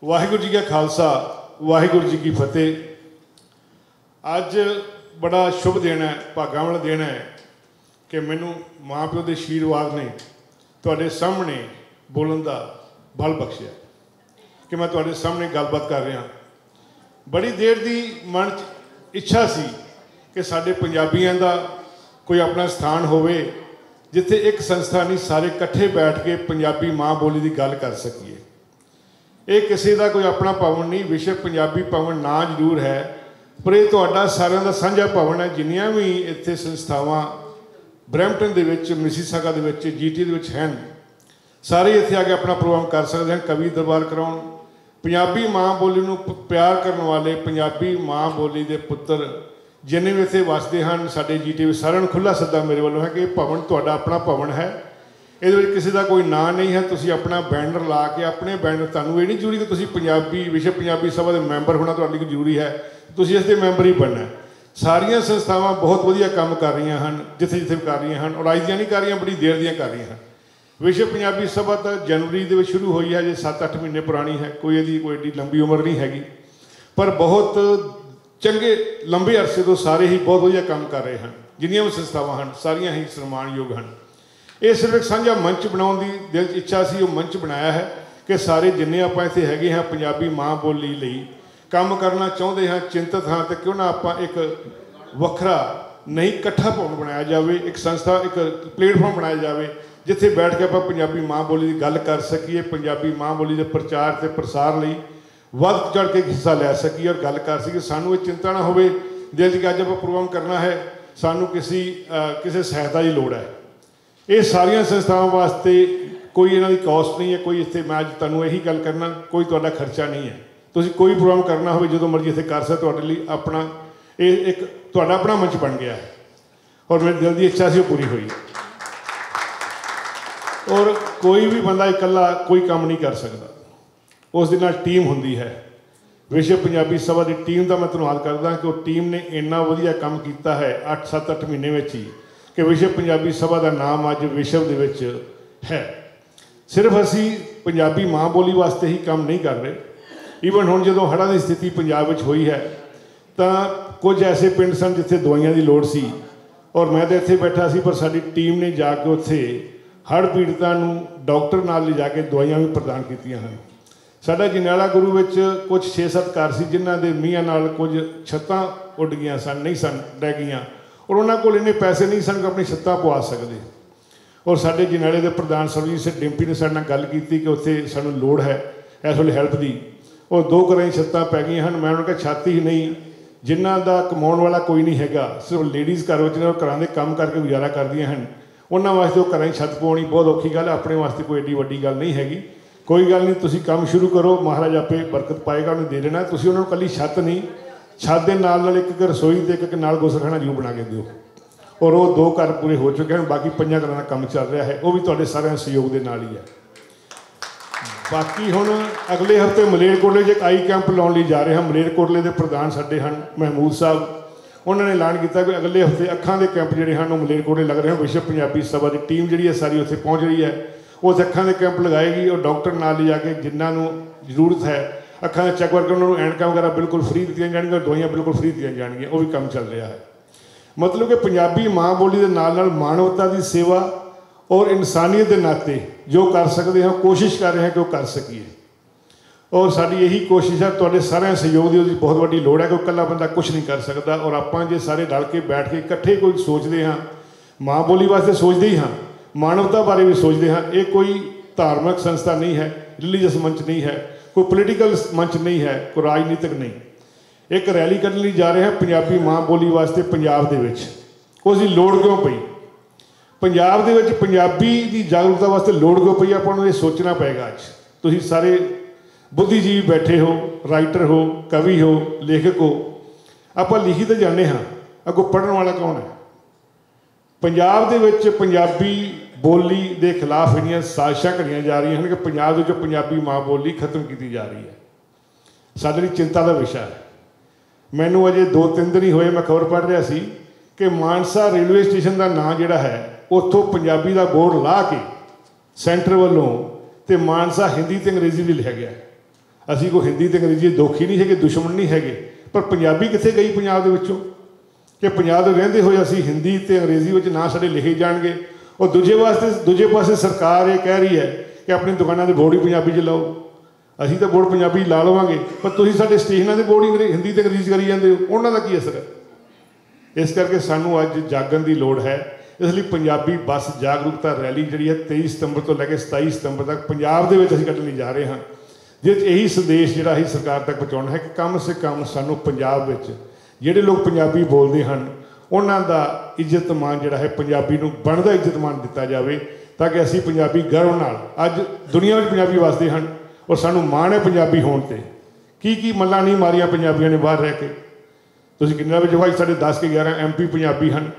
वाहिगुरू जी का खालसा वाहिगुरू जी की फतेह। अज बड़ा शुभ दिन है, भागा वाला दिन है कि मैनू माँ प्यो के आशीर्वाद ने तुहाडे सामने बोलन का बल बख्शिया कि मैं तुहाडे सामने गलबात कर रहा। बड़ी देर की मन इच्छा सी कि साडे पंजाबियों का कोई अपना स्थान होवे जिथे एक संस्था नहीं सारे इकट्ठे बैठ के पंजाबी माँ बोली की गल कर सकीए। ये किसी का कोई अपना भवन नहीं, विश्व पंजाबी भवन ना जरूर है, पर यह तुहाडा सारिਆਂ ਦਾ ਸਾਂਝਾ भवन है। जिन्नियां भी इत्थे संस्थावां ब्रैम्पटन दे विच, मिसीसागा दे विच, जीटी दे विच हैं, सारे इत्थे आके अपना प्रोग्राम कर सकते हैं, कवि दरबार कराउण। पंजाबी माँ बोली नूं प्यार करने वाले पंजाबी माँ बोली के पुत्र जिन्हें भी इत्थे वसदे हैं, साडे जीटी विच सारिਆਂ नूं खुला सद्दा मेरे वालों है कि भवन तुहाडा अपना भवन है। ये किसी का कोई ना नहीं है, तुसीं अपना बैनर ला के अपने बैनर, तुहानूं ये नहीं जरूरी कि तुसीं पंजाबी विश्व पंजाबी सभा के मैंबर होना तुहाडे लई जरूरी है, तुसीं इसके मैंबर ही बनना। सारिया संस्थावां बहुत वधिया काम कर रही हैं, जिथे जिथे कर रही हैं, और अज दियां नहीं कर रही, बड़ी देर दियां कर रही हैं। विश्व पंजाबी सभा तो जनवरी के शुरू हुई है, जे 7-8 महीने पुरानी है, कोई यदी कोई एडी लंबी उम्र नहीं हैगी, पर बहुत चंगे लंबे अरसे तो सारे ही बहुत वधिया काम कर रहे हैं। जिन्नियां भी संस्थावां हैं सारियां ही सन्मानयोग हैं। ये सिर्फ एक साझा मंच बनाने की दिल इच्छा सी, वो मंच बनाया है कि सारे जिन्ने आप इत्थे हैगे हैं पंजाबी माँ बोली लई काम करना चाहते हैं, चिंतित हाँ, तो क्यों ना आप एक वखरा नहीं इकट्ठा भवन बनाया जाए, एक संस्था एक प्लेटफॉर्म बनाया जाए जिथे बैठ के आप पंजाबी माँ बोली की गल कर सकीए, पंजाबी माँ बोली के प्रचार से प्रसार लई वध चढ़ के हिस्सा लै सकीए और गल कर सकीए। सानू ये चिंता ना होवे दिल कि अज आप प्रोग्राम करना है, सानू किसी सहायता की लोड़ है। ये सारिया संस्थावां वास्ते कोई इन्हां दी कॉस्ट नहीं है, कोई इत्थे मैं अज तुहानूं यही गल करना, कोई तुहाडा खर्चा नहीं है। तुसीं कोई प्रोग्राम करना हो जो मर्जी इत्थे कर सकते, तुहाडे लई अपना ये एक तुहाडा अपना मंच बन गया है और मेरे दिल की इच्छा सी पूरी हुई। और कोई भी बंदा इकल्ला कोई काम नहीं कर सकता, उस दे नाल टीम हुंदी है। विश्व पंजाबी सभा की टीम का मैं धन्नवाद करदा कि वो टीम ने इन्ना वधिया काम किया है 8-7-8 महीने में ही कि विश्व पंजाबी सभा का नाम अज विश्व दे विच है। सिर्फ असी पंजाबी माँ बोली वास्ते ही काम नहीं कर रहे। ईवन हुण जदों हड़ां की स्थिति पंजाब विच होई है तो कुछ ऐसे पिंड सन जिथे दवाइयां की लोड़ सी, और मैं तो इत्थे बैठा सी, पर साडी टीम ने जाके उत्थे हड़ पीड़ितां नूं डॉक्टर नाल ले जाके दवाइयां भी प्रदान कीतियां हन। साडा जनाला गुरु विच कुछ 6-7 घर सी जिन्हां दे मीआं नाल कुछ छत्तां उड़ गईयां सन, नहीं सन रह गईयां, और उन्होंने को इन्ने पैसे नहीं सन कि अपनी छत्तां पवा सकते। और साडे जनाले के प्रधान सरजीत सिंह डिंपी ने साडे नाल गल कीती कि उत्थे सानूं लोड़ है इस वेले हैल्प की, और 2 घरां छत्तां पै गईयां हन। मैं उन्होंने कहा छत्त ही नहीं, जिन्हां दा कमाउण वाला कोई नहीं हैगा, सिर्फ लेडीज़ घर विच ने और घरां दे काम करके गुजारा करदियां हन, उन्हां वास्ते वो घरां छत्त पवाउणी बहुत औखी गल है, अपने वास्ते कोई एडी वड्डी गल नहीं हैगी। कोई गल नहीं, तुसीं काम शुरू करो, महाराज आपे बरकत पाएगा, उन्हें दे देना। तुसीं उन्हां नूं कल्ली छत्त नहीं, छत के नाल एक रसोई तो एक नाल गुसलखाना जरूर बना के दिओ, और वो 2 घर पूरे हो चुके हैं, बाकी 5 घरों का काम चल रहा है, वो भी तुहाडे सारिਆਂ सहयोग के नाल ही है। बाकी हुण अगले हफ्ते मलेरकोटले एक आई कैंप लाने लिए जा रहे हैं। मलेरकोटले के प्रधान साडे हैं महमूद साहब, उन्होंने ऐलान किया कि अगले हफ्ते अखां के कैंप जिहड़े हैं मलेरकोटले लग रहे हैं। विश्व पंजाबी सभा की टीम जिहड़ी है सारी उत्थे पहुँच रही है, उस अखां के कैंप लगाएगी और डॉक्टर नाल ले जाके जिन्होंने जरूरत है अखां का चैक करके उन्होंने एनकां वगैरह बिल्कुल फ्री दी जाएंगी, दवाइयां बिल्कुल फ्री दी जाएंगियां, वो भी काम चल रहा है। मतलब कि पंजाबी माँ बोली के नाल मानवता की सेवा और इंसानियत के नाते जो कर सकते हैं कोशिश कर रहे हैं कि वो कर सकीए, और साड़ी यही कोशिश है। तुहाडे सारे सहयोग की बहुत बड़ी लोड़ है, कोई कल्ला बंदा कुछ नहीं कर सकता, और आपां जे सारे रल के बैठ के इकट्ठे कोई सोचते हाँ, माँ बोली वास्ते सोचते ही हाँ, मानवता बारे भी सोचते हैं। ये कोई धार्मिक संस्था नहीं है, रिलीजियस मंच नहीं है, कोई पोलिटिकल मंच नहीं है, कोई राजनीतिक नहीं। एक रैली करने लिए जा रहे हैं पंजाबी माँ बोली वास्ते पंजाब दे विच, उसकी लोड़ क्यों पई, पंजाब दे विच पंजाबी की जागरूकता वास्ते लोड़ क्यों पई, आपां नूं ये सोचना पेगा। अज तुसीं सारे बुद्धिजीवी बैठे हो, राइटर हो, कवि हो, लेखक हो, आपां लिखी तो जाने हाँ, अगों पढ़न वाला कौन है। पंजाब दे विच पंजाबी बोली के खिलाफ इन्नियां साजिशां घड़ियां जा रही हैं कि पंजाब दे विच पंजाबी माँ बोली खत्म की जा रही है। साडे लई चिंता का विषय है। मैनू अजे 2-3 दिन ही होए, मैं खबर पढ़ रहा सी कि मानसा रेलवे स्टेशन का नाम जिहड़ा है उत्थों पंजाबी का बोर्ड ला के सेंटर वालों तो मानसा हिंदी तो अंग्रेजी भी लिखा गया। ਅਸੀਂ ਕੋਈ ਹਿੰਦੀ ਤੇ ਅੰਗਰੇਜ਼ੀ ਦੋਖੀ ਨਹੀਂ ਹੈਗੇ, ਦੁਸ਼ਮਣ ਨਹੀਂ ਹੈਗੇ, ਪਰ ਪੰਜਾਬੀ ਕਿੱਥੇ ਗਈ ਪੰਜਾਬ ਦੇ ਵਿੱਚੋਂ? ਕਿ ਪੰਜਾਬ ਦੇ ਰਹਿੰਦੇ ਹੋਏ ਅਸੀਂ ਹਿੰਦੀ ਤੇ ਅੰਗਰੇਜ਼ੀ ਵਿੱਚ ਨਾ ਸਾਡੇ ਲਿਖੇ ਜਾਣਗੇ। ਉਹ ਦੂਜੇ ਪਾਸੇ ਸਰਕਾਰ ਇਹ ਕਹਿ ਰਹੀ ਹੈ ਕਿ ਆਪਣੀ ਦੁਕਾਨਾਂ ਦੇ ਬੋਰਡ ਹੀ ਪੰਜਾਬੀ 'ਚ ਲਾਓ। ਅਸੀਂ ਤਾਂ ਬੋਰਡ ਪੰਜਾਬੀ ਲਾ ਲਵਾਂਗੇ, ਪਰ ਤੁਸੀਂ ਸਾਡੇ ਸਟੇਸ਼ਨਾਂ ਦੇ ਬੋਰਡ ਹੀ ਹਿੰਦੀ ਤੇ ਅੰਗਰੇਜ਼ੀ ਕਰੀ ਜਾਂਦੇ ਹੋ, ਉਹਨਾਂ ਦਾ ਕੀ ਅਸਰ ਹੈ? ਇਸ ਕਰਕੇ ਸਾਨੂੰ ਅੱਜ ਜਾਗਣ ਦੀ ਲੋੜ ਹੈ। ਇਸ ਲਈ ਪੰਜਾਬੀ ਬੱਸ ਜਾਗਰੂਕਤਾ ਰੈਲੀ ਜਿਹੜੀ ਹੈ 23 ਸਤੰਬਰ ਤੋਂ ਲੈ ਕੇ 27 ਸਤੰਬਰ ਤੱਕ ਪੰਜਾਬ ਦੇ ਵਿੱਚ ਅਸੀਂ ਕੱਢਣ ਜਾ ਰਹੇ ਹਾਂ, ਜਿਸ 'ਚ ਇਹੀ ਸੰਦੇਸ਼ ਜਿਹੜਾ ਅਸੀਂ ਸਰਕਾਰ ਤੱਕ ਪਹੁੰਚਾਉਣਾ ਹੈ ਕਿ ਕਮ ਸੇ ਕਮ ਸਾਨੂੰ ਪੰਜਾਬ ਵਿੱਚ ਜਿਹੜੇ ਲੋਕ ਪੰਜਾਬੀ ਬੋਲਦੇ ਹਨ ਉਹਨਾਂ ਦਾ ਇੱਜ਼ਤ ਮਾਣ ਜਿਹੜਾ ਹੈ, ਪੰਜਾਬੀ ਨੂੰ ਬਣਦਾ ਇੱਜ਼ਤ ਮਾਣ ਦਿੱਤਾ ਜਾਵੇ, ਤਾਂ ਕਿ ਅਸੀਂ ਪੰਜਾਬੀ ਗਰਵ ਨਾਲ ਅੱਜ ਦੁਨੀਆ ਵਿੱਚ ਪੰਜਾਬੀ ਵਸਦੇ ਹਨ ਔਰ ਸਾਨੂੰ ਮਾਣ ਹੈ ਪੰਜਾਬੀ ਹੋਣ 'ਤੇ। ਕੀ ਮੱਲਾਂ ਨਹੀਂ ਮਾਰੀਆਂ ਪੰਜਾਬੀਆਂ ਨੇ ਬਾਹਰ ਰਹਿ ਕੇ। ਤੁਸੀਂ ਕਿੰਨਾ ਵਿੱਚ ਹੋਇਆ, ਸਾਡੇ 10 ਕੇ 11 MP ਪੰਜਾਬੀ ਹਨ,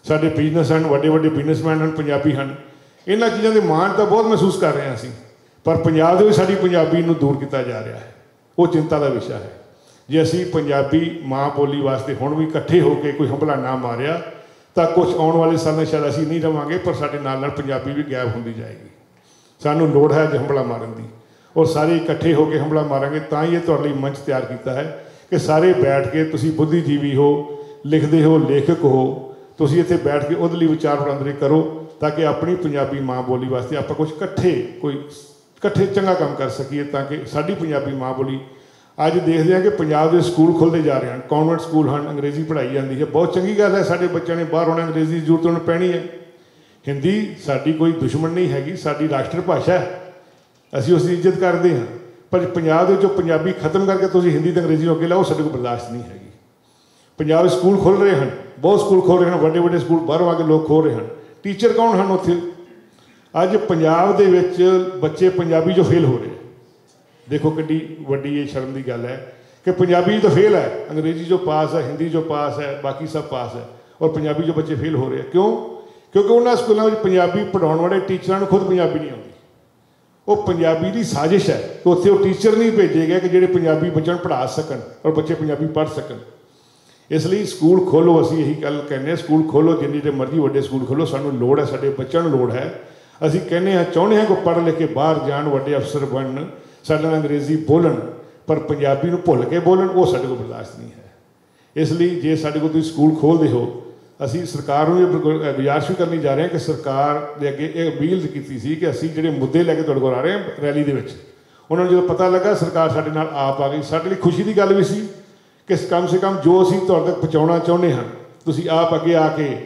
ਸਾਡੇ ਬਿਜ਼ਨਸ ਹਨ, ਵੱਡੇ ਬਿਜ਼ਨਸਮੈਨ ਹਨ, ਪੰਜਾਬੀ ਹਨ। ਇਹਨਾਂ ਚੀਜ਼ਾਂ ਦੇ ਮਾਣ ਤਾਂ ਬਹੁਤ ਮਹਿਸੂਸ ਕਰ ਰਹੇ ਹਾਂ ਅਸੀਂ, ਪਰ ਪੰਜਾਬ ਦੇ ਵਿੱਚ ਸਾਡੀ ਪੰਜਾਬੀ ਨੂੰ ਦੂਰ ਕੀਤਾ ਜਾ ਰਿਹਾ ਹੈ। ਉਹ ਚਿੰਤਾ ਦਾ ਵਿਸ਼ਾ ਹੈ। ਜੇ ਅਸੀਂ ਪੰਜਾਬੀ ਮਾਂ ਬੋਲੀ ਵਾਸਤੇ ਹੁਣ ਵੀ ਇਕੱਠੇ ਹੋ ਕੇ ਕੋਈ ਹੰਭਲਾ ਨਾ ਮਾਰਿਆ ਤਾਂ ਕੁਝ ਆਉਣ ਵਾਲੇ ਸਾਲਾਂ ਸ਼ਾਇਦ ਅਸੀਂ ਨਹੀਂ ਰਵਾਂਗੇ, ਪਰ ਸਾਡੇ ਨਾਲ ਪੰਜਾਬੀ ਵੀ ਗਾਇਬ ਹੁੰਦੀ ਜਾਏਗੀ। ਸਾਨੂੰ ਲੋੜ ਹੈ ਅੱਜ ਹੰਭਲਾ ਮਾਰਨ ਦੀ, ਔਰ ਸਾਰੇ ਇਕੱਠੇ ਹੋ ਕੇ ਹੰਭਲਾ ਮਾਰਾਂਗੇ ਤਾਂ ਹੀ ਇਹ ਤੁਹਾਡੇ ਲਈ ਮੰਚ ਤਿਆਰ ਕੀਤਾ ਹੈ ਕਿ ਸਾਰੇ ਬੈਠ ਕੇ, ਤੁਸੀਂ ਬੁੱਧੀਜੀਵੀ ਹੋ, ਲਿਖਦੇ ਹੋ, ਲੇਖਕ ਹੋ, ਤੁਸੀਂ ਇੱਥੇ ਬੈਠ ਕੇ ਉਹਦੇ ਲਈ ਵਿਚਾਰ ਵਟਾਂਦਰੇ ਕਰੋ ਤਾਂ ਕਿ ਆਪਣੀ ਪੰਜਾਬੀ ਮਾਂ ਬੋਲੀ ਵਾਸਤੇ ਆਪਾਂ ਕੁਝ ਇਕੱਠੇ ਚੰਗਾ ਕੰਮ ਕਰ ਸਕੀਏ, ਤਾਂ ਕਿ ਸਾਡੀ ਪੰਜਾਬੀ ਮਾਂ ਬੋਲੀ। ਅੱਜ ਦੇਖਦੇ ਹਾਂ ਕਿ ਪੰਜਾਬ ਦੇ ਸਕੂਲ ਖੁੱਲ੍ਹਦੇ ਜਾ ਰਹੇ ਹਨ, ਕੌਨਵੈਂਟ ਸਕੂਲ ਹਨ, ਅੰਗਰੇਜ਼ੀ ਪੜ੍ਹਾਈ ਜਾਂਦੀ ਹੈ, ਬਹੁਤ ਚੰਗੀ ਗੱਲ ਹੈ। ਸਾਡੇ ਬੱਚਿਆਂ ਨੇ ਬਾਹਰ ਆਉਣਾ, ਅੰਗਰੇਜ਼ੀ ਦੀ ਜ਼ਰੂਰਤ ਉਹਨਾਂ ਨੂੰ ਪੈਣੀ ਹੈ। ਹਿੰਦੀ ਸਾਡੀ ਕੋਈ ਦੁਸ਼ਮਣ ਨਹੀਂ ਹੈਗੀ, ਸਾਡੀ ਰਾਸ਼ਟਰ ਭਾਸ਼ਾ ਹੈ, ਅਸੀਂ ਉਸ ਦੀ ਇੱਜ਼ਤ ਕਰਦੇ ਹਾਂ, ਪਰ ਪੰਜਾਬ ਦੇ ਵਿੱਚੋਂ ਪੰਜਾਬੀ ਖਤਮ ਕਰਕੇ ਤੁਸੀਂ ਹਿੰਦੀ ਤੇ ਅੰਗਰੇਜ਼ੀ ਨੂੰ ਅੱਗੇ ਲਾਓ, ਸਾਡੇ ਕੋਲ ਬਰਦਾਸ਼ਤ ਨਹੀਂ ਹੈਗੀ। ਪੰਜਾਬ ਵਿੱਚ ਸਕੂਲ ਖੁੱਲ੍ਹ ਰਹੇ ਹਨ, ਬਹੁਤ ਸਕੂਲ ਖੋਲ੍ਹ ਰਹੇ ਹਨ, ਵੱਡੇ ਸਕੂਲ ਬਾਹਰੋਂ ਆ ਕੇ ਲੋਕ ਖੋਲ੍ਹ ਰਹੇ ਹਨ। ਟੀਚਰ ਕੌਣ ਹਨ ਉੱਥੇ? ਅੱਜ ਪੰਜਾਬ ਦੇ ਵਿੱਚ ਬੱਚੇ ਪੰਜਾਬੀ 'ਚੋਂ ਫੇਲ ਹੋ ਰਹੇ। ਦੇਖੋ ਕਿੱਡੀ ਵੱਡੀ ਇਹ ਸ਼ਰਮ ਦੀ ਗੱਲ ਹੈ ਕਿ ਪੰਜਾਬੀ 'ਚ ਤਾਂ ਫੇਲ ਹੈ, ਅੰਗਰੇਜ਼ੀ 'ਚੋਂ ਪਾਸ ਹੈ, ਹਿੰਦੀ 'ਚੋਂ ਪਾਸ ਹੈ, ਬਾਕੀ ਸਭ ਪਾਸ ਹੈ, ਔਰ ਪੰਜਾਬੀ 'ਚੋਂ ਬੱਚੇ ਫੇਲ ਹੋ ਰਹੇ। ਕਿਉਂ? ਕਿਉਂਕਿ ਉਹਨਾਂ ਸਕੂਲਾਂ ਵਿੱਚ ਪੰਜਾਬੀ ਪੜ੍ਹਾਉਣ ਵਾਲੇ ਟੀਚਰਾਂ ਨੂੰ ਖੁਦ ਪੰਜਾਬੀ ਨਹੀਂ ਆਉਂਦੀ। ਉਹ ਪੰਜਾਬੀ ਦੀ ਸਾਜ਼ਿਸ਼ ਹੈ ਕਿ ਉੱਥੇ ਉਹ ਟੀਚਰ ਨਹੀਂ ਭੇਜੇ ਗਏ ਕਿ ਜਿਹੜੇ ਪੰਜਾਬੀ ਬੱਚਿਆਂ ਨੂੰ ਪੜ੍ਹਾ ਸਕਣ ਔਰ ਬੱਚੇ ਪੰਜਾਬੀ ਪੜ੍ਹ ਸਕਣ। ਇਸ ਲਈ ਸਕੂਲ ਖੋਲ੍ਹੋ, ਅਸੀਂ ਇਹੀ ਗੱਲ ਕਹਿੰਦੇ ਹਾਂ, ਸਕੂਲ ਖੋਲ੍ਹੋ, ਜਿੰਨੀ ਦੇ ਮਰਜ਼ੀ ਵੱਡੇ ਸਕੂਲ ਖੋਲ੍ਹੋ, ਸਾਨੂੰ ਲੋੜ ਹੈ, ਸਾਡੇ ਬੱਚਿਆਂ ਨੂੰ ਲੋੜ ਹੈ। ਅਸੀਂ ਕਹਿੰਦੇ ਹਾਂ, ਚਾਹੁੰਦੇ ਹਾਂ ਕਿ ਪੜ੍ਹ ਲਿਖ ਕੇ ਬਾਹਰ ਜਾਣ, ਵੱਡੇ ਅਫਸਰ ਬਣਨ, ਸਾਡੇ ਨਾਲ ਅੰਗਰੇਜ਼ੀ ਬੋਲਣ, ਪਰ ਪੰਜਾਬੀ ਨੂੰ ਭੁੱਲ ਕੇ ਬੋਲਣ, ਉਹ ਸਾਡੇ ਕੋਲ ਬਰਦਾਸ਼ਤ ਨਹੀਂ ਹੈ। ਇਸ ਲਈ ਜੇ ਸਾਡੇ ਕੋਲ ਤੁਸੀਂ ਸਕੂਲ ਖੋਲ੍ਹਦੇ ਹੋ, ਅਸੀਂ ਸਰਕਾਰ ਨੂੰ ਇਹ ਗੁਜ਼ਾਰਿਸ਼ ਵੀ ਕਰਨੀ ਜਾ ਰਹੇ ਹਾਂ ਕਿ ਸਰਕਾਰ ਦੇ ਅੱਗੇ ਇਹ ਅਪੀਲ ਕੀਤੀ ਸੀ ਕਿ ਅਸੀਂ ਜਿਹੜੇ ਮੁੱਦੇ ਲੈ ਕੇ ਤੁਹਾਡੇ ਕੋਲ ਆ ਰਹੇ ਹਾਂ ਰੈਲੀ ਦੇ ਵਿੱਚ, ਉਹਨਾਂ ਨੂੰ ਜਦੋਂ ਪਤਾ ਲੱਗਾ ਸਰਕਾਰ ਸਾਡੇ ਨਾਲ ਆਪ ਆ ਗਈ, ਸਾਡੇ ਲਈ ਖੁਸ਼ੀ ਦੀ ਗੱਲ ਵੀ ਸੀ ਕਿ ਕਮ ਸੇ ਕਮ ਜੋ ਅਸੀਂ ਤੁਹਾਡੇ ਤੱਕ ਪਹੁੰਚਾਉਣਾ ਚਾਹੁੰਦੇ ਹਾਂ, ਤੁਸੀਂ ਆਪ ਅੱਗੇ ਆ ਕੇ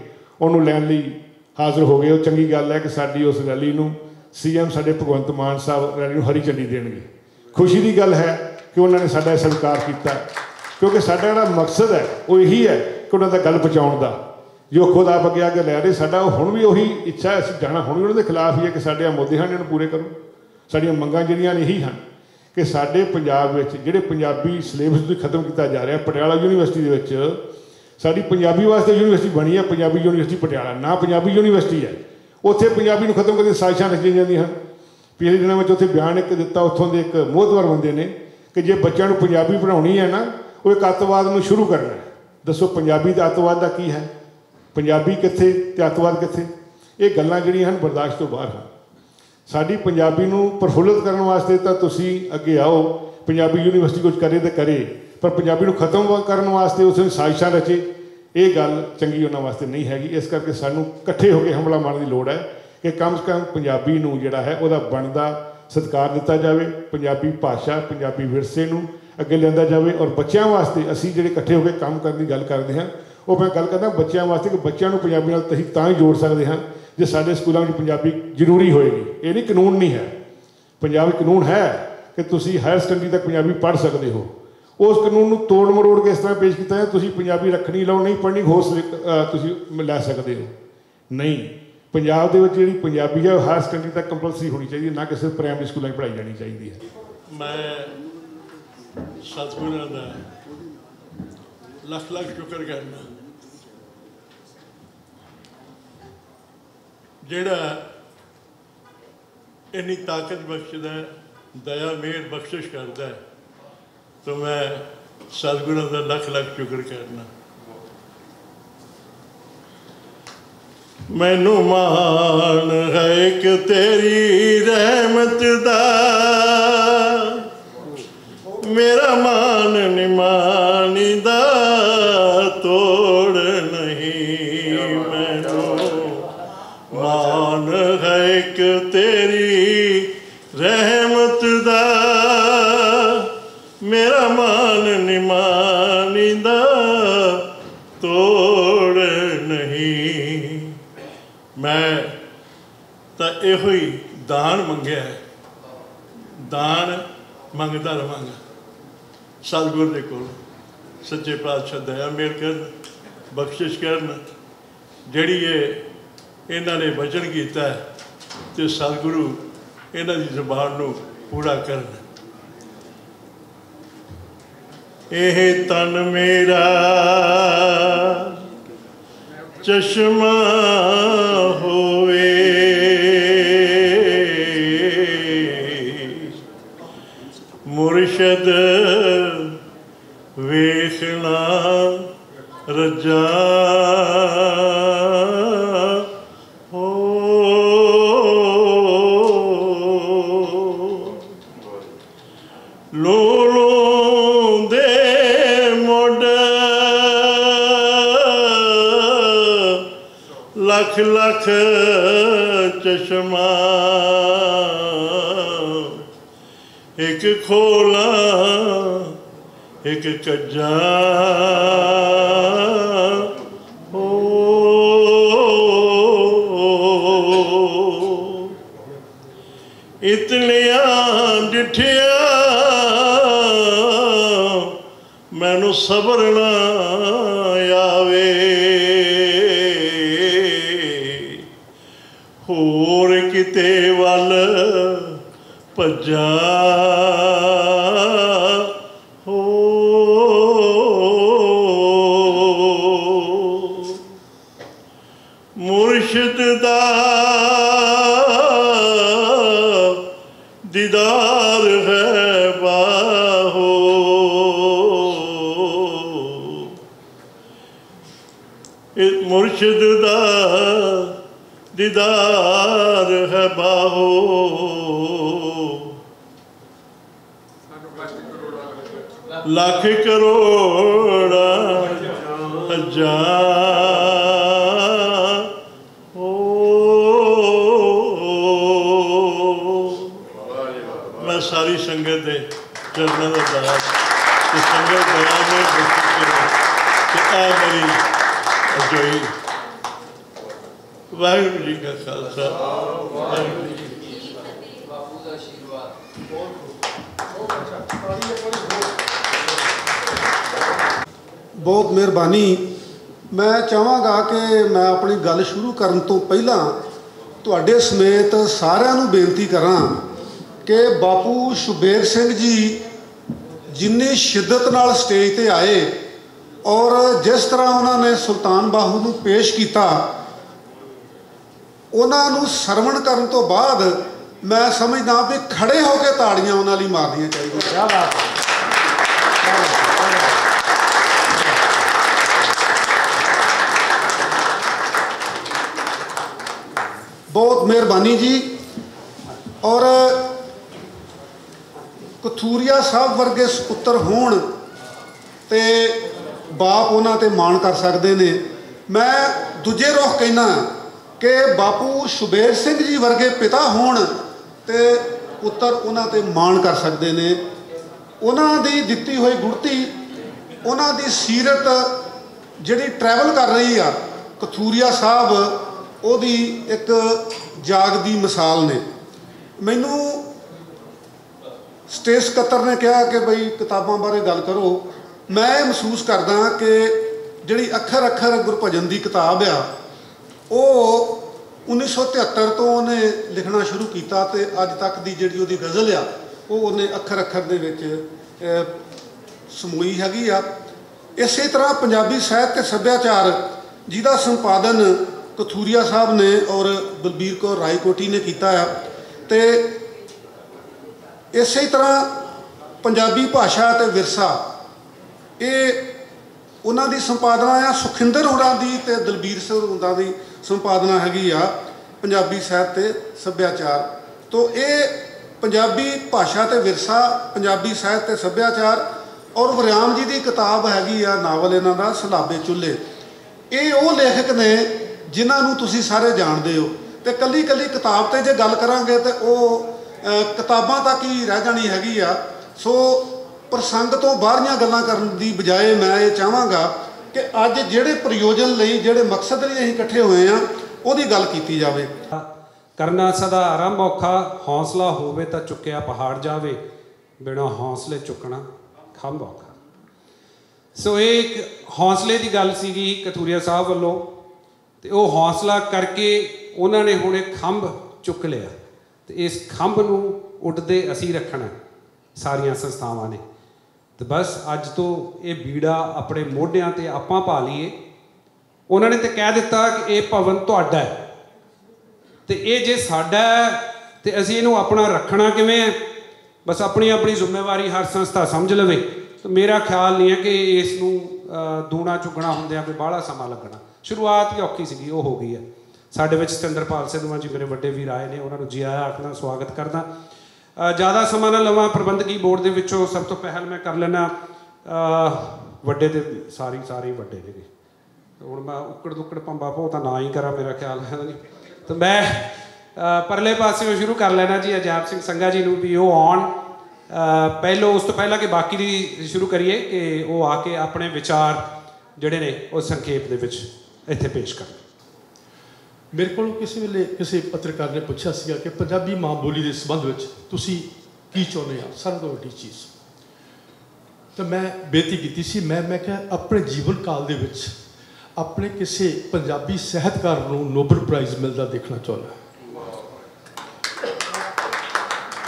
ਉਹਨੂੰ ਲੈਣ ਲਈ ਹਾਜ਼ਰ ਹੋ ਗਏ ਹੋ। ਚੰਗੀ ਗੱਲ ਹੈ ਕਿ ਸਾਡੀ ਉਸ ਰੈਲੀ ਨੂੰ CM ਸਾਡੇ ਭਗਵੰਤ ਮਾਨ ਸਾਹਿਬ ਰੈਲੀ ਨੂੰ ਹਰੀ ਝੰਡੀ ਦੇਣਗੇ। ਖੁਸ਼ੀ ਦੀ ਗੱਲ ਹੈ ਕਿ ਉਹਨਾਂ ਨੇ ਸਾਡਾ ਸਤਿਕਾਰ ਕੀਤਾ, ਕਿਉਂਕਿ ਸਾਡਾ ਜਿਹੜਾ ਮਕਸਦ ਹੈ ਉਹ ਇਹੀ ਹੈ ਕਿ ਉਹਨਾਂ ਦਾ ਗੱਲ ਪਹੁੰਚਾਉਣ ਦਾ, ਜੋ ਖੁਦ ਆਪ ਅੱਗੇ ਆ ਕੇ ਲੈ ਰਹੇ। ਸਾਡਾ ਹੁਣ ਵੀ ਉਹੀ ਇੱਛਾ ਹੈ, ਅਸੀਂ ਜਾਣਾ ਹੁਣ ਵੀ ਉਹਨਾਂ ਦੇ ਖਿਲਾਫ ਹੀ ਹੈ ਕਿ ਸਾਡੇ ਆ ਮੁੱਦੇ ਹਨ, ਇਹਨੂੰ ਪੂਰੇ ਕਰੋ। ਸਾਡੀਆਂ ਮੰਗਾਂ ਜਿਹੜੀਆਂ ਨੇ ਇਹੀ ਹਨ ਕਿ ਸਾਡੇ ਪੰਜਾਬ ਵਿੱਚ ਜਿਹੜੇ ਪੰਜਾਬੀ ਸਿਲੇਬਸ ਨੂੰ ਖਤਮ ਕੀਤਾ ਜਾ ਰਿਹਾ। ਪਟਿਆਲਾ ਯੂਨੀਵਰਸਿਟੀ ਦੇ ਵਿੱਚ ਸਾਡੀ ਪੰਜਾਬੀ ਵਾਸਤੇ ਯੂਨੀਵਰਸਿਟੀ ਬਣੀ ਹੈ, ਪੰਜਾਬੀ ਯੂਨੀਵਰਸਿਟੀ ਪਟਿਆਲਾ, ਨਾ ਪੰਜਾਬੀ ਯੂਨੀਵਰਸਿਟੀ ਹੈ। ਉੱਥੇ ਪੰਜਾਬੀ ਨੂੰ ਖਤਮ ਕਰਨ ਦੀਆਂ ਸਾਜ਼ਿਸ਼ਾਂ ਰਚੀਆਂ ਜਾਂਦੀਆਂ ਹਨ। ਪਿਛਲੇ ਦਿਨਾਂ ਵਿੱਚ ਉੱਥੇ ਬਿਆਨ ਇੱਕ ਦਿੱਤਾ ਉੱਥੋਂ ਦੇ ਇੱਕ ਮੋਹਤਵਰ ਬੰਦੇ ਨੇ ਕਿ ਜੇ ਬੱਚਿਆਂ ਨੂੰ ਪੰਜਾਬੀ ਪੜ੍ਹਾਉਣੀ ਹੈ ਨਾ, ਉਹ ਇੱਕ ਅੱਤਵਾਦ ਨੂੰ ਸ਼ੁਰੂ ਕਰਨਾ ਹੈ। ਦੱਸੋ ਪੰਜਾਬੀ ਦਾ ਅੱਤਵਾਦ ਦਾ ਕੀ ਹੈ? ਪੰਜਾਬੀ ਕਿੱਥੇ ਅਤੇ ਅੱਤਵਾਦ ਕਿੱਥੇ? ਇਹ ਗੱਲਾਂ ਜਿਹੜੀਆਂ ਹਨ ਬਰਦਾਸ਼ਤ ਤੋਂ ਬਾਹਰ ਹਨ। ਸਾਡੀ ਪੰਜਾਬੀ ਨੂੰ ਪ੍ਰਫੁੱਲਿਤ ਕਰਨ ਵਾਸਤੇ ਤਾਂ ਤੁਸੀਂ ਅੱਗੇ ਆਓ, ਪੰਜਾਬੀ ਯੂਨੀਵਰਸਿਟੀ ਕੁਝ ਕਰੇ ਤਾਂ ਕਰੇ, ਪਰ ਪੰਜਾਬੀ ਨੂੰ ਖਤਮ ਕਰਨ ਵਾਸਤੇ ਉਸ ਨੂੰ ਸਾਜ਼ਿਸ਼ਾਂ ਰਚੇ, ਇਹ ਗੱਲ ਚੰਗੀ ਉਹਨਾਂ ਵਾਸਤੇ ਨਹੀਂ ਹੈਗੀ। ਇਸ ਕਰਕੇ ਸਾਨੂੰ ਇਕੱਠੇ ਹੋ ਕੇ ਹਮਲਾ ਮਾਰਨ ਦੀ ਲੋੜ ਹੈ ਕਿ ਕਮ ਸੇ ਕਮ ਪੰਜਾਬੀ ਨੂੰ ਜਿਹੜਾ ਹੈ ਉਹਦਾ ਬਣਦਾ ਸਤਿਕਾਰ ਦਿੱਤਾ ਜਾਵੇ, ਪੰਜਾਬੀ ਭਾਸ਼ਾ, ਪੰਜਾਬੀ ਵਿਰਸੇ ਨੂੰ ਅੱਗੇ ਲਿਆਂਦਾ ਜਾਵੇ। ਔਰ ਬੱਚਿਆਂ ਵਾਸਤੇ ਅਸੀਂ ਜਿਹੜੇ ਇਕੱਠੇ ਹੋ ਕੇ ਕੰਮ ਕਰਨ ਦੀ ਗੱਲ ਕਰਦੇ ਹਾਂ, ਉਹ ਮੈਂ ਗੱਲ ਕਰਦਾ ਬੱਚਿਆਂ ਵਾਸਤੇ ਕਿ ਬੱਚਿਆਂ ਨੂੰ ਪੰਜਾਬੀ ਨਾਲ ਅਸੀਂ ਤਾਂ ਹੀ ਜੋੜ ਸਕਦੇ ਹਾਂ ਜੇ ਸਾਡੇ ਸਕੂਲਾਂ ਵਿੱਚ ਪੰਜਾਬੀ ਜ਼ਰੂਰੀ ਹੋਏਗੀ। ਇਹ ਨਹੀਂ ਕਾਨੂੰਨ ਨਹੀਂ ਹੈ, ਪੰਜਾਬ ਵਿੱਚ ਕਾਨੂੰਨ ਹੈ ਕਿ ਤੁਸੀਂ ਹਾਇਰ ਸੈਕੰਡਰੀ ਤੱਕ ਪੰਜਾਬੀ ਪੜ੍ਹ ਸਕਦੇ ਹੋ। ਉਸ ਕਾਨੂੰਨ ਨੂੰ ਤੋੜ ਮਰੋੜ ਕੇ ਇਸ ਤਰ੍ਹਾਂ ਪੇਸ਼ ਕੀਤਾ ਹੈ, ਤੁਸੀਂ ਪੰਜਾਬੀ ਰੱਖਣੀ ਲਓ, ਨਹੀਂ ਪੜ੍ਹਨੀ ਹੋਰ ਤੁਸੀਂ ਲੈ ਸਕਦੇ ਹੋ। ਨਹੀਂ, ਪੰਜਾਬ ਦੇ ਵਿੱਚ ਜਿਹੜੀ ਪੰਜਾਬੀ ਹੈ ਉਹ ਹਾਇਰ ਸੈਕੰਡਰੀ ਤੱਕ ਕੰਪਲਸਰੀ ਹੋਣੀ ਚਾਹੀਦੀ ਹੈ, ਨਾ ਕਿ ਸਿਰਫ ਪ੍ਰਾਇਮਰੀ ਸਕੂਲਾਂ 'ਚ ਪੜ੍ਹਾਈ ਜਾਣੀ ਚਾਹੀਦੀ ਹੈ। ਮੈਂ ਸਤਿਗੁਰਾਂ ਦਾ ਲੱਖ ਲੱਖ ਸ਼ੁਕਰ ਕਰਨਾ ਜਿਹੜਾ ਇੰਨੀ ਤਾਕਤ ਬਖਸ਼ਦਾ, ਦਇਆ ਮਿਹਰ ਬਖਸ਼ਿਸ਼ ਕਰਦਾ, ਤਾਂ ਮੈਂ ਸਤਿਗੁਰਾਂ ਦਾ ਲੱਖ ਲੱਖ ਸ਼ੁਕਰ ਕਰਨਾ। ਮੈਨੂੰ ਮਾਣ ਹੈ ਕਿ ਤੇਰੀ ਰਹਿਮਤ ਦਾ मेरा मान निमानीदा तोड़ नहीं मैनू मान है एक तेरी रहमत दा मेरा मान निमानीदा तोड़ नहीं। मैं तो इहो ही दान मंगया है, दान मंगता रवांगा सतगुर दे कोल। सच्चे पातशाह दया मेहर करन, बख्शिश करन। जिहड़ी इन्हां ने वचन कीता है ते सतगुरु इन्हां दी ज़बान नूं पूरा करन। एह तन मेरा चश्मा होवे मुर्शद वेखना रजा हो लोलों दे मुड लख लख चश्मा एक खोला एक कज्जा हो इतनिया डिठिया मैनू सबर ना आवे होर किते वल भज्जा हो मुर्शिद दा दीदार है बाहो मुर्शिद दा दीदार है बाहो लाख करोड़ा हजार हो। मैं सारी संगत दे चरणों का दास तो संगत दया में मेरी अजोई। वाहिगुरू जी का खालसा वाहिगुरू जी की बापू का आशीर्वाद। बहुत मेहरबानी। मैं चाहांगा कि मैं अपनी गल शुरू करन तो पहला तुहाडे समेत सारिਆਂ ਨੂੰ बेनती करा कि बापू शुबेर सिंह जी जिन्नी शिद्दत नाल स्टेज ते आए और जिस तरह उन्होंने सुल्तान बाहू ਨੂੰ पेश किया उन्होंने सरवण करन तो बाद मैं समझदा भी खड़े होकर ताड़ियां उन्होंने लिए मारनियां चाहिए। क्या बात है। बहुत मेहरबानी जी। और कथूरिया साहब वर्गे सपुत्र होण ते बाप उन्हां ते माण कर सकते हैं। मैं दूजे रुख कहना कि बापू शुबेर सिंह जी वर्गे पिता होण ते पुत्र उन्हां ते माण कर सकते हैं। उन्हां दी दित्ती हुई गुड़ती उन्हां दी सीरत जिहड़ी ट्रैवल कर रही आ कथूरिया साहब ਉਹਦੀ एक जागदी मिसाल ने। मैनू स्टेज ਸਕੱਤਰ ने कहा कि बई किताबों बारे गल करो। मैं महसूस करदा कि जिहड़ी अखर अखर गुरभजन की किताब आ वो 1973 तो उन्हें लिखना शुरू किया तो अज तक की जिहड़ी उहदी गज़ल आ वो उन्हें अखर अखर दे विच समूई हैगी आ। इस तरह पंजाबी साहित्य सभ्याचार जिहदा संपादन कथूरिया साहब ने और बलबीर कौर रायकोटी ने किया है तो इस तरह पंजाबी भाषा ते विरसा ये उन्हां दी संपादना आ। सुखिंदर होरां दी ते दलबीर सिंह होरां दी संपादना हैगी आ पंजाबी साहित्य सभ्याचार। तो ये ਪੰਜਾਬੀ ਭਾਸ਼ਾ ਤੇ ਵਿਰਸਾ, ਪੰਜਾਬੀ ਸਾਹਿਤ ਤੇ ਸੱਭਿਆਚਾਰ, ਔਰ ਵਰਿਆਮ ਜੀ ਦੀ ਕਿਤਾਬ ਹੈਗੀ ਆ ਨਾਵਲ ਇਹਨਾਂ ਦਾ ਸਲਾਬੇ ਚੁੱਲ੍ਹੇ। ਇਹ ਉਹ ਲੇਖਕ ਨੇ ਜਿਨ੍ਹਾਂ ਨੂੰ ਤੁਸੀਂ ਸਾਰੇ ਜਾਣਦੇ ਹੋ। ਤੇ ਕੱਲੀ ਕੱਲੀ ਕਿਤਾਬ ਤੇ ਜੇ ਗੱਲ ਕਰਾਂਗੇ ਤੇ ਉਹ ਕਿਤਾਬਾਂ ਤੱਕ ਹੀ ਰਹਿ ਜਾਣੀ ਹੈਗੀ ਆ। ਸੋ ਪ੍ਰਸੰਗ ਤੋਂ ਬਾਹਰੀਆਂ ਗੱਲਾਂ ਕਰਨ ਦੀ ਬਜਾਏ ਮੈਂ ਇਹ ਚਾਹਾਂਗਾ ਕਿ ਅੱਜ ਜਿਹੜੇ ਪ੍ਰਯੋਜਨ ਲਈ, ਜਿਹੜੇ ਮਕਸਦ ਲਈ ਅਸੀਂ ਇਕੱਠੇ ਹੋਏ ਆ, ਉਹਦੀ ਗੱਲ ਕੀਤੀ ਜਾਵੇ। ਕਰਨਾ ਸਦਾ ਆਰੰਭ ਔਖਾ, ਹੌਸਲਾ ਹੋਵੇ ਤਾਂ ਚੁੱਕਿਆ ਪਹਾੜ ਜਾਵੇ, ਬਿਨਾਂ ਹੌਸਲੇ ਚੁੱਕਣਾ ਖੰਭ ਔਖਾ। ਸੋ ਇਹ ਇੱਕ ਹੌਸਲੇ ਦੀ ਗੱਲ ਸੀਗੀ ਕਥੂਰੀਆ ਸਾਹਿਬ ਵੱਲੋਂ, ਤੇ ਉਹ ਹੌਸਲਾ ਕਰਕੇ ਉਹਨਾਂ ਨੇ ਹੁਣ ਇਹ ਖੰਭ ਚੁੱਕ ਲਿਆ, ਤੇ ਇਸ ਖੰਭ ਨੂੰ ਉੱਡਦੇ ਅਸੀਂ ਰੱਖਣਾ ਸਾਰੀਆਂ ਸੰਸਥਾਵਾਂ ਨੇ। ਤੇ ਬਸ ਅੱਜ ਤੋਂ ਇਹ ਬੀੜਾ ਆਪਣੇ ਮੋਢਿਆਂ 'ਤੇ ਆਪਾਂ ਪਾ ਲਈਏ। ਉਹਨਾਂ ਨੇ ਤਾਂ ਕਹਿ ਦਿੱਤਾ ਕਿ ਇਹ ਭਵਨ ਤੁਹਾਡਾ ਹੈ, ਤੇ ਇਹ ਜੇ ਸਾਡਾ ਹੈ ਤੇ ਅਸੀਂ ਇਹਨੂੰ ਆਪਣਾ ਰੱਖਣਾ ਕਿਵੇਂ ਹੈ, ਬਸ ਆਪਣੀ ਆਪਣੀ ਜ਼ਿੰਮੇਵਾਰੀ ਹਰ ਸੰਸਥਾ ਸਮਝ ਲਵੇ। ਤਾਂ ਮੇਰਾ ਖਿਆਲ ਨਹੀਂ ਹੈ ਕਿ ਇਸ ਨੂੰ ਦੂਣਾ ਚੁੱਕਣਾ ਹੁੰਦਿਆਂ ਕੋਈ ਬਾਹਲਾ ਸਮਾਂ ਲੱਗਣਾ। ਸ਼ੁਰੂਆਤ ਹੀ ਔਖੀ ਸੀਗੀ, ਉਹ ਹੋ ਗਈ ਹੈ। ਸਾਡੇ ਵਿੱਚ ਸਤਿੰਦਰਪਾਲ ਸਿੱਧਵਾਂ ਜੀ ਮੇਰੇ ਵੱਡੇ ਵੀਰ ਆਏ ਨੇ, ਉਹਨਾਂ ਨੂੰ ਜੀ ਆਇਆ ਆਖਦਾ, ਸਵਾਗਤ ਕਰਦਾ। ਜ਼ਿਆਦਾ ਸਮਾਂ ਨਾ ਲਵਾਂ। ਪ੍ਰਬੰਧਕੀ ਬੋਰਡ ਦੇ ਵਿੱਚੋਂ ਸਭ ਤੋਂ ਪਹਿਲ ਮੈਂ ਕਰ ਲੈਣਾ, ਵੱਡੇ ਤੇ ਸਾਰੇ ਵੱਡੇ ਨੇ। ਹੁਣ ਮੈਂ ਉੱਕੜ ਦੁੱਕੜ ਭੰਬਾ ਭੋ ਤਾਂ ਨਾ ਹੀ ਕਰਾਂ, ਮੇਰਾ ਖਿਆਲ ਹੈ ਨਹੀਂ। ਤਾਂ ਮੈਂ ਪਰਲੇ ਪਾਸਿਓਂ ਸ਼ੁਰੂ ਕਰ ਲੈਣਾ ਜੀ, ਅਜਾਇਬ ਸਿੰਘ ਸੰਘਾ ਜੀ ਨੂੰ ਵੀ ਉਹ ਆਉਣ ਪਹਿਲੋਂ। ਉਸ ਤੋਂ ਪਹਿਲਾਂ ਕਿ ਬਾਕੀ ਦੀ ਸ਼ੁਰੂ ਕਰੀਏ, ਕਿ ਉਹ ਆ ਕੇ ਆਪਣੇ ਵਿਚਾਰ ਜਿਹੜੇ ਨੇ ਉਹ ਸੰਖੇਪ ਦੇ ਵਿੱਚ ਇੱਥੇ ਪੇਸ਼ ਕਰਨ। ਮੇਰੇ ਕੋਲ ਕਿਸੇ ਵੇਲੇ ਕਿਸੇ ਪੱਤਰਕਾਰ ਨੇ ਪੁੱਛਿਆ ਸੀਗਾ ਕਿ ਪੰਜਾਬੀ ਮਾਂ ਬੋਲੀ ਦੇ ਸੰਬੰਧ ਵਿੱਚ ਤੁਸੀਂ ਕੀ ਚਾਹੁੰਦੇ ਆ, ਸਾਰਿਆਂ ਤੋਂ ਵੱਡੀ ਚੀਜ਼। ਤਾਂ ਮੈਂ ਬੇਨਤੀ ਕੀਤੀ ਸੀ, ਮੈਂ ਕਿਹਾ ਆਪਣੇ ਜੀਵਨ ਕਾਲ ਦੇ ਵਿੱਚ ਆਪਣੇ ਕਿਸੇ ਪੰਜਾਬੀ ਸਾਹਿਤਕਾਰ ਨੂੰ ਨੋਬਲ ਪ੍ਰਾਈਜ਼ ਮਿਲਦਾ ਦੇਖਣਾ ਚਾਹੁੰਦਾ।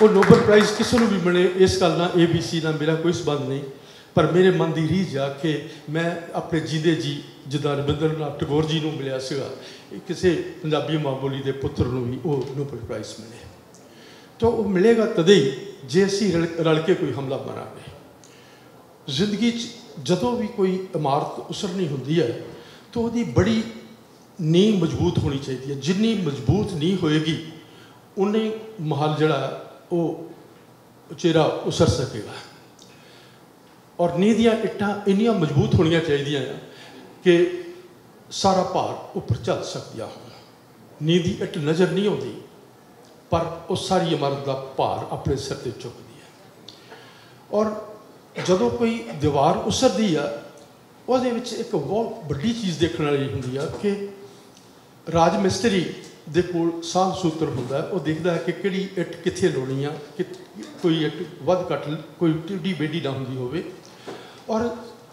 ਉਹ ਨੋਬਲ ਪ੍ਰਾਈਜ਼ ਕਿਸੇ ਨੂੰ ਵੀ ਮਿਲੇ, ਇਸ ਗੱਲ ਨਾਲ ABC ਨਾਲ ਮੇਰਾ ਕੋਈ ਸੰਬੰਧ ਨਹੀਂ, ਪਰ ਮੇਰੇ ਮਨ ਦੀ ਰੀਝ ਆ ਕਿ ਮੈਂ ਆਪਣੇ ਜੀਂਦੇ ਜੀ ਜਿੱਦਾਂ ਰਵਿੰਦਰਨਾਥ ਟੈਗੋਰ ਜੀ ਨੂੰ ਮਿਲਿਆ ਸੀਗਾ, ਕਿਸੇ ਪੰਜਾਬੀ ਮਾਂ ਬੋਲੀ ਦੇ ਪੁੱਤਰ ਨੂੰ ਵੀ ਉਹ ਨੋਬਲ ਪ੍ਰਾਈਜ਼ ਮਿਲੇ। ਤਾਂ ਉਹ ਮਿਲੇਗਾ ਤਦੇ ਹੀ ਜੇ ਅਸੀਂ ਰਲ ਕੇ ਕੋਈ ਹਮਲਾ ਮਾਰਾਂਗੇ। ਜ਼ਿੰਦਗੀ 'ਚ ਜਦੋਂ ਵੀ ਕੋਈ ਇਮਾਰਤ ਉਸਰਨੀ ਹੁੰਦੀ ਹੈ ਤਾਂ ਉਹਦੀ ਬੜੀ ਨੀਂਹ ਮਜ਼ਬੂਤ ਹੋਣੀ ਚਾਹੀਦੀ ਹੈ। ਜਿੰਨੀ ਮਜ਼ਬੂਤ ਨੀਂਹ ਹੋਏਗੀ ਉਨੇ ਮਹਲ ਜਿਹੜਾ ਉਹ ਉਚੇਰਾ ਉਸਰ ਸਕੇਗਾ। ਔਰ ਨੀਂਹ ਦੀਆਂ ਇੱਟਾਂ ਇੰਨੀਆਂ ਮਜ਼ਬੂਤ ਹੋਣੀਆਂ ਚਾਹੀਦੀਆਂ ਆ ਕਿ ਸਾਰਾ ਭਾਰ ਉੱਪਰ ਚੱਲ ਸਕਦੀਆਂ ਹੋਣ। ਨੀਂਹ ਦੀ ਇੱਟ ਨਜ਼ਰ ਨਹੀਂ ਆਉਂਦੀ, ਪਰ ਉਹ ਸਾਰੀ ਇਮਾਰਤ ਦਾ ਭਾਰ ਆਪਣੇ ਸਿਰ 'ਤੇ ਚੁੱਕਦੀ ਹੈ। ਔਰ ਜਦੋਂ ਕੋਈ ਦੀਵਾਰ ਉਸਰਦੀ ਆ, ਉਹਦੇ ਵਿੱਚ ਇੱਕ ਬਹੁਤ ਵੱਡੀ ਚੀਜ਼ ਦੇਖਣ ਵਾਲੀ ਹੁੰਦੀ ਆ ਕਿ ਰਾਜ ਮਿਸਤਰੀ ਦੇ ਕੋਲ ਸਾਹ ਸੂਤਰ ਹੁੰਦਾ। ਉਹ ਦੇਖਦਾ ਹੈ ਕਿ ਕਿਹੜੀ ਇੱਟ ਕਿੱਥੇ ਲਾਉਣੀ ਆ, ਕਿ ਕੋਈ ਇੱਟ ਵੱਧ ਘੱਟ, ਕੋਈ ਟੇਢੀ ਬੇਢੀ ਨਾ ਹੁੰਦੀ ਹੋਵੇ। ਔਰ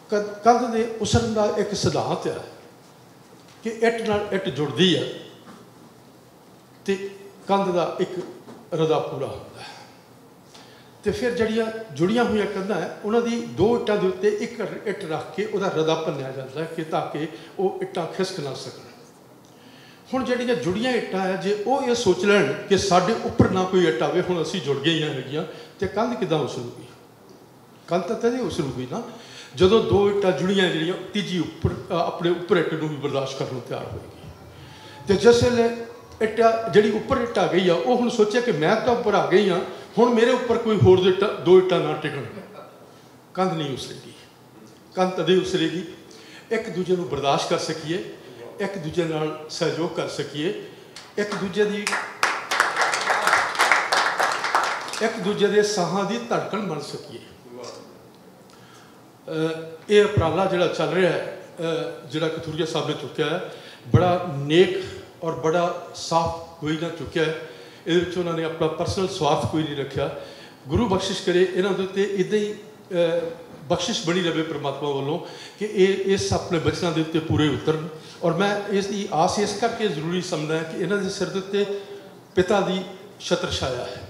ਕੰਧ ਦੇ ਉਸਰਨ ਦਾ ਇੱਕ ਸਿਧਾਂਤ ਹੈ ਕਿ ਇੱਟ ਨਾਲ ਇੱਟ ਜੁੜਦੀ ਹੈ ਤੇ ਕੰਧ ਦਾ ਇੱਕ ਰਦਾ ਪੂਰਾ ਹੁੰਦਾ ਹੈ। ਤੇ ਫਿਰ ਜਿਹੜੀਆਂ ਜੁੜੀਆਂ ਹੋਈਆਂ ਕੰਧਾਂ ਹੈ, ਉਹਨਾਂ ਦੀ ਦੋ ਇੱਟਾਂ ਦੇ ਉੱਤੇ ਇੱਕ ਇੱਟ ਰੱਖ ਕੇ ਉਹਦਾ ਰਦਾ ਭੰਨਿਆ ਜਾਂਦਾ ਹੈ ਕਿ ਤਾਂ ਕਿ ਉਹ ਇੱਟਾਂ ਖਿਸਕ ਨਾ ਸਕਣ। ਹੁਣ ਜਿਹੜੀਆਂ ਜੁੜੀਆਂ ਇੱਟਾਂ ਹੈ, ਜੇ ਉਹ ਇਹ ਸੋਚ ਲੈਣ ਕਿ ਸਾਡੇ ਉੱਪਰ ਨਾ ਕੋਈ ਇੱਟ ਆਵੇ, ਹੁਣ ਅਸੀਂ ਜੁੜ ਗਈਆਂ ਹੈਗੀਆਂ, ਤੇ ਕੰਧ ਕਿੱਦਾਂ ਉਸਰੂਗੀ? ਕੰਧ ਤਾਂ ਤਦੇ ਉਸਰੂਗੀ ਨਾ ਜਦੋਂ ਦੋ ਇੱਟਾਂ ਜੁੜੀਆਂ ਜਿਹੜੀਆਂ ਤੀਜੀ ਉੱਪਰ ਆਪਣੇ ਉੱਪਰ ਇੱਟ ਨੂੰ ਵੀ ਬਰਦਾਸ਼ਤ ਕਰਨ ਨੂੰ ਤਿਆਰ ਹੋਏਗੀ। ਤੇ ਜਿਸ ਵੇਲੇ ਇੱਟ ਜਿਹੜੀ ਉੱਪਰ ਇੱਟ ਆ ਗਈ ਆ, ਉਹ ਹੁਣ ਸੋਚਿਆ ਕਿ ਮੈਂ ਤਾਂ ਉੱਪਰ ਆ ਗਈ ਹਾਂ, ਹੁਣ ਮੇਰੇ ਉੱਪਰ ਕੋਈ ਹੋਰ ਦੋ ਇੱਟਾਂ ਨਾ ਟਿਕਣ, ਕੰਧ ਨਹੀਂ ਉਸਰੇਗੀ। ਕੰਧ ਤਦੇ ਉਸਰੇਗੀ ਇੱਕ ਦੂਜੇ ਨੂੰ ਬਰਦਾਸ਼ਤ ਕਰ ਸਕੀਏ, ਇੱਕ ਦੂਜੇ ਨਾਲ ਸਹਿਯੋਗ ਕਰ ਸਕੀਏ, ਇੱਕ ਦੂਜੇ ਦੇ ਸਾਹਾਂ ਦੀ ਧੜਕਣ ਬਣ ਸਕੀਏ। ਇਹ ਉਪਰਾਲਾ ਜਿਹੜਾ ਚੱਲ ਰਿਹਾ ਹੈ, ਜਿਹੜਾ ਕਥੂਰੀਆ ਸਾਹਿਬ ਨੇ ਚੁੱਕਿਆ ਹੈ, ਬੜਾ ਨੇਕ ਔਰ ਬੜਾ ਸਾਫ਼ ਕੋਈ ਨਾ ਚੁੱਕਿਆ ਹੈ। ਇਹਦੇ ਵਿੱਚ ਉਹਨਾਂ ਨੇ ਆਪਣਾ ਪਰਸਨਲ ਸਵਾਰਥ ਕੋਈ ਨਹੀਂ ਰੱਖਿਆ। ਗੁਰੂ ਬਖਸ਼ਿਸ਼ ਕਰੇ ਇਹਨਾਂ ਦੇ ਉੱਤੇ ਇੱਦਾਂ ਹੀ ਬਖਸ਼ਿਸ਼ ਬਣੀ ਰਹੇ ਪ੍ਰਮਾਤਮਾ ਵੱਲੋਂ ਕਿ ਇਹ ਇਸ ਆਪਣੇ ਬੱਚਿਆਂ ਦੇ ਉੱਤੇ ਪੂਰੇ ਉਤਰਨ। ਔਰ ਮੈਂ ਇਸ ਦੀ ਆਸ ਇਸ ਕਰਕੇ ਜ਼ਰੂਰੀ ਸਮਝਦਾ ਕਿ ਇਹਨਾਂ ਦੇ ਸਿਰ ਦੇ ਉੱਤੇ ਪਿਤਾ ਦੀ ਛਤਰ ਛਾਇਆ ਹੈ।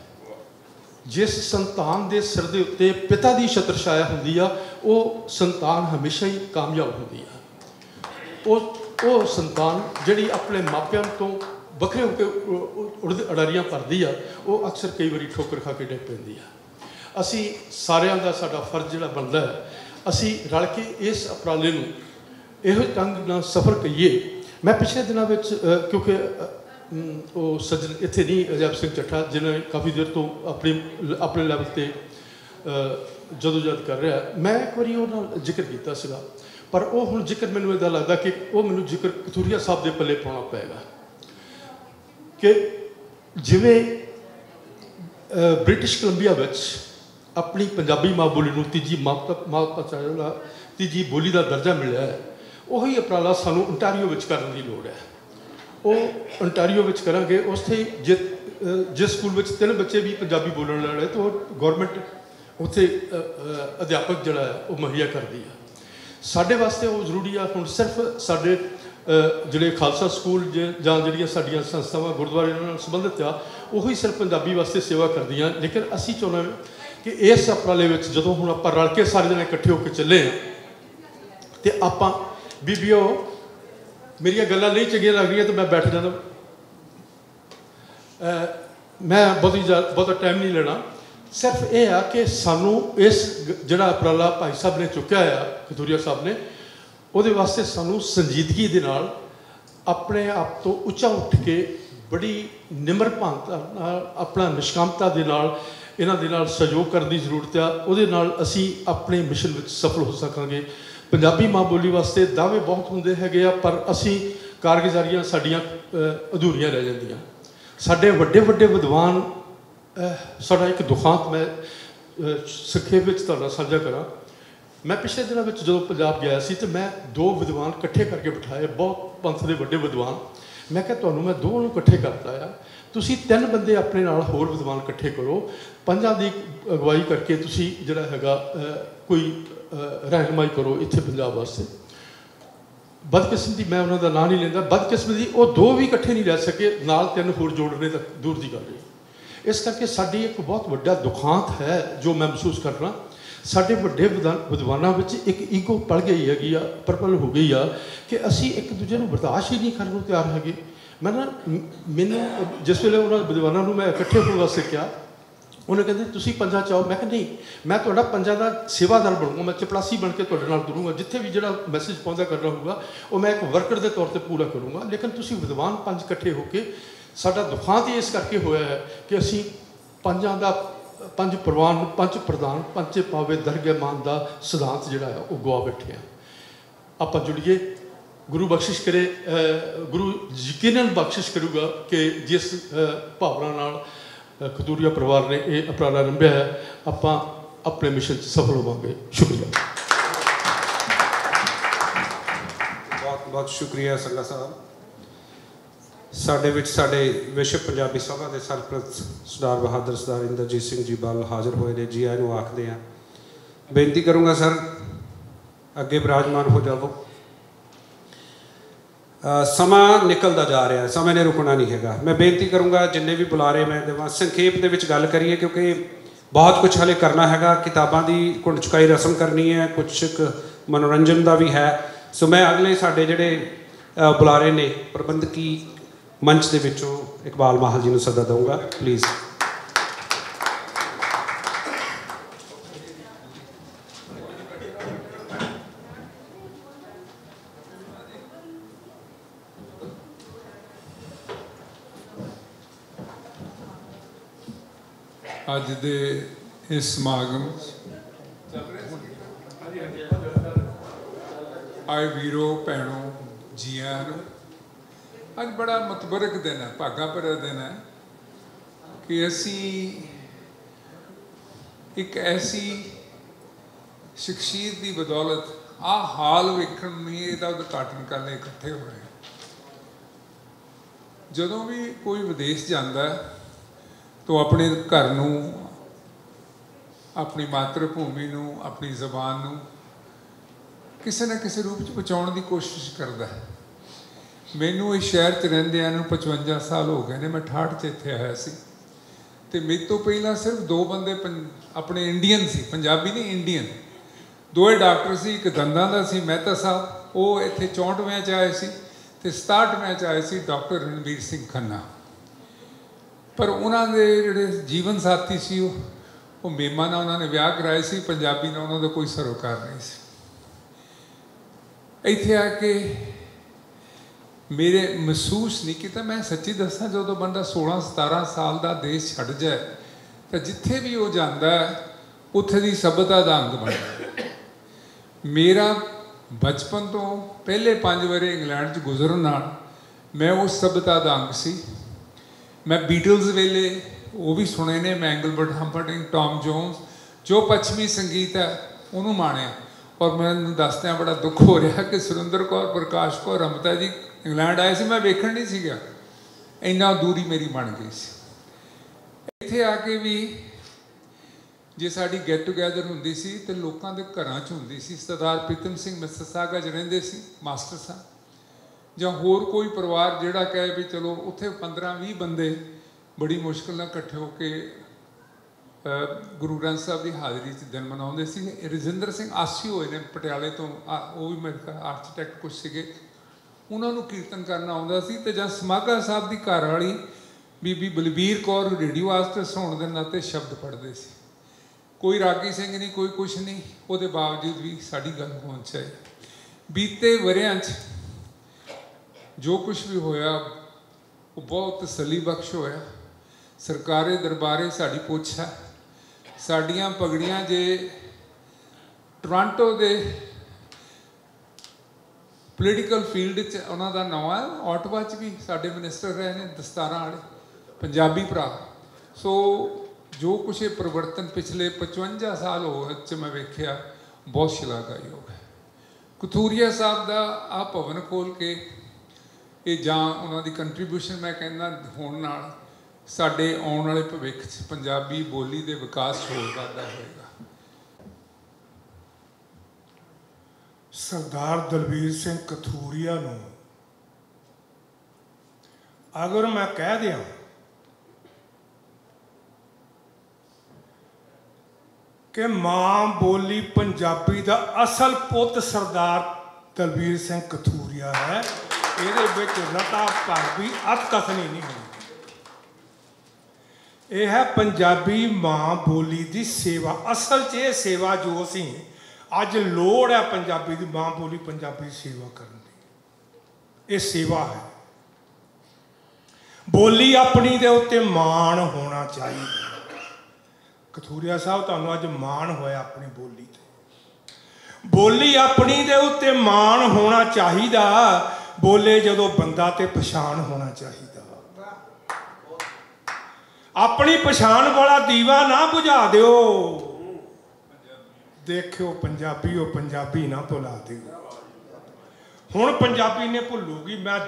ਜਿਸ ਸੰਤਾਨ ਦੇ ਸਿਰ ਦੇ ਉੱਤੇ ਪਿਤਾ ਦੀ ਛਤਰ ਛਾਇਆ ਹੁੰਦੀ ਆ, ਉਹ ਸੰਤਾਨ ਹਮੇਸ਼ਾ ਹੀ ਕਾਮਯਾਬ ਹੁੰਦੀ ਆ। ਉਹ ਸੰਤਾਨ ਜਿਹੜੀ ਆਪਣੇ ਮਾਪਿਆਂ ਤੋਂ ਵੱਖਰੇ ਹੋ ਕੇ ਅਡਾਰੀਆਂ ਭਰਦੀ ਆ, ਉਹ ਅਕਸਰ ਕਈ ਵਾਰੀ ਠੋਕਰ ਖਾ ਕੇ ਡਿੱਗ ਪੈਂਦੀ ਆ। ਅਸੀਂ ਸਾਰਿਆਂ ਦਾ ਸਾਡਾ ਫਰਜ਼ ਜਿਹੜਾ ਬਣਦਾ ਹੈ, ਅਸੀਂ ਰਲ ਕੇ ਇਸ ਉਪਰਾਲੇ ਨੂੰ ਇਹੋ ਢੰਗ ਨਾਲ ਸਫਰ ਕਰੀਏ। ਮੈਂ ਪਿਛਲੇ ਦਿਨਾਂ ਵਿੱਚ ਕਿਉਂਕਿ वो सज्जन इत्थे नहीं अजैब सिंह ਚੱਠਾ जिन्हें काफ़ी देर तो अपने लैवल पर जदोजहद कर रहा है। मैं एक बार वो जिक्र किया सीगा, पर वो हुण जिक्र मैनूं इदां लगदा कि वो मैनूं जिक्र कथूरिया साहब के पल्ले पाउणा पएगा कि जिवें ब्रिटिश कोलंबिया विच अपनी पंजाबी माँ बोली नूं तीजी तीजी बोली का दर्जा मिलिਆ है, उही उपराला सानूं ओंटारियो विच करन दी लोड़ है। वो ओंटारियो विच करांगे, उत्थे जिस स्कूल में 3 बच्चे भी पंजाबी बोलने वाले तो गौरमेंट उत्थे अध्यापक जिहड़ा है वो मुहैया करती है। साडे वास्ते वो जरूरी है। हुण सिर्फ साडे जिहड़े खालसा स्कूल जां जिहड़ियां साडीआं संस्थावां गुरुद्वारे नाल संबंधित आ उही सिर्फ पंजाबी वास्ते सेवा करदियां, लेकिन असीं चाहुंदे हां कि इस उपराले विच जदों हुण आपां रल के सारे जणे इकट्ठे होकर चले हैं तो आपां बीबीओ मेरिया गल्लां नहीं चंगियां लग रही तो मैं बैठ जाता। मैं बहुता टाइम नहीं लेना, सिर्फ यह है कि सानू इस जिहड़ा उपराला भाई साहब ने चुक्या है कथूरिया साहब ने, उहदे वास्ते सानू संजीदगी दे नाल अपने आप तो उच्चा उठ के बड़ी निमर भावता अपना निष्कामता दे नाल इन्हां दे नाल सहयोग करने की जरूरत है। उहदे नाल असीं अपने मिशन विच सफल हो सकांगे। पंजाबी माँ बोली वास्ते दावे बहुत होंदे हैगे आ, पर असीं कारगुजारियां साडियां अधूरियां रह जांदियां। साडे वड्डे वड्डे विद्वान, साडा एक दुखांत मैं संखेप विच तुहाडे नाल साझा करां। मैं पिछले दिनों में जो पंजाब गया सी तो मैं 2 विद्वान इकट्ठे करके बिठाए, बहुत पंथ के वड्डे विद्वान। मैं क्या तुहानूं मैं 2 नूं इकट्ठे करता आ, तुसीं 3 बंदे अपने नाल होर विद्वान इकट्ठे करो, 5 की अगवाई करके तुसीं जिहड़ा हैगा कोई रहनुमाई करो इत्थे पंजाब वास्ते। बदकिस्मती मैं उन्हों का नाम नहीं लेंदा, बदकिस्मती वो 2 भी इकट्ठे नहीं रह सके, नाल 3 होर जोड़ने तक दूर की गल है। इस करके साडी एक बहुत वड्डा दुखांत है जो मैं महसूस कर रहा। साडे वड्डे विद्वानां विच एक ईगो पल गई हैगी आ, प्रबल हो गई आ कि असीं एक दूजे नूं बर्दाश्त ही नहीं करन नूं तैयार हैगे। मैं ना मैनूं जिस वेले उन्हां विद्वानां नूं मैं इकट्ठे होण वास्ते कहा, उन्हें कहते तुसीं 5 चाहो। मैं कहा नहीं, मैं तुहाडा 5 का सेवादार बनूंगा, मैं चपड़ासी बन के तुहाडे नाल तुरूंगा, जिथे भी जिहड़ा मैसेज पहुंचा करना होगा वो मैं एक वर्कर के तौर पर पूरा करूँगा। लेकिन तुसीं विद्वान 5 इकट्ठे होकर साडा दुखांत ही इस करके होया है कि असीं 5 का 5 प्रवान 5 प्रधान 5 पावे दरगे मान का सिद्धांत जिहड़ा है वो गवा बैठे हैं। आपां जुड़िए, गुरु बख्शिश करे, गुरु यकीनन बख्शिश करूँगा कि जिस भावना नाल कथूरिया परिवार ने यह उपराला रंभिया है, आपां अपने मिशन सफल होवांगे। शुक्रिया। बहुत बहुत शुक्रिया संगा साहब। साडे विच साडे विश्व पंजाबी सभा के सरप्रस्त सरदार बहादुर सरदार इंद्रजीत सिंह जी बल हाज़र होए ने, जी आए नूं आखदे हैं। बेनती करूँगा सर अगे विराजमान हो जावो। समा निकलता जा रहा है, समय ने रुकना नहीं हैगा। मैं बेनती करूँगा जिन्ने भी बुलारे मैं देवां संखेप दे विच गल करिए, क्योंकि बहुत कुछ हले करना हैगा। किताबां दी घुंड चुकाई रस्म करनी है, कुछ मनोरंजन का भी है। सो मैं अगले साडे जिहड़े बुलारे ने प्रबंधकी मंच के विचों इकबाल माहल जी नूं सदा दूंगा, प्लीज़। अज दे इस समागम आए वीरो भैनों जी आया नूं। अज बड़ा मतबरक दिन है, भागा भरा दिन है कि असी एक ऐसी शख्सियत की बदौलत आ हाल वेखण नहीं इसका उद्घाटन करने इकट्ठे हो रहे हैं। जदों भी कोई विदेश जाता है तो अपने घर नूं, अपनी मातृभूमि नूं, अपनी जबान नूं किसी न किसी रूप च बचाउण दी कोशिश करता है। मैनू इस शहर च रहिंदिआं नूं 55 साल हो गए ने। मैं 68 च इत्थे आया सी ते मेरे तो पहला सिर्फ 2 बंदे अपने इंडियन सी, पंजाबी नहीं इंडियन, 2 डॉक्टर सी। एक दंदां दा सी मेहता साहब, वो इत्थे 64वें च आए सी, ते 67वें च आए सी डॉक्टर रणबीर सिंह खन्ना। पर उन्होंने जिहड़े जीवन साथी सी वो मेमा नाल उन्होंने विआह कराए सी, पंजाबी नाल उन्होंने कोई सरोकार नहीं सी। इत्थे आके मेरे महसूस नहीं किया। मैं सच्ची दसा जो बंदा 16-17 साल का देश छड़ जाए तो जिथे भी वो जाता है उत्थे दी सभ्यता का अंग बनता। मेरा बचपन तो पहले 5 वरे इंग्लैंड च गुजरन नाल मैं उस सभ्यता का अंग सी। मैं बीटल्स वेले वो भी सुने ने, मैं एंगलबर्ट हम्परडिंग, टॉम जोन्स, जो पश्चिमी संगीत है उन्होंने माणिया। और मैंने दसदिया बड़ा दुख हो रहा कि सुरिंदर कौर, प्रकाश कौर, अमृता जी इंग्लैंड आए थे, मैं वेखण नहीं सी गया, इन्ना दूरी मेरी बन गई सी। इत्थे आके भी जे साडी गेट टुगैदर हुंदी सी तो लोगों के घरां च हुंदी सी। सरदार प्रीतम सिंह मिसिसागा च रहिंदे सी मास्टर साहब, जां होर कोई परिवार जिहड़ा कहे भी चलो उत्थे 15-20 बंदे बड़ी मुश्किल नाल इकट्ठे होके गुरु ग्रंथ साहब की हाज़री च दिन मनाउंदे सी। रजिंदर सिंह आसी होए ने पटियाले तो, वो भी मेरे ख्याल आर्कीटैक्ट कुछ सीगे, उन्होंने कीर्तन करना आउंदा सी। ते जां समागा साहब की घर वाली बीबी बलबीर कौर रेडियो आर्टिस्ट होने के नाते शब्द पढ़ते सी। कोई रागी सिंह नहीं, कोई कुछ नहीं, वो बावजूद भी साड़ी गल पहुँचाई। बीते वरियां जो कुछ भी होया वो बहुत तसली बख्श होया। सरकारे दरबारे साड़ी पुछ है, साड़ियाँ पगड़ियाँ जे टोरंटो के पोलीटिकल फील्ड च उन्हों का नाम है, ऑटवा च भी साडे मिनिस्टर रहे हैं दस्तारा वाले पंजाबी भरा। सो जो कुछ ये परिवर्तन पिछले 55 साल हो मैं वेख्या बहुत शलाघायोग है। कथूरिया साहब का आ भवन खोल के ये जां उन्होंने कंट्रीब्यूशन मैं कहना होने नाल साडे आने वाले भविख च पंजाबी बोली के विकास होर वाधा होएगा। सरदार दलबीर सिंह कथूरिया नूं अगर मैं कह दियां कि मां बोली पंजाबी दा असल पुत सरदार दलबीर सिंह कथूरिया है, ਇਹਦੇ ਵਿੱਚ रता भर भी अतकथनी नहीं होनी। यह है पंजाबी मां बोली की सेवा। असल च ये सेवा जो असी अज लोड़ है पंजाबी की मां बोली पंजाबी सेवा करने की, ये सेवा है। बोली अपनी दे उत्ते माण होना चाहिए। कथूरिया साहब तुहानूं अज माण होया अपनी बोली ते। बोली अपनी दे उत्ते माण होना चाहिए। बोले जदों बंदा ते पछाण होना चाहिए। अपनी पछाण वाला दीवा ना बुझा दिओ। देखियो पंजाबी हो, पंजाबी ना भुला दिओ। हुण पंजाबी ने भुलूगी, मैं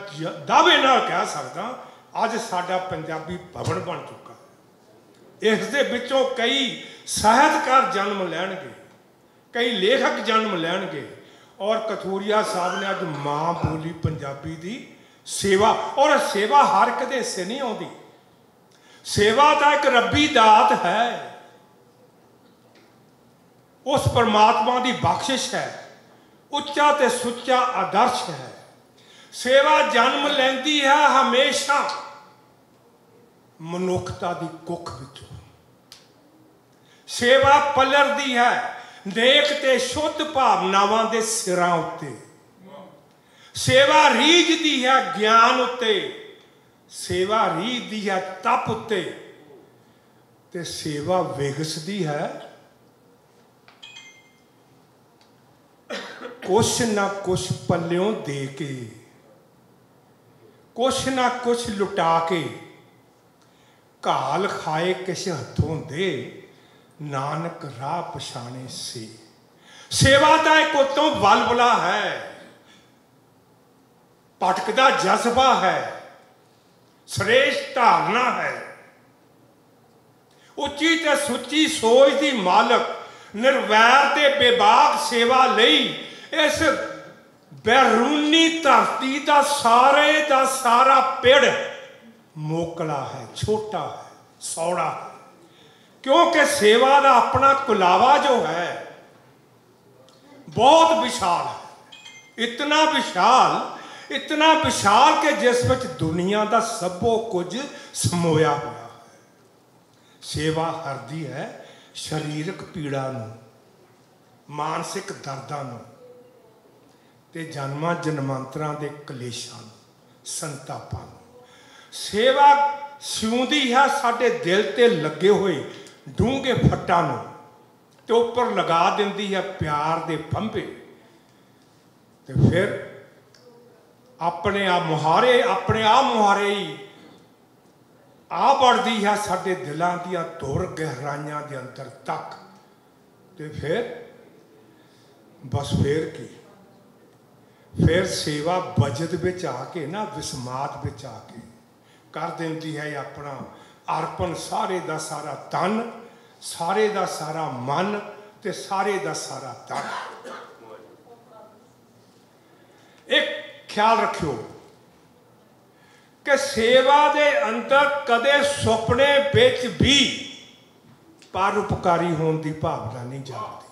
दावे नाल कह सकदा अज साडा पंजाबी भवन बन चुका। इस दे विचों कई साहित्यकार जन्म लैणगे, कई लेखक जन्म लैणगे। और कथूरिया साहब ने अज मां बोली पंजाबी की सेवा, और सेवा हर एक दे हिस्से नहीं आउंदी। सेवा तो एक रब्बी दात है, उस परमात्मा की बख्शिश है, उच्चा ते सुच्चा आदर्श है। सेवा जन्म लैंदी है हमेशा मनुखता की कुख विचों। सेवा पलरदी है नेक ते शुद्ध भावनावां दे सिरां उत्ते। सेवा रीझदी है ज्ञान उत्ते, सेवा रीझदी है तप उत्ते, ते सेवा विगसदी है कुछ ना कुछ पल्लियों दे के, कुछ ना कुछ लुटा के। घाल खाए किस हथों दे, नानक राह पछाणे से। सेवा का एक उत्तों बलबला है, भटकदा जज्बा है, श्रेष्ठ धारणा है। उच्ची ते सुच्ची सोच की मालक, निर्वैर ते बेबाक सेवा लई इस बैरूनी धरती का सारे का सारा पिड़ मोकला है, छोटा है, सौड़ा है। क्योंकि सेवा का अपना कुलावा जो है बहुत विशाल है। इतना विशाल कि जिस विच दुनिया का सबो कुछ समोया हुआ है। सेवा हरदी है शरीरक पीड़ा नूं, मानसिक दर्दां नूं ते जन्मां जन्मांतरां दे कलेशां नूं। ਸੰਤਾਪਾਂ ਨੂੰ। ਸੇਵਾ ਸਿਉਂਦੀ ਹੈ ਸਾਡੇ ਦਿਲ ਤੇ ਲੱਗੇ ਹੋਏ ਡੂੰਘੇ ਫੱਟਾਂ ਨੂੰ ਤੇ ਉੱਪਰ ਲਗਾ ਦਿੰਦੀ ਹੈ ਪਿਆਰ ਦੇ ਫੰਬੇ। ਤੇ ਫਿਰ ਆਪਣੇ ਆਪ ਮੁਹਾਰੇ ਹੀ ਆ ਵੜਦੀ ਹੈ ਸਾਡੇ ਦਿਲਾਂ ਦੀਆਂ ਧੁਰ ਗਹਿਰਾਈਆਂ ਦੇ ਅੰਦਰ ਤੱਕ। ਤੇ ਫਿਰ ਬਸ ਫਿਰ ਕੀ, ਫਿਰ ਸੇਵਾ ਬਜਟ ਵਿੱਚ ਆ ਕੇ ਨਾ ਵਿਸਮਾਤ ਵਿੱਚ ਆ ਕੇ ਕਰ ਦਿੰਦੀ ਹੈ ਆਪਣਾ ਅਰਪਣ, ਸਾਰੇ ਦਾ ਸਾਰਾ ਤਨ, ਸਾਰੇ ਦਾ ਸਾਰਾ ਮਨ ਤੇ ਸਾਰੇ ਦਾ ਸਾਰਾ ਤਨ। ਇੱਕ ਖਿਆਲ ਰੱਖਿਓ ਕਿ ਸੇਵਾ ਦੇ ਅੰਦਰ ਕਦੇ ਸੁਪਨੇ ਵਿੱਚ ਵੀ ਪਰਉਪਕਾਰੀ ਹੋਣ ਦੀ ਭਾਵਨਾ ਨਹੀਂ ਜਾਗਦੀ।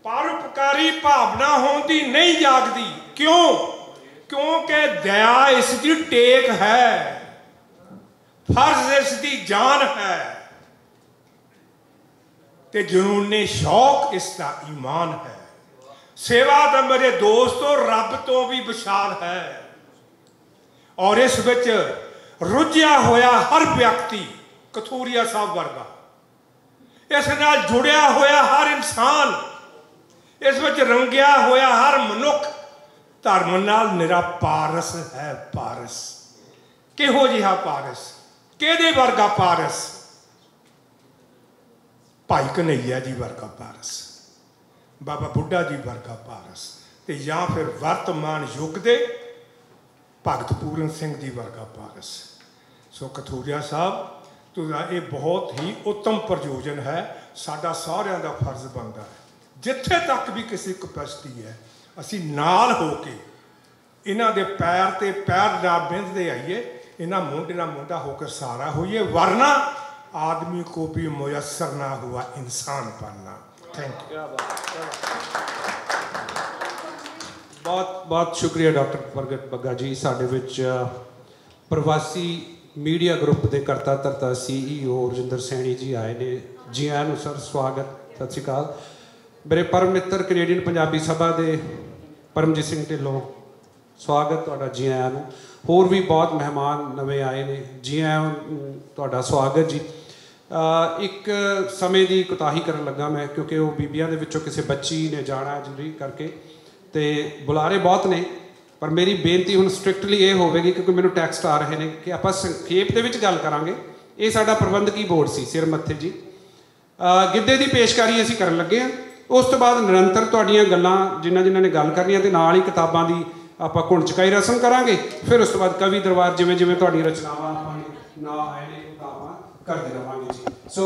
ਪਰਉਪਕਾਰੀ ਭਾਵਨਾ ਹੋਣ ਦੀ ਨਹੀਂ ਜਾਗਦੀ। ਕਿਉਂ? ਕਿਉਂਕਿ ਦਇਆ ਇਸ ਦੀ ਟੇਕ ਹੈ, ਫਰਜ਼ ਇਸ ਦੀ ਜਾਨ ਹੈ ਤੇ ਜਨੂਨੇ ਸ਼ੌਕ ਇਸ ਦਾ ਈਮਾਨ ਹੈ। ਸੇਵਾ ਤਾਂ ਮੇਰੇ ਦੋਸਤੋ ਰੱਬ ਤੋਂ ਵੀ ਵਿਸ਼ਾਲ ਹੈ ਔਰ ਇਸ ਵਿੱਚ ਰੁੱਝਿਆ ਹੋਇਆ ਹਰ ਵਿਅਕਤੀ ਕਥੂਰੀਆ ਸਾਹਿਬ ਵਰਗਾ, ਇਸ ਨਾਲ ਜੁੜਿਆ ਹੋਇਆ ਹਰ ਇਨਸਾਨ, ਇਸ ਵਿੱਚ ਰੰਗਿਆ ਹੋਇਆ ਹਰ ਮਨੁੱਖ ਧਰਮ ਨਾਲ ਨਿਰਾ ਪਾਰਸ ਹੈ। ਪਾਰਸ ਕਿਹੋ ਜਿਹਾ ਪਾਰਸ? ਕਿਹਦੇ ਵਰਗਾ ਪਾਰਸ? ਭਾਈ ਕਨ੍ਹਈਆ ਜੀ ਵਰਗਾ ਪਾਰਸ, ਬਾਬਾ ਬੁੱਢਾ ਜੀ ਵਰਗਾ ਪਾਰਸ, ਤੇ ਜਾਂ ਫਿਰ ਵਰਤਮਾਨ ਯੁੱਗ ਦੇ ਭਗਤ ਪੂਰਨ ਸਿੰਘ ਜੀ ਵਰਗਾ ਪਾਰਸ। ਸੋ ਕਥੂਰੀਆ ਸਾਹਿਬ ਤੁਹਾਡਾ ਇਹ ਬਹੁਤ ਹੀ ਉੱਤਮ ਪ੍ਰਯੋਜਨ ਹੈ। ਸਾਡਾ ਸਾਰਿਆਂ ਦਾ ਫਰਜ਼ ਬਣਦਾ ਹੈ ਜਿੱਥੇ ਤੱਕ ਵੀ ਕਿਸੇ ਕਪੈਸਿਟੀ ਹੈ ਅਸੀਂ ਨਾਲ ਹੋ ਕੇ ਇਹਨਾਂ ਦੇ ਪੈਰ ਤੇ ਪੈਰ ਨਾਲ ਬਿੰਦਦੇ ਆਈਏ, ਇਹਨਾਂ ਮੋਢੇ ਨਾਲ ਮੋਢਾ ਹੋ ਕੇ ਸਹਾਰਾ ਹੋਈਏ, वरना आदमी को भी मुयस्सर ना हुआ इंसान बनना। Thank you. बहुत बहुत शुक्रिया डॉक्टर प्रगट ਬੱਗਾ जी। ਸਾਡੇ ਵਿੱਚ ਪ੍ਰਵਾਸੀ ਮੀਡੀਆ ਗਰੁੱਪ ਦੇ ਕਰਤਾ ਧਰਤਾ CEO ਰਜਿੰਦਰ ਸੈਣੀ ਜੀ ਆਏ ਨੇ। ਜੀ ਆਇਆਂ ਨੂੰ ਸਰ, ਸਵਾਗਤ, ਸਤਿ ਸ਼੍ਰੀ ਅਕਾਲ। ਮੇਰੇ ਪਰਮ ਮਿੱਤਰ ਕੈਨੇਡੀਅਨ ਪੰਜਾਬੀ ਸਭਾ ਦੇ ਪਰਮਜੀਤ ਸਿੰਘ ਢਿੱਲੋਂ, ਸਵਾਗਤ ਤੁਹਾਡਾ, ਜੀ ਆਇਆਂ ਨੂੰ। ਹੋਰ ਵੀ ਬਹੁਤ ਮਹਿਮਾਨ ਨਵੇਂ ਆਏ ਨੇ, ਜੀ ਆਇਆਂ ਤੁਹਾਡਾ ਸਵਾਗਤ ਜੀ। ਇੱਕ ਸਮੇਂ ਦੀ ਕੋਤਾਹੀ ਕਰਨ ਲੱਗਾ ਮੈਂ, ਕਿਉਂਕਿ ਉਹ ਬੀਬੀਆਂ ਦੇ ਵਿੱਚੋਂ ਕਿਸੇ ਬੱਚੀ ਨੇ ਜਾਣਾ ਜ਼ਰੂਰੀ ਕਰਕੇ, ਤੇ ਬੁਲਾਰੇ ਬਹੁਤ ਨੇ, ਪਰ ਮੇਰੀ ਬੇਨਤੀ ਹੁਣ ਸਟ੍ਰਿਕਟਲੀ ਇਹ ਹੋਵੇਗੀ, ਕਿਉਂਕਿ ਮੈਨੂੰ ਟੈਕਸਟ ਆ ਰਹੇ ਨੇ, ਕਿ ਆਪਾਂ ਸੰਖੇਪ ਦੇ ਵਿੱਚ ਗੱਲ ਕਰਾਂਗੇ। ਇਹ ਸਾਡਾ ਪ੍ਰਬੰਧਕੀ ਬੋਰਡ ਸੀ ਸਿਰ ਮੱਥੇ ਜੀ। ਗਿੱਧੇ ਦੀ ਪੇਸ਼ਕਾਰੀ ਅਸੀਂ ਕਰਨ ਲੱਗੇ ਹਾਂ। ਉਸ ਤੋਂ ਬਾਅਦ ਨਿਰੰਤਰ ਤੁਹਾਡੀਆਂ ਗੱਲਾਂ ਜਿਨ੍ਹਾਂ ਨੇ ਗੱਲ ਕਰਨੀ ਹੈ, ਤੇ ਨਾਲ ਹੀ ਕਿਤਾਬਾਂ ਦੀ ਆਪਾਂ ਘੁਣ ਚੁਕਾਈ ਰਸਮ ਕਰਾਂਗੇ। ਫਿਰ ਉਸ ਤੋਂ ਬਾਅਦ ਕਵੀ ਦਰਬਾਰ, ਜਿਵੇਂ ਜਿਵੇਂ ਤੁਹਾਡੀ ਰਚਨਾਵਾਂ ਆਪਾਂ ਨਾ ਆਏ ਨੇ ਕਿਤਾਬਾਂ ਕਰਦੇ ਰਹਾਂਗੇ ਜੀ। ਸੋ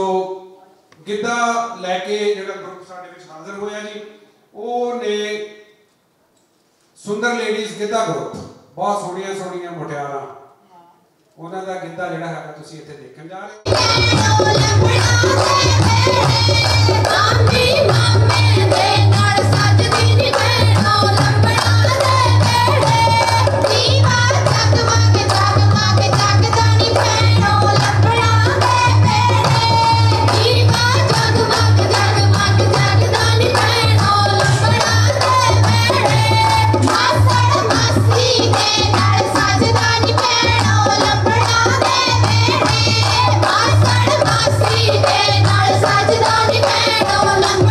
ਗਿੱਧਾ ਲੈ ਕੇ ਜਿਹੜਾ ਗਰੁੱਪ ਸਾਡੇ ਵਿੱਚ ਹਾਜ਼ਰ ਹੋਇਆ ਜੀ, ਉਹ ਨੇ ਸੁੰਦਰ ਲੇਡੀਜ਼ ਗਿੱਧਾ ਗਰੁੱਪ, ਬਹੁਤ ਸੋਹਣੀਆਂ ਸੋਹਣੀਆਂ ਮੁਟਿਆਰਾਂ। ਉਹਨਾਂ ਦਾ ਗਿੱਧਾ ਜਿਹੜਾ ਹੈਗਾ ਤੁਸੀਂ ਇੱਥੇ ਦੇਖਣ ਜਾ ਰਹੇ Sajda ni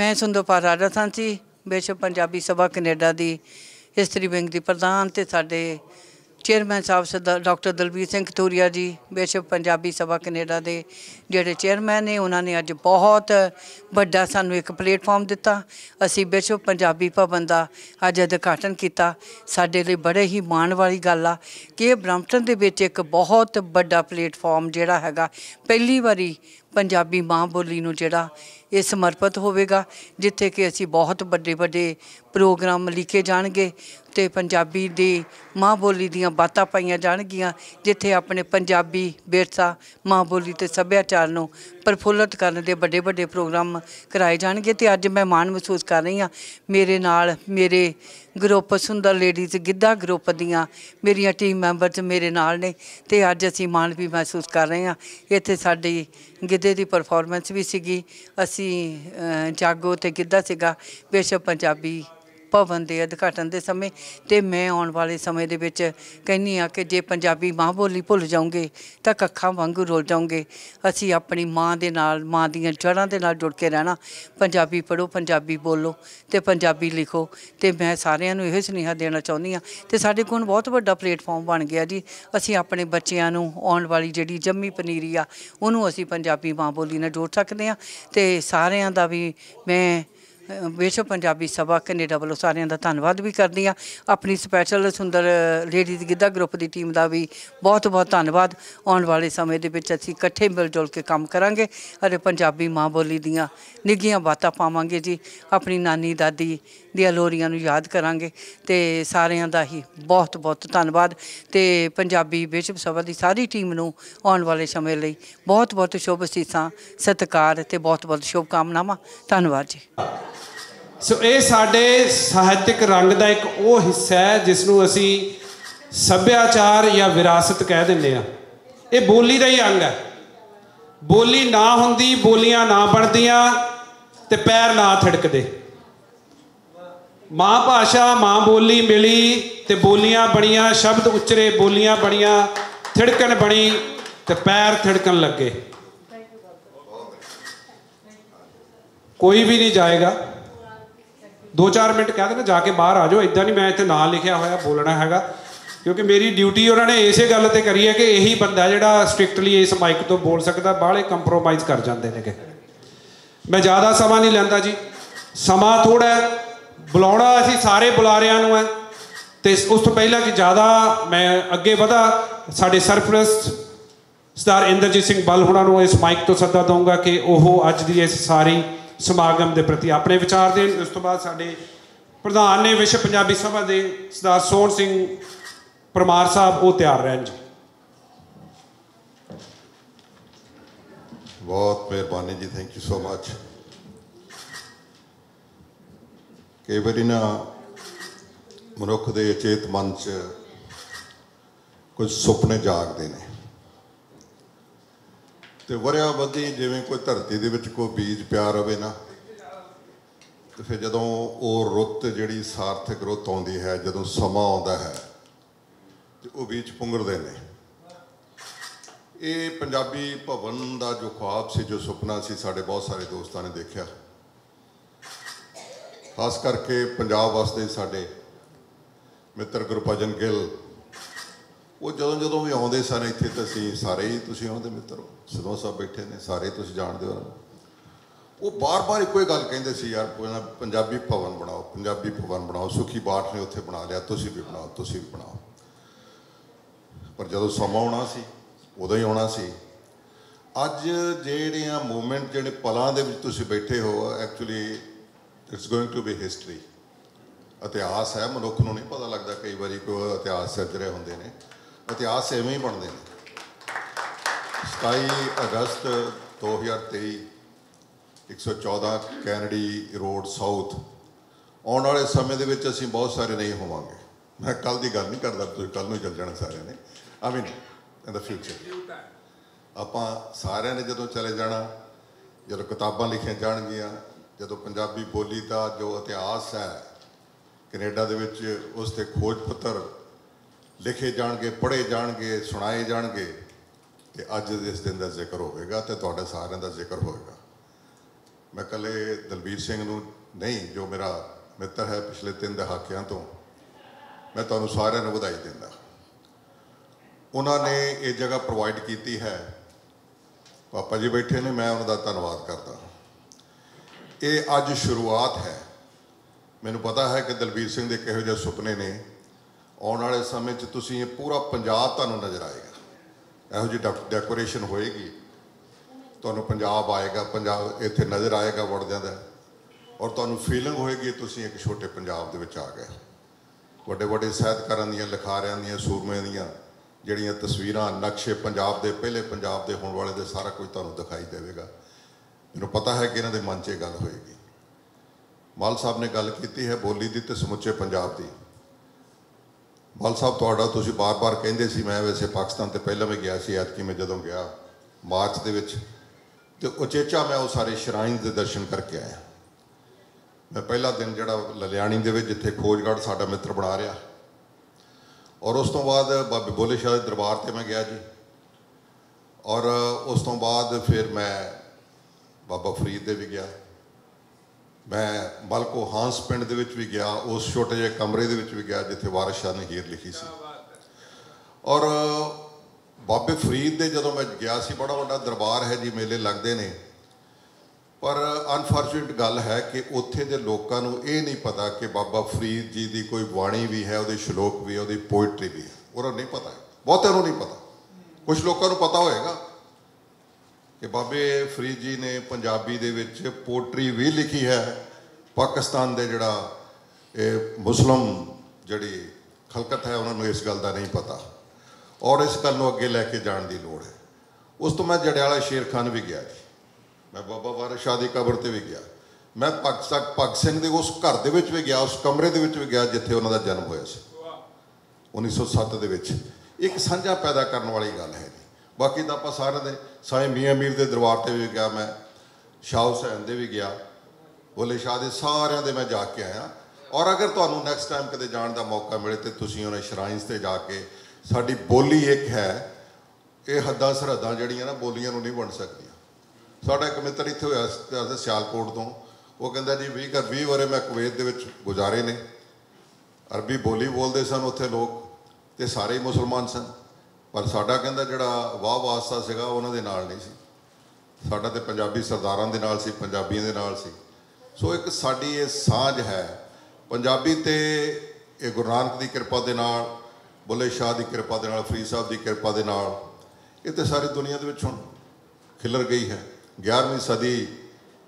मैं सुंदरपाल राजस्थान जी विश्व पंजाबी सभा कनेडा की हिस्टरी विंग की प्रधान ते साडे चेयरमैन साहब सरदार डॉक्टर दलबीर सिंह कथूरिया जी विश्व पंजाबी सभा कनेडा के जोड़े चेयरमैन ने उन्होंने अज बहुत बड़ा सानू एक प्लेटफॉर्म दिता। असी विश्व पंजाबी भवन का अज उद्घाटन किया। साडे लई बड़े ही माण वाली गल आ कि ब्रैम्पटन दे विच एक बहुत बड़ा प्लेटफॉर्म जिहड़ा हैगा पहली बारी पंजाबी माँ बोली नूं जिहड़ा ये समर्पित होवेगा, जिथे कि असी बहुत बड़े बड़े प्रोग्राम लिखे जाणगे ते पंजाबी दी माँ बोली दियां बातां पाईयां जाणगियां, जिथे अपने पंजाबी विरसा माँ बोली ते सभ्याचार नूं प्रफुल्लित करन दे बड़े बड़े प्रोग्राम कराए जाणगे। ते अज मैं माण महसूस कर रही हाँ मेरे नाल मेरे ग्रुप सुंदर लेडीज़ गिद्धा ग्रुप दियां मेरियां टीम मैंबर्स मेरे नाल ने ते अज असी माण भी महसूस कर रहे हैं। इत्थे साडी गिद्धे की परफॉर्मेंस भी सीगी, असी जागो ते गिद्धा सीगा विश्व पंजाबी भवन के उद्घाटन के समय। तो मैं आने वाले समय दे विच कहनी आ कि जे पंजाबी माँ बोली भुल जाओगे तो कक्खां वांगू रुल जाओगे। असी अपनी माँ दे नाल माँ दीयां जड़ां दे नाल जुड़ के रहना। पंजाबी पढ़ो, पंजाबी बोलो ते पंजाबी लिखो। तो मैं सारिਆਂ ਨੂੰ ਇਹ सुनेहा देना चाਹੁੰਦੀ ਹਾਂ। तो साडे कोल बहुत बड़ा प्लेटफॉर्म बन गया जी। असी अपने बच्चों ਨੂੰ आने वाली जिहड़ी जम्मी पनीरी आ ਉਹਨੂੰ ਅਸੀਂ पंजाबी माँ बोली ਨਾਲ जोड़ सकते हैं। तो सारिਆਂ ਦਾ भी मैं विश्व पंजाबी सभा कनेडा वालों सारिਆਂ ਦਾ धन्यवाद भी करदी हाँ। अपनी स्पैशल सुंदर लेडीज़ गिद्धा ग्रुप की टीम का भी बहुत बहुत धन्यवाद। आने वाले समय के विच असीं इकट्ठे मिल जुल के काम करांगे अरे पंजाबी माँ बोली दियां निੱਘੀਆਂ बातां पावांगे जी। अपनी नानी दादी दियां लोरियां नूं याद करांगे। तो सारिਆਂ ਦਾ ही बहुत बहुत धन्यवाद। तो पंजाबी विश्व सभा की सारी टीम नूं आने वाले समय लई बहुत बहुत शुभ असीसां सत्कार ते बहुत बहुत शुभकामनावां। धन्यवाद जी। सो ये साडे ਸਾਹਿਤਕ रंग का एक वो हिस्सा है जिसनों असी सभ्याचार या विरासत कह दिंदे आ। ये बोली का ही अंग है। बोली ना हुंदी, बोलियां ना बनदियां ते पैर ना थिड़कदे। माँ भाषा माँ बोली मिली ते बोलियां बणियां, शब्द उचरे बोलियां बणियां, थिड़कन बनी ते पैर थिड़कन लगे। कोई भी नहीं जाएगा, 2-4 मिनट कह देना जाके बाहर आ जाओ। इदा नहीं मैं इत्थे ना लिखिया होया बोलना हैगा, क्योंकि मेरी ड्यूटी उन्होंने इसे गल ते करी है कि यही बंदा जिहड़ा स्ट्रिक्टली इस माइक तो बोल सकता। बाहले कंप्रोमाइज़ कर जाते हैं। मैं ज़्यादा समा नहीं लैंदा जी, समा थोड़ा है। बुलाउणा असीं सारे बुलारियां नूं है ते उस तो पहला कि ज़्यादा मैं अगे वधा साडे सरपरस्त सरदार इंद्रजीत सिंह बल हुणां नूं इस माइक तो सद्दा दूंगा कि वह अज दी इस सारी समागम के प्रति अपने विचार देन। उस तो बाद साडे प्रधान ने विश्व पंजाबी सभा के सरदार सोहन सिंह परमार साहब वो तैयार रहन जी। बहुत मेहरबानी जी, थैंक यू सो मच। कई बारी ना मनुख के अचेत मन च कुछ सुपने जागते हैं तो वरिया बधी जिवें कोई धरती दे विच कोई बीज पिया रहे ना, तो फिर जदों वो रुत जिहड़ी सार्थक रुत आउंदी है, जदों समा आउंदा है तो वो बीज पुंगरदे ने। ये पंजाबी भवन का जो ख्वाब से, जो सुपना सी, साढ़े बहुत सारे दोस्तों ने देखा। खास करके पंजाब वास्ते साढ़े मित्र गुरभजन गिल, वो जदों जदों भी आउंदे सन इत्थे, तो असीं सारे ही, तुसीं आउंदे मित्र सिद्धों साहब बैठे ने, सारे तुसीं जाणदे हो। वो बार बार इक्को ही गल कहिंदे सी, यार पंजाबी भवन बनाओ, पंजाबी भवन बनाओ। सुखी बाठ ने उत्थे बना लिया, तुसीं भी बनाओ, तुसीं भी बनाओ। पर जदों समा आउणा सी उदों ही आउणा सी। अज जिहड़ियां मूवमेंट जिहड़े पलां दे विच तुसीं बैठे हो, actually it's going to be history. इतिहास है, मनुख नूं नहीं पता लगता कई बारी कोई इतिहास सिरज रहे होंदे ने। इतिहास इवें ही बनते हैं। 27 अगस्त 2023 114 कैनेडी रोड साउथ आने वाले समय के असीं बहुत सारे नहीं होवांगे। मैं कल की गल नहीं करता, तुसीं कल नूं चल जाना सारे ने। I mean in the future आपां सारिਆਂ ने जदों चले जाना, जदों किताबां लिखियां जाणगियां, जदों पंजाबी बोली का जो इतिहास है कनेडा दे विच उसते खोज पत्र लिखे जाणगे, पढ़े जाणगे, सुनाए जाणगे, तो अज इस दिन का जिक्र होगा तो तुहाडे सारिਆਂ का जिक्र होगा। मैं कले दलबीर सिंह नूं नहीं, जो मेरा मित्र है पिछले 3 दहाकिਆਂ ਤੋਂ, मैं ਤੁਹਾਨੂੰ ਸਾਰਿਆਂ ਨੂੰ ਵਧਾਈ ਦਿੰਦਾ। ਉਹਨਾਂ ਨੇ ਇਹ ਜਗ੍ਹਾ ਪ੍ਰੋਵਾਈਡ ਕੀਤੀ ਹੈ। ਪਾਪਾ ਜੀ ਬੈਠੇ ਨੇ, ਮੈਂ ਉਹਨਾਂ ਦਾ ਧੰਨਵਾਦ ਕਰਦਾ। ਇਹ ਅੱਜ ਸ਼ੁਰੂਆਤ ਹੈ। ਮੈਨੂੰ ਪਤਾ ਹੈ ਕਿ ਦਲਬੀਰ ਸਿੰਘ ਦੇ ਕਿਹੋ ਜਿਹੇ ਸੁਪਨੇ ਨੇ। ਆਉਣ ਵਾਲੇ ਸਮੇਂ 'ਚ ਤੁਸੀਂ ਇਹ ਪੂਰਾ ਪੰਜਾਬ ਤੁਹਾਨੂੰ ਨਜ਼ਰ ਆਏਗਾ। ਇਹੋ ਜਿਹੀ ਡੈਕੋਰੇਸ਼ਨ ਹੋਏਗੀ, ਤੁਹਾਨੂੰ ਪੰਜਾਬ ਆਏਗਾ, ਪੰਜਾਬ ਇੱਥੇ ਨਜ਼ਰ ਆਏਗਾ ਵੜ ਜਾਂਦਾ, ਔਰ ਤੁਹਾਨੂੰ ਫੀਲਿੰਗ ਹੋਏਗੀ ਤੁਸੀਂ ਇੱਕ ਛੋਟੇ ਪੰਜਾਬ ਦੇ ਵਿੱਚ ਆ ਗਏ। ਵੱਡੇ ਵੱਡੇ ਸਾਹਿਤਕਾਰਾਂ ਦੀਆਂ, ਲਿਖਾਰਿਆਂ ਦੀਆਂ, ਸੂਰਮਿਆਂ ਦੀਆਂ ਜਿਹੜੀਆਂ ਤਸਵੀਰਾਂ, ਨਕਸ਼ੇ ਪੰਜਾਬ ਦੇ, ਪਹਿਲੇ ਪੰਜਾਬ ਦੇ ਹੋਣ ਵਾਲੇ ਦੇ, ਸਾਰਾ ਕੁਝ ਤੁਹਾਨੂੰ ਦਿਖਾਈ ਦੇਵੇਗਾ। ਮੈਨੂੰ ਪਤਾ ਹੈ ਕਿ ਇਹਨਾਂ ਦੇ ਮਨ 'ਚ ਇਹ ਗੱਲ ਹੋਏਗੀ। ਮਾਲ ਸਾਹਿਬ ਨੇ ਗੱਲ ਕੀਤੀ ਹੈ ਬੋਲੀ ਦੀ ਤੇ ਸਮੁੱਚੇ ਪੰਜਾਬ ਦੀ। ਮਾਲ ਸਾਹਿਬ ਤੁਹਾਡਾ, ਤੁਸੀਂ ਬਾਰ-ਬਾਰ ਕਹਿੰਦੇ ਸੀ, ਮੈਂ ਵੈਸੇ ਪਾਕਿਸਤਾਨ ਤੇ ਪਹਿਲਾਂ ਵੀ ਗਿਆ ਸੀ, ਐਤਕੀ ਮੈਂ ਜਦੋਂ ਗਿਆ ਮਾਰਚ ਦੇ ਵਿੱਚ, ਤੇ ਉਚੇਚਾ ਮੈਂ ਉਹ ਸਾਰੇ ਸ਼ਰਾਈਨ ਦੇ ਦਰਸ਼ਨ ਕਰਕੇ ਆਇਆ। ਮੈਂ ਪਹਿਲਾ ਦਿਨ ਜਿਹੜਾ ਲਲਿਆਣੀ ਦੇ ਵਿੱਚ, ਜਿੱਥੇ ਖੋਜਗੜ੍ਹ ਸਾਡਾ ਮਿੱਤਰ ਬਣਾ ਰਿਹਾ, ਔਰ ਉਸ ਤੋਂ ਬਾਅਦ ਬਾਬੇ ਬੋਲੇ ਸ਼ਾਹ ਦੇ ਦਰਬਾਰ 'ਤੇ ਮੈਂ ਗਿਆ ਜੀ, ਔਰ ਉਸ ਤੋਂ ਬਾਅਦ ਫਿਰ ਮੈਂ ਬਾਬਾ ਫਰੀਦ ਦੇ ਵੀ ਗਿਆ, ਮੈਂ ਮਲਕੋ ਹਾਂਸ ਪਿੰਡ ਦੇ ਵਿੱਚ ਵੀ ਗਿਆ, ਉਸ ਛੋਟੇ ਜਿਹੇ ਕਮਰੇ ਦੇ ਵਿੱਚ ਵੀ ਗਿਆ ਜਿੱਥੇ ਵਾਰਿਸ ਸ਼ਾਹ ਨੇ ਹੀਰ ਲਿਖੀ ਸੀ। ਔਰ ਬਾਬੇ ਫਰੀਦ ਦੇ ਜਦੋਂ ਮੈਂ ਗਿਆ ਸੀ, ਬੜਾ ਵੱਡਾ ਦਰਬਾਰ ਹੈ ਜੀ, ਮੇਲੇ ਲੱਗਦੇ ਨੇ, ਪਰ ਅਨਫੋਰਚੂਨੇਟ ਗੱਲ ਹੈ ਕਿ ਉੱਥੇ ਦੇ ਲੋਕਾਂ ਨੂੰ ਇਹ ਨਹੀਂ ਪਤਾ ਕਿ ਬਾਬਾ ਫਰੀਦ ਜੀ ਦੀ ਕੋਈ ਬਾਣੀ ਵੀ ਹੈ, ਉਹਦੇ ਸ਼ਲੋਕ ਵੀ ਹੈ, ਉਹਦੀ ਪੋਇਟਰੀ ਵੀ ਹੈ। ਉਹਨਾਂ ਨੂੰ ਨਹੀਂ ਪਤਾ, ਬਹੁਤਿਆਂ ਨੂੰ ਨਹੀਂ ਪਤਾ। ਕੁਝ ਲੋਕਾਂ ਨੂੰ ਪਤਾ ਹੋਏਗਾ ਕਿ ਬਾਬੇ ਫਰੀਦ ਜੀ ਨੇ ਪੰਜਾਬੀ ਦੇ ਵਿੱਚ ਪੋਇਟਰੀ ਵੀ ਲਿਖੀ ਹੈ। ਪਾਕਿਸਤਾਨ ਦੇ ਜਿਹੜਾ ਇਹ ਮੁਸਲਿਮ ਜਿਹੜੀ ਖਲਕਤ ਹੈ, ਉਹਨਾਂ ਨੂੰ ਇਸ ਗੱਲ ਦਾ ਨਹੀਂ ਪਤਾ, ਔਰ ਇਸ ਗੱਲ ਨੂੰ ਅੱਗੇ ਲੈ ਕੇ ਜਾਣ ਦੀ ਲੋੜ ਹੈ। ਉਸ ਤੋਂ ਮੈਂ ਜੜਿਆਲਾ ਸ਼ੇਰ ਖਾਨ ਵੀ ਗਿਆ ਜੀ, ਮੈਂ ਬਾਬਾ ਵਾਰਿਸ ਸ਼ਾਹ ਦੀ ਕਬਰ 'ਤੇ ਵੀ ਗਿਆ, ਮੈਂ ਭਗਤ ਸਿੰਘ ਦੇ ਉਸ ਘਰ ਦੇ ਵਿੱਚ ਵੀ ਗਿਆ, ਉਸ ਕਮਰੇ ਦੇ ਵਿੱਚ ਵੀ ਗਿਆ ਜਿੱਥੇ ਉਹਨਾਂ ਦਾ ਜਨਮ ਹੋਇਆ ਸੀ 1907 ਦੇ ਵਿੱਚ। ਇੱਕ ਸਾਂਝਾ ਪੈਦਾ ਕਰਨ ਵਾਲੀ ਗੱਲ ਹੈ ਜੀ। ਬਾਕੀ ਤਾਂ ਆਪਾਂ ਸਾਰਿਆਂ ਦੇ, ਸਾਈਂ ਮੀਆਂ ਮੀਰ ਦੇ ਦਰਬਾਰ 'ਤੇ ਵੀ ਗਿਆ, ਮੈਂ ਸ਼ਾਹ ਹੁਸੈਨ ਦੇ ਵੀ ਗਿਆ, ਬੋਲੇ ਸ਼ਾਹ ਦੇ, ਸਾਰਿਆਂ ਦੇ ਮੈਂ ਜਾ ਕੇ ਆਇਆ। ਔਰ ਅਗਰ ਤੁਹਾਨੂੰ ਨੈਕਸਟ ਟਾਈਮ ਕਦੇ ਜਾਣ ਦਾ ਮੌਕਾ ਮਿਲੇ ਤਾਂ ਤੁਸੀਂ ਉਹਨਾਂ ਸ਼ਰਾਈਨਸ 'ਤੇ ਜਾ ਕੇ, ਸਾਡੀ ਬੋਲੀ ਇੱਕ ਹੈ, ਇਹ ਹੱਦਾਂ ਸਰਹੱਦਾਂ ਜਿਹੜੀਆਂ ਨਾ ਬੋਲੀਆਂ ਨੂੰ ਨਹੀਂ ਬਣ ਸਕਦੀਆਂ। ਸਾਡਾ ਇੱਕ ਮਿੱਤਰ ਇੱਥੇ ਹੋਇਆ ਸੀ ਸਿਆਲਕੋਟ ਤੋਂ, ਉਹ ਕਹਿੰਦਾ ਜੀ 20 ਵਰੇ ਮੈਂ ਕੁਵੈਤ ਦੇ ਵਿੱਚ ਗੁਜ਼ਾਰੇ ਨੇ, ਅਰਬੀ ਬੋਲੀ ਬੋਲਦੇ ਸਨ ਉੱਥੇ ਲੋਕ, ਤੇ ਸਾਰੇ ਹੀ ਮੁਸਲਮਾਨ ਸਨ, ਪਰ ਸਾਡਾ ਕਹਿੰਦਾ ਜਿਹੜਾ ਵਾਹ ਵਾਸਤਾ ਸੀਗਾ ਉਹਨਾਂ ਦੇ ਨਾਲ ਨਹੀਂ ਸੀ, ਸਾਡਾ ਤੇ ਪੰਜਾਬੀ ਸਰਦਾਰਾਂ ਦੇ ਨਾਲ ਸੀ, ਪੰਜਾਬੀਆਂ ਦੇ ਨਾਲ ਸੀ। ਸੋ ਇੱਕ ਸਾਡੀ ਇਹ ਸਾਂਝ ਹੈ ਪੰਜਾਬੀ, ਤੇ ਇਹ ਗੁਰੂ ਨਾਨਕ ਦੀ ਕਿਰਪਾ ਦੇ ਨਾਲ, ਬੁੱਲੇ ਸ਼ਾਹ ਦੀ ਕਿਰਪਾ ਦੇ ਨਾਲ, ਫਰੀਦ ਸਾਹਿਬ ਦੀ ਕਿਰਪਾ ਦੇ ਨਾਲ, ਇਹ ਤੇ ਸਾਰੀ ਦੁਨੀਆ ਦੇ ਵਿੱਚ ਹੁਣ ਖਿਲਰ ਗਈ ਹੈ। 11ਵੀਂ ਸਦੀ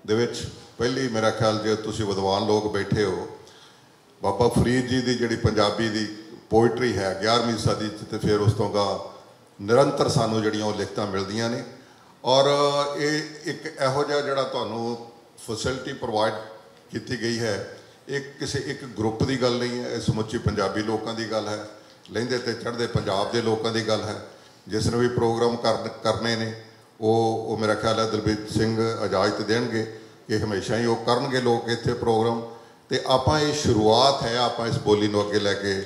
ਦੇ ਵਿੱਚ ਪਹਿਲੀ, ਮੇਰਾ ਖਿਆਲ ਜੇ ਤੁਸੀਂ ਵਿਦਵਾਨ ਲੋਕ ਬੈਠੇ ਹੋ, ਬਾਬਾ ਫਰੀਦ ਜੀ ਦੀ ਜਿਹੜੀ ਪੰਜਾਬੀ ਦੀ ਪੋਇਟਰੀ ਹੈ 11ਵੀਂ ਸਦੀ 'ਚ, ਤੇ ਫਿਰ ਉਸ ਤੋਂ ਗਾ ਨਿਰੰਤਰ ਸਾਨੂੰ ਜਿਹੜੀਆਂ ਉਹ ਲਿਖਤਾਂ ਮਿਲਦੀਆਂ ਨੇ। ਔਰ ਇਹ ਇੱਕ ਇਹੋ ਜਿਹਾ ਜਿਹੜਾ ਤੁਹਾਨੂੰ ਫੈਸਿਲਿਟੀ ਪ੍ਰੋਵਾਈਡ ਕੀਤੀ ਗਈ ਹੈ, ਇਹ ਕਿਸੇ ਇੱਕ ਗਰੁੱਪ ਦੀ ਗੱਲ ਨਹੀਂ ਹੈ, ਇਹ ਸਮੁੱਚੀ ਪੰਜਾਬੀ ਲੋਕਾਂ ਦੀ ਗੱਲ ਹੈ, ਲਹਿੰਦੇ ਤੇ ਚੜ੍ਹਦੇ ਪੰਜਾਬ ਦੇ ਲੋਕਾਂ ਦੀ ਗੱਲ ਹੈ। ਜਿਸ ਨੇ ਵੀ ਪ੍ਰੋਗਰਾਮ ਕਰਨੇ ਨੇ ਉਹ ਮੇਰਾ ਖਿਆਲ ਹੈ ਦਲਬੀਰ ਸਿੰਘ ਇਜਾਜ਼ਤ ਦੇਣਗੇ ਕਿ ਹਮੇਸ਼ਾ ਹੀ ਉਹ ਕਰਨਗੇ ਲੋਕ ਇੱਥੇ ਪ੍ਰੋਗਰਾਮ। ਤੇ ਆਪਾਂ ਇਹ ਸ਼ੁਰੂਆਤ ਹੈ, ਆਪਾਂ ਇਸ ਬੋਲੀ ਨੂੰ ਅੱਗੇ ਲੈ ਕੇ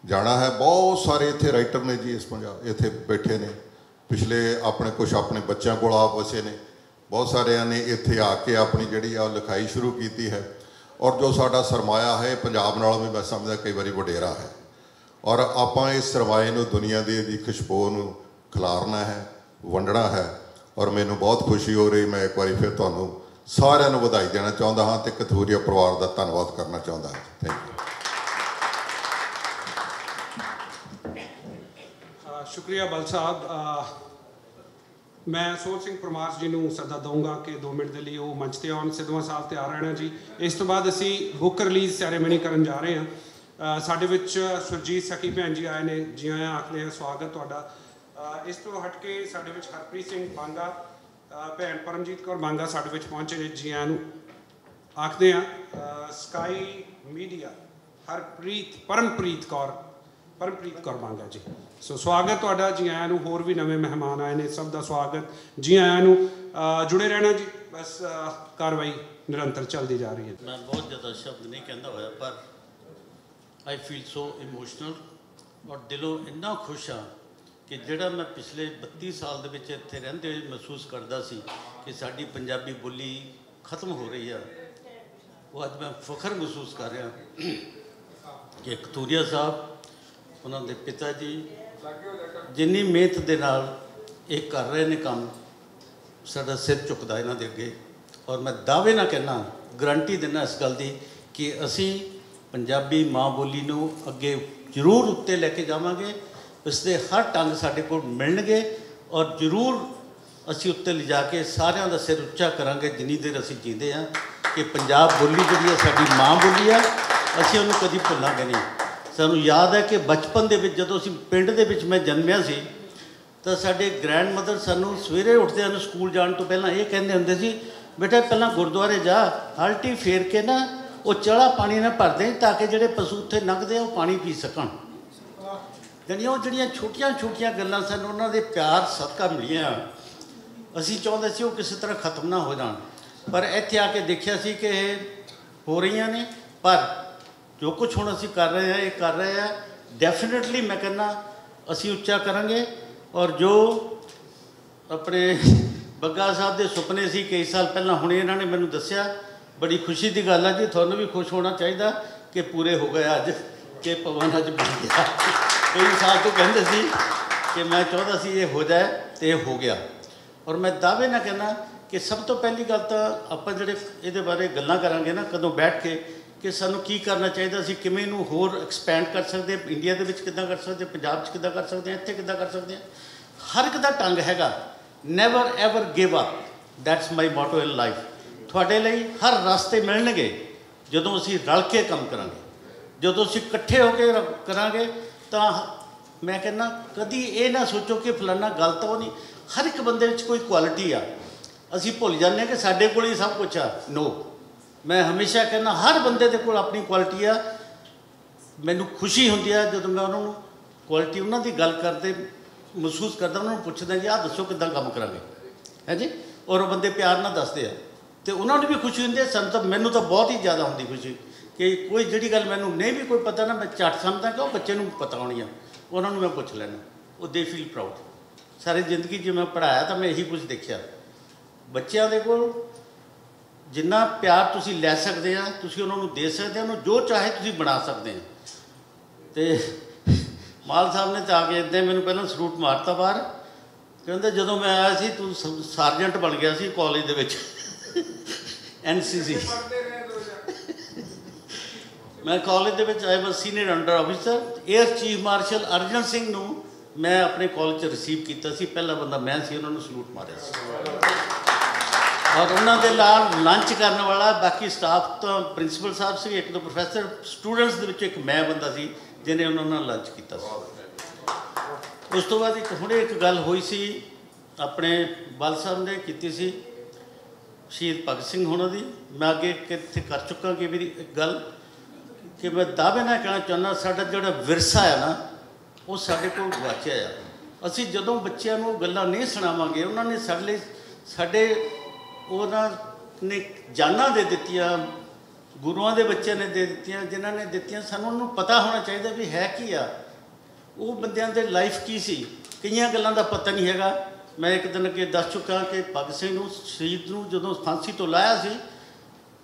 ਜਾਣਾ ਹੈ। ਬਹੁਤ ਸਾਰੇ ਇੱਥੇ ਰਾਈਟਰ ਨੇ ਜੀ, ਇਸ ਪੰਜਾਬ ਇੱਥੇ ਬੈਠੇ ਨੇ, ਪਿਛਲੇ ਆਪਣੇ ਕੁਝ ਆਪਣੇ ਬੱਚਿਆਂ ਕੋਲ ਆਪ ਵਸੇ ਨੇ, ਬਹੁਤ ਸਾਰਿਆਂ ਨੇ ਇੱਥੇ ਆ ਕੇ ਆਪਣੀ ਜਿਹੜੀ ਆ ਲਿਖਾਈ ਸ਼ੁਰੂ ਕੀਤੀ ਹੈ। ਔਰ ਜੋ ਸਾਡਾ ਸਰਮਾਇਆ ਹੈ ਪੰਜਾਬ ਨਾਲੋਂ ਵੀ ਮੈਂ ਸਮਝਦਾ ਕਈ ਵਾਰੀ ਵਡੇਰਾ ਹੈ, ਔਰ ਆਪਾਂ ਇਸ ਸਰਮਾਏ ਨੂੰ ਦੁਨੀਆ ਦੀ ਖੁਸ਼ਬੂ ਨੂੰ ਖਿਲਾਰਨਾ ਹੈ, ਵੰਡਣਾ ਹੈ। ਔਰ ਮੈਨੂੰ ਬਹੁਤ ਖੁਸ਼ੀ ਹੋ ਰਹੀ, ਮੈਂ ਇੱਕ ਵਾਰੀ ਫਿਰ ਤੁਹਾਨੂੰ ਸਾਰਿਆਂ ਨੂੰ ਵਧਾਈ ਦੇਣਾ ਚਾਹੁੰਦਾ ਹਾਂ ਤੇ ਕਥੂਰੀਆ ਪਰਿਵਾਰ ਦਾ ਧੰਨਵਾਦ ਕਰਨਾ ਚਾਹੁੰਦਾ ਹਾਂ। Thank you. ਸ਼ੁਕਰੀਆ ਬਲ ਸਾਹਿਬ। ਮੈਂ ਸੋਚ ਸਿੰਘ ਪਰਮਾਰ ਜੀ ਨੂੰ ਸੱਦਾ ਦਊਂਗਾ ਕਿ 2 ਮਿੰਟ ਦੇ ਲਈ ਉਹ ਮੰਚ ਤੇ ਆਉਣ। ਸਿੱਧਵਾਂ ਸਾਹਿਬ ਤਿਆਰ ਰਹਿਣਾ ਜੀ। ਇਸ ਤੋਂ ਬਾਅਦ ਅਸੀਂ ਬੁੱਕ ਰਿਲੀਜ਼ ਸੈਰੇਮਨੀ ਕਰਨ ਜਾ ਰਹੇ ਹਾਂ। ਸਾਡੇ ਵਿੱਚ ਸੁਰਜੀਤ ਸਖੀ ਭੈਣ ਜੀ ਆਏ ਨੇ, ਜੀ ਆਇਆਂ ਆਖਦੇ ਹਾਂ, ਸਵਾਗਤ ਤੁਹਾਡਾ। ਇਸ ਤੋਂ ਹਟ ਕੇ ਸਾਡੇ ਵਿੱਚ ਹਰਪ੍ਰੀਤ ਸਿੰਘ ਬਾਂਗਾ, ਭੈਣ ਪਰਮਜੀਤ ਕੌਰ ਬਾਂਗਾ ਸਾਡੇ ਵਿੱਚ ਪਹੁੰਚੇ ਨੇ, ਜੀ ਆਇਆਂ ਨੂੰ ਆਖਦੇ ਹਾਂ। ਸਕਾਈ ਮੀਡੀਆ ਪਰਮਪ੍ਰੀਤ ਕੌਰ ਬਾਂਗਾ ਜੀ, ਸੋ ਸਵਾਗਤ ਤੁਹਾਡਾ, ਜੀ ਆਇਆਂ ਨੂੰ। ਹੋਰ ਵੀ ਨਵੇਂ ਮਹਿਮਾਨ ਆਏ ਨੇ, ਸਭ ਦਾ ਸਵਾਗਤ, ਜੀ ਆਇਆਂ ਨੂੰ। ਜੁੜੇ ਰਹਿਣਾ ਜੀ, ਬਸ ਕਾਰਵਾਈ ਨਿਰੰਤਰ ਚੱਲਦੀ ਜਾ ਰਹੀ ਹੈ। ਮੈਂ ਬਹੁਤ ਜ਼ਿਆਦਾ ਸ਼ਬਦ ਨਹੀਂ ਕਹਿੰਦਾ ਹੋਇਆ, ਪਰ ਆਈ ਫੀਲ ਸੋ ਇਮੋਸ਼ਨਲ, ਔਰ ਦਿਲੋਂ ਇੰਨਾ ਖੁਸ਼ ਹਾਂ ਕਿ ਜਿਹੜਾ ਮੈਂ ਪਿਛਲੇ 32 ਸਾਲ ਦੇ ਵਿੱਚ ਇੱਥੇ ਰਹਿੰਦੇ ਹੋਏ ਮਹਿਸੂਸ ਕਰਦਾ ਸੀ ਕਿ ਸਾਡੀ ਪੰਜਾਬੀ ਬੋਲੀ ਖਤਮ ਹੋ ਰਹੀ ਆ, ਉਹ ਅੱਜ ਮੈਂ ਫਖਰ ਮਹਿਸੂਸ ਕਰ ਰਿਹਾ ਕਿ ਕਤੂਰੀਆ ਸਾਹਿਬ, ਉਹਨਾਂ ਦੇ ਪਿਤਾ ਜੀ ਜਿੰਨੀ ਮਿਹਨਤ ਦੇ ਨਾਲ ਇਹ ਕਰ ਰਹੇ ਨੇ ਕੰਮ, ਸਾਡਾ ਸਿਰ ਝੁਕਦਾ ਇਹਨਾਂ ਦੇ ਅੱਗੇ। ਔਰ ਮੈਂ ਦਾਅਵੇ ਨਾਲ ਕਹਿਣਾ, ਗਰੰਟੀ ਦਿੰਦਾ ਇਸ ਗੱਲ ਦੀ ਕਿ ਅਸੀਂ ਪੰਜਾਬੀ ਮਾਂ ਬੋਲੀ ਨੂੰ ਅੱਗੇ ਜ਼ਰੂਰ ਉੱਤੇ ਲੈ ਕੇ ਜਾਵਾਂਗੇ। ਇਸ ਦੇ ਹਰ ਢੰਗ ਸਾਡੇ ਕੋਲ ਮਿਲਣਗੇ ਔਰ ਜ਼ਰੂਰ ਅਸੀਂ ਉੱਤੇ ਲਿਜਾ ਕੇ ਸਾਰਿਆਂ ਦਾ ਸਿਰ ਉੱਚਾ ਕਰਾਂਗੇ ਜਿੰਨੀ ਦੇਰ ਅਸੀਂ ਜੀਂਦੇ ਹਾਂ, ਕਿ ਪੰਜਾਬ ਬੋਲੀ ਜਿਹੜੀ ਹੈ ਸਾਡੀ ਮਾਂ ਬੋਲੀ ਆ, ਅਸੀਂ ਉਹਨੂੰ ਕਦੀ ਭੁੱਲਾਂਗੇ ਨਹੀਂ। ਸਾਨੂੰ ਯਾਦ ਹੈ ਕਿ ਬਚਪਨ ਦੇ ਵਿੱਚ ਜਦੋਂ ਅਸੀਂ ਪਿੰਡ ਦੇ ਵਿੱਚ ਮੈਂ ਜਨਮਿਆ ਸੀ ਤਾਂ ਸਾਡੇ ਗ੍ਰੈਂਡ ਮਦਰ ਸਾਨੂੰ ਸਵੇਰੇ ਉੱਠਦਿਆਂ ਨੂੰ ਸਕੂਲ ਜਾਣ ਤੋਂ ਪਹਿਲਾਂ ਇਹ ਕਹਿੰਦੇ ਹੁੰਦੇ ਸੀ, ਬੇਟਾ ਪਹਿਲਾਂ ਗੁਰਦੁਆਰੇ ਜਾ, ਹਲਟੀ ਫੇਰ ਕੇ ਨਾ ਉਹ ਚੜਾ ਪਾਣੀ ਨਾਲ ਭਰ ਦੇ ਤਾਂ ਕਿ ਜਿਹੜੇ ਪਸ਼ੂ ਉੱਥੇ ਲੰਘਦੇ ਆ ਉਹ ਪਾਣੀ ਪੀ ਸਕਣ। ਜਾਣੀ ਉਹ ਜਿਹੜੀਆਂ ਛੋਟੀਆਂ ਛੋਟੀਆਂ ਗੱਲਾਂ ਸਾਨੂੰ ਉਹਨਾਂ ਦੇ ਪਿਆਰ ਸਦਕਾ ਮਿਲੀਆਂ। ਅਸੀਂ ਚਾਹੁੰਦੇ ਸੀ ਉਹ ਕਿਸੇ ਤਰ੍ਹਾਂ ਖਤਮ ਨਾ ਹੋ ਜਾਣ, ਪਰ ਇੱਥੇ ਆ ਕੇ ਦੇਖਿਆ ਸੀ ਕਿ ਇਹ ਹੋ ਰਹੀਆਂ ਨੇ। ਪਰ ਜੋ ਕੁਝ ਹੁਣ ਅਸੀਂ ਕਰ ਰਹੇ ਹਾਂ, ਇਹ ਕਰ ਰਹੇ ਹਾਂ ਡੈਫੀਨੇਟਲੀ ਮੈਂ ਕਹਿੰਦਾ ਅਸੀਂ ਉੱਚਾ ਕਰਾਂਗੇ। ਔਰ ਜੋ ਆਪਣੇ ਬੱਗਾ ਸਾਹਿਬ ਦੇ ਸੁਪਨੇ ਸੀ ਕਈ ਸਾਲ ਪਹਿਲਾਂ, ਹੁਣ ਇਹਨਾਂ ਨੇ ਮੈਨੂੰ ਦੱਸਿਆ, ਬੜੀ ਖੁਸ਼ੀ ਦੀ ਗੱਲ ਹੈ ਜੀ, ਤੁਹਾਨੂੰ ਵੀ ਖੁਸ਼ ਹੋਣਾ ਚਾਹੀਦਾ ਕਿ ਪੂਰੇ ਹੋ ਗਏ ਅੱਜ, ਕਿ ਭਵਨ ਅੱਜ ਬਣ ਗਿਆ। ਕਈ ਸਾਲ ਤੋਂ ਕਹਿੰਦੇ ਸੀ ਕਿ ਮੈਂ ਚਾਹੁੰਦਾ ਸੀ ਇਹ ਹੋ ਜਾਏ ਤੇ ਇਹ ਹੋ ਗਿਆ। ਔਰ ਮੈਂ ਦਾਅਵੇ ਨਾਲ ਕਹਿੰਦਾ ਕਿ ਸਭ ਤੋਂ ਪਹਿਲੀ ਗੱਲ ਤਾਂ ਆਪਾਂ ਜਿਹੜੇ ਇਹਦੇ ਬਾਰੇ ਗੱਲਾਂ ਕਰਾਂਗੇ ਨਾ ਕਦੋਂ ਬੈਠ ਕੇ, ਕਿ ਸਾਨੂੰ ਕੀ ਕਰਨਾ ਚਾਹੀਦਾ, ਅਸੀਂ ਕਿਵੇਂ ਇਹਨੂੰ ਹੋਰ ਐਕਸਪੈਂਡ ਕਰ ਸਕਦੇ, ਇੰਡੀਆ ਦੇ ਵਿੱਚ ਕਿੱਦਾਂ ਕਰ ਸਕਦੇ, ਪੰਜਾਬ 'ਚ ਕਿੱਦਾਂ ਕਰ ਸਕਦੇ ਹਾਂ, ਇੱਥੇ ਕਿੱਦਾਂ ਕਰ ਸਕਦੇ ਹਾਂ। ਹਰ ਇੱਕ ਦਾ ਢੰਗ ਹੈਗਾ। Never ever give up, that's my motto in life. ਤੁਹਾਡੇ ਲਈ ਹਰ ਰਸਤੇ ਮਿਲਣਗੇ ਜਦੋਂ ਅਸੀਂ ਰਲ ਕੇ ਕੰਮ ਕਰਾਂਗੇ, ਜਦੋਂ ਅਸੀਂ ਇਕੱਠੇ ਹੋ ਕੇ ਕਰਾਂਗੇ। ਤਾਂ ਮੈਂ ਕਹਿੰਦਾ ਕਦੀ ਇਹ ਨਾ ਸੋਚੋ ਕਿ ਫਲਾਨਾ ਗਲਤ ਉਹ ਨਹੀਂ। ਹਰ ਇੱਕ ਬੰਦੇ ਵਿੱਚ ਕੋਈ ਕੁਆਲਿਟੀ ਆ, ਅਸੀਂ ਭੁੱਲ ਜਾਂਦੇ ਹਾਂ ਕਿ ਸਾਡੇ ਕੋਲ ਹੀ ਸਭ ਕੁਝ ਆ। ਨੋ, ਮੈਂ ਹਮੇਸ਼ਾ ਕਹਿੰਦਾ ਹਰ ਬੰਦੇ ਦੇ ਕੋਲ ਆਪਣੀ ਕੁਆਲਿਟੀ ਆ। ਮੈਨੂੰ ਖੁਸ਼ੀ ਹੁੰਦੀ ਆ ਜਦੋਂ ਮੈਂ ਉਹਨਾਂ ਨੂੰ ਕੁਆਲਿਟੀ ਉਹਨਾਂ ਦੀ ਗੱਲ ਕਰਦੇ ਮਹਿਸੂਸ ਕਰਦਾ, ਉਹਨਾਂ ਨੂੰ ਪੁੱਛਦਾ ਜੀ ਆਹ ਦੱਸੋ ਕਿੱਦਾਂ ਕੰਮ ਕਰਾਂਗੇ, ਹੈ ਜੀ। ਔਰ ਉਹ ਬੰਦੇ ਪਿਆਰ ਨਾਲ ਦੱਸਦੇ ਆ ਅਤੇ ਉਹਨਾਂ ਨੂੰ ਵੀ ਖੁਸ਼ੀ ਹੁੰਦੀ ਹੈ। ਸਾਨੂੰ ਤਾਂ, ਮੈਨੂੰ ਤਾਂ ਬਹੁਤ ਹੀ ਜ਼ਿਆਦਾ ਹੁੰਦੀ ਖੁਸ਼ੀ ਕਿ ਕੋਈ ਜਿਹੜੀ ਗੱਲ ਮੈਨੂੰ ਨਹੀਂ ਵੀ ਕੋਈ ਪਤਾ ਨਾ, ਮੈਂ ਝੱਟ ਸਮਝਦਾ ਕਿ ਉਹ ਬੱਚੇ ਨੂੰ ਪਤਾ ਹੋਣੀ ਆ, ਉਹਨਾਂ ਨੂੰ ਮੈਂ ਪੁੱਛ ਲੈਣਾ, ਉਹ ਦੇ ਫੀਲ ਪ੍ਰਾਊਡ। ਸਾਰੀ ਜ਼ਿੰਦਗੀ ਜੇ ਮੈਂ ਪੜ੍ਹਾਇਆ ਤਾਂ ਮੈਂ ਇਹੀ ਕੁਝ ਦੇਖਿਆ। ਬੱਚਿਆਂ ਦੇ ਕੋਲ ਜਿੰਨਾ ਪਿਆਰ ਤੁਸੀਂ ਲੈ ਸਕਦੇ ਆ, ਤੁਸੀਂ ਉਹਨਾਂ ਨੂੰ ਦੇ ਸਕਦੇ ਆ, ਉਹਨੂੰ ਜੋ ਚਾਹੇ ਤੁਸੀਂ ਬਣਾ ਸਕਦੇ ਆ। ਅਤੇ ਮਾਲ ਸਾਹਿਬ ਨੇ ਤਾਂ ਆ ਕੇ ਇੱਦਾਂ ਮੈਨੂੰ ਪਹਿਲਾਂ ਸਲੂਟ ਮਾਰਤਾ ਬਾਹਰ, ਕਹਿੰਦੇ ਜਦੋਂ ਮੈਂ ਆਇਆ ਸੀ ਤੂੰ ਸਾਰਜੈਂਟ ਬਣ ਗਿਆ ਸੀ ਕਾਲਜ ਦੇ ਵਿੱਚ NCC। ਮੈਂ ਕਾਲਜ ਦੇ ਵਿੱਚ ਆਇਆ was senior under officer. Air chief marshal Arjan Singh ਨੂੰ ਮੈਂ ਆਪਣੇ ਕਾਲਜ 'ਚ ਰਿਸੀਵ ਕੀਤਾ ਸੀ, ਪਹਿਲਾ ਬੰਦਾ ਮੈਂ ਸੀ, ਉਹਨਾਂ ਨੂੰ ਸਲੂਟ ਮਾਰਿਆ ਸੀ। ਔਰ ਉਹਨਾਂ ਦੇ ਨਾਲ ਲੰਚ ਕਰਨ ਵਾਲਾ ਬਾਕੀ ਸਟਾਫ ਤਾਂ ਪ੍ਰਿੰਸੀਪਲ ਸਾਹਿਬ ਸੀ, ਇੱਕ ਦੋ ਪ੍ਰੋਫੈਸਰ, ਸਟੂਡੈਂਟਸ ਦੇ ਵਿੱਚ ਇੱਕ ਮੈਂ ਬੰਦਾ ਸੀ ਜਿਹਨੇ ਉਹਨਾਂ ਨਾਲ ਲੰਚ ਕੀਤਾ ਸੀ। ਉਸ ਤੋਂ ਬਾਅਦ ਇੱਕ ਹੁਣੇ ਇੱਕ ਗੱਲ ਹੋਈ ਸੀ ਆਪਣੇ ਬਲ ਸਾਹਿਬ ਨੇ ਕੀਤੀ ਸੀ ਸ਼ਹੀਦ ਭਗਤ ਸਿੰਘ ਹੋਣਾ ਦੀ। ਮੈਂ ਅੱਗੇ ਕਿੱਥੇ ਕਰ ਚੁੱਕਾ ਕਿ ਮੇਰੀ ਇੱਕ ਗੱਲ ਕਿ ਮੈਂ ਦਾਅਵੇ ਨਾਲ ਕਹਿਣਾ ਚਾਹੁੰਦਾ, ਸਾਡਾ ਜਿਹੜਾ ਵਿਰਸਾ ਹੈ ਨਾ ਉਹ ਸਾਡੇ ਕੋਲ ਗਵਾਚਿਆ ਆ। ਅਸੀਂ ਜਦੋਂ ਬੱਚਿਆਂ ਨੂੰ ਗੱਲਾਂ ਨਹੀਂ ਸੁਣਾਵਾਂਗੇ, ਉਹਨਾਂ ਨੇ ਸਾਡੇ ਲਈ ਉਹਨਾਂ ਨੇ ਜਾਨਾਂ ਦੇ ਦਿੱਤੀਆਂ, ਗੁਰੂਆਂ ਦੇ ਬੱਚਿਆਂ ਨੇ ਦੇ ਦਿੱਤੀਆਂ, ਜਿਨ੍ਹਾਂ ਨੇ ਦਿੱਤੀਆਂ, ਸਾਨੂੰ ਉਹਨੂੰ ਪਤਾ ਹੋਣਾ ਚਾਹੀਦਾ ਵੀ ਹੈ ਕੀ ਆ, ਉਹ ਬੰਦਿਆਂ ਦੇ ਲਾਈਫ ਕੀ ਸੀ। ਕਈਆਂ ਗੱਲਾਂ ਦਾ ਪਤਾ ਨਹੀਂ ਹੈਗਾ। ਮੈਂ ਇੱਕ ਦਿਨ ਅੱਗੇ ਦੱਸ ਚੁੱਕਾ ਕਿ ਭਗਤ ਸਿੰਘ ਨੂੰ ਸ਼ਹੀਦ ਨੂੰ ਜਦੋਂ ਫਾਂਸੀ ਤੋਂ ਲਾਇਆ ਸੀ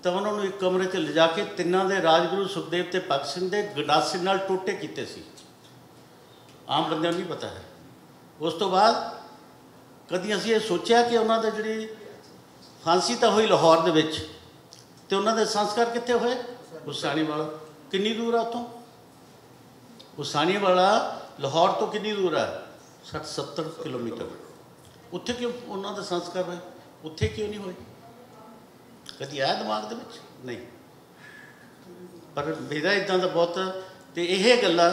ਤਾਂ ਉਹਨਾਂ ਨੂੰ ਇੱਕ ਕਮਰੇ 'ਚ ਲਿਜਾ ਕੇ ਤਿੰਨਾਂ ਦੇ ਰਾਜਗੁਰੂ ਸੁਖਦੇਵ ਅਤੇ ਭਗਤ ਸਿੰਘ ਦੇ ਗੰਡਾਸੇ ਨਾਲ ਟੋਟੇ ਕੀਤੇ ਸੀ। ਆਮ ਬੰਦਿਆਂ ਨੂੰ ਨਹੀਂ ਪਤਾ ਹੈ। ਉਸ ਤੋਂ ਬਾਅਦ ਕਦੀ ਅਸੀਂ ਇਹ ਸੋਚਿਆ ਕਿ ਉਹਨਾਂ ਦਾ ਜਿਹੜੀ ਫਾਂਸੀ ਤਾਂ ਹੋਈ ਲਾਹੌਰ ਦੇ ਵਿੱਚ, ਅਤੇ ਉਹਨਾਂ ਦੇ ਸੰਸਕਾਰ ਕਿੱਥੇ ਹੋਏ? ਹੁਸੈਨੀ ਵਾਲਾ। ਕਿੰਨੀ ਦੂਰ ਆ ਉੱਥੋਂ? ਹੁਸੈਨੀ ਵਾਲਾ ਲਾਹੌਰ ਤੋਂ ਕਿੰਨੀ ਦੂਰ ਹੈ? 60-70 ਕਿਲੋਮੀਟਰ। ਉੱਥੇ ਕਿਉਂ ਉਹਨਾਂ ਦੇ ਸੰਸਕਾਰ ਹੋਏ? ਉੱਥੇ ਕਿਉਂ ਨਹੀਂ ਹੋਏ? ਕਦੀ ਆਇਆ ਦਿਮਾਗ ਦੇ ਵਿੱਚ? ਨਹੀਂ। ਪਰ ਮੇਰਾ ਇੱਦਾਂ ਦਾ ਬਹੁਤ, ਅਤੇ ਇਹ ਗੱਲਾਂ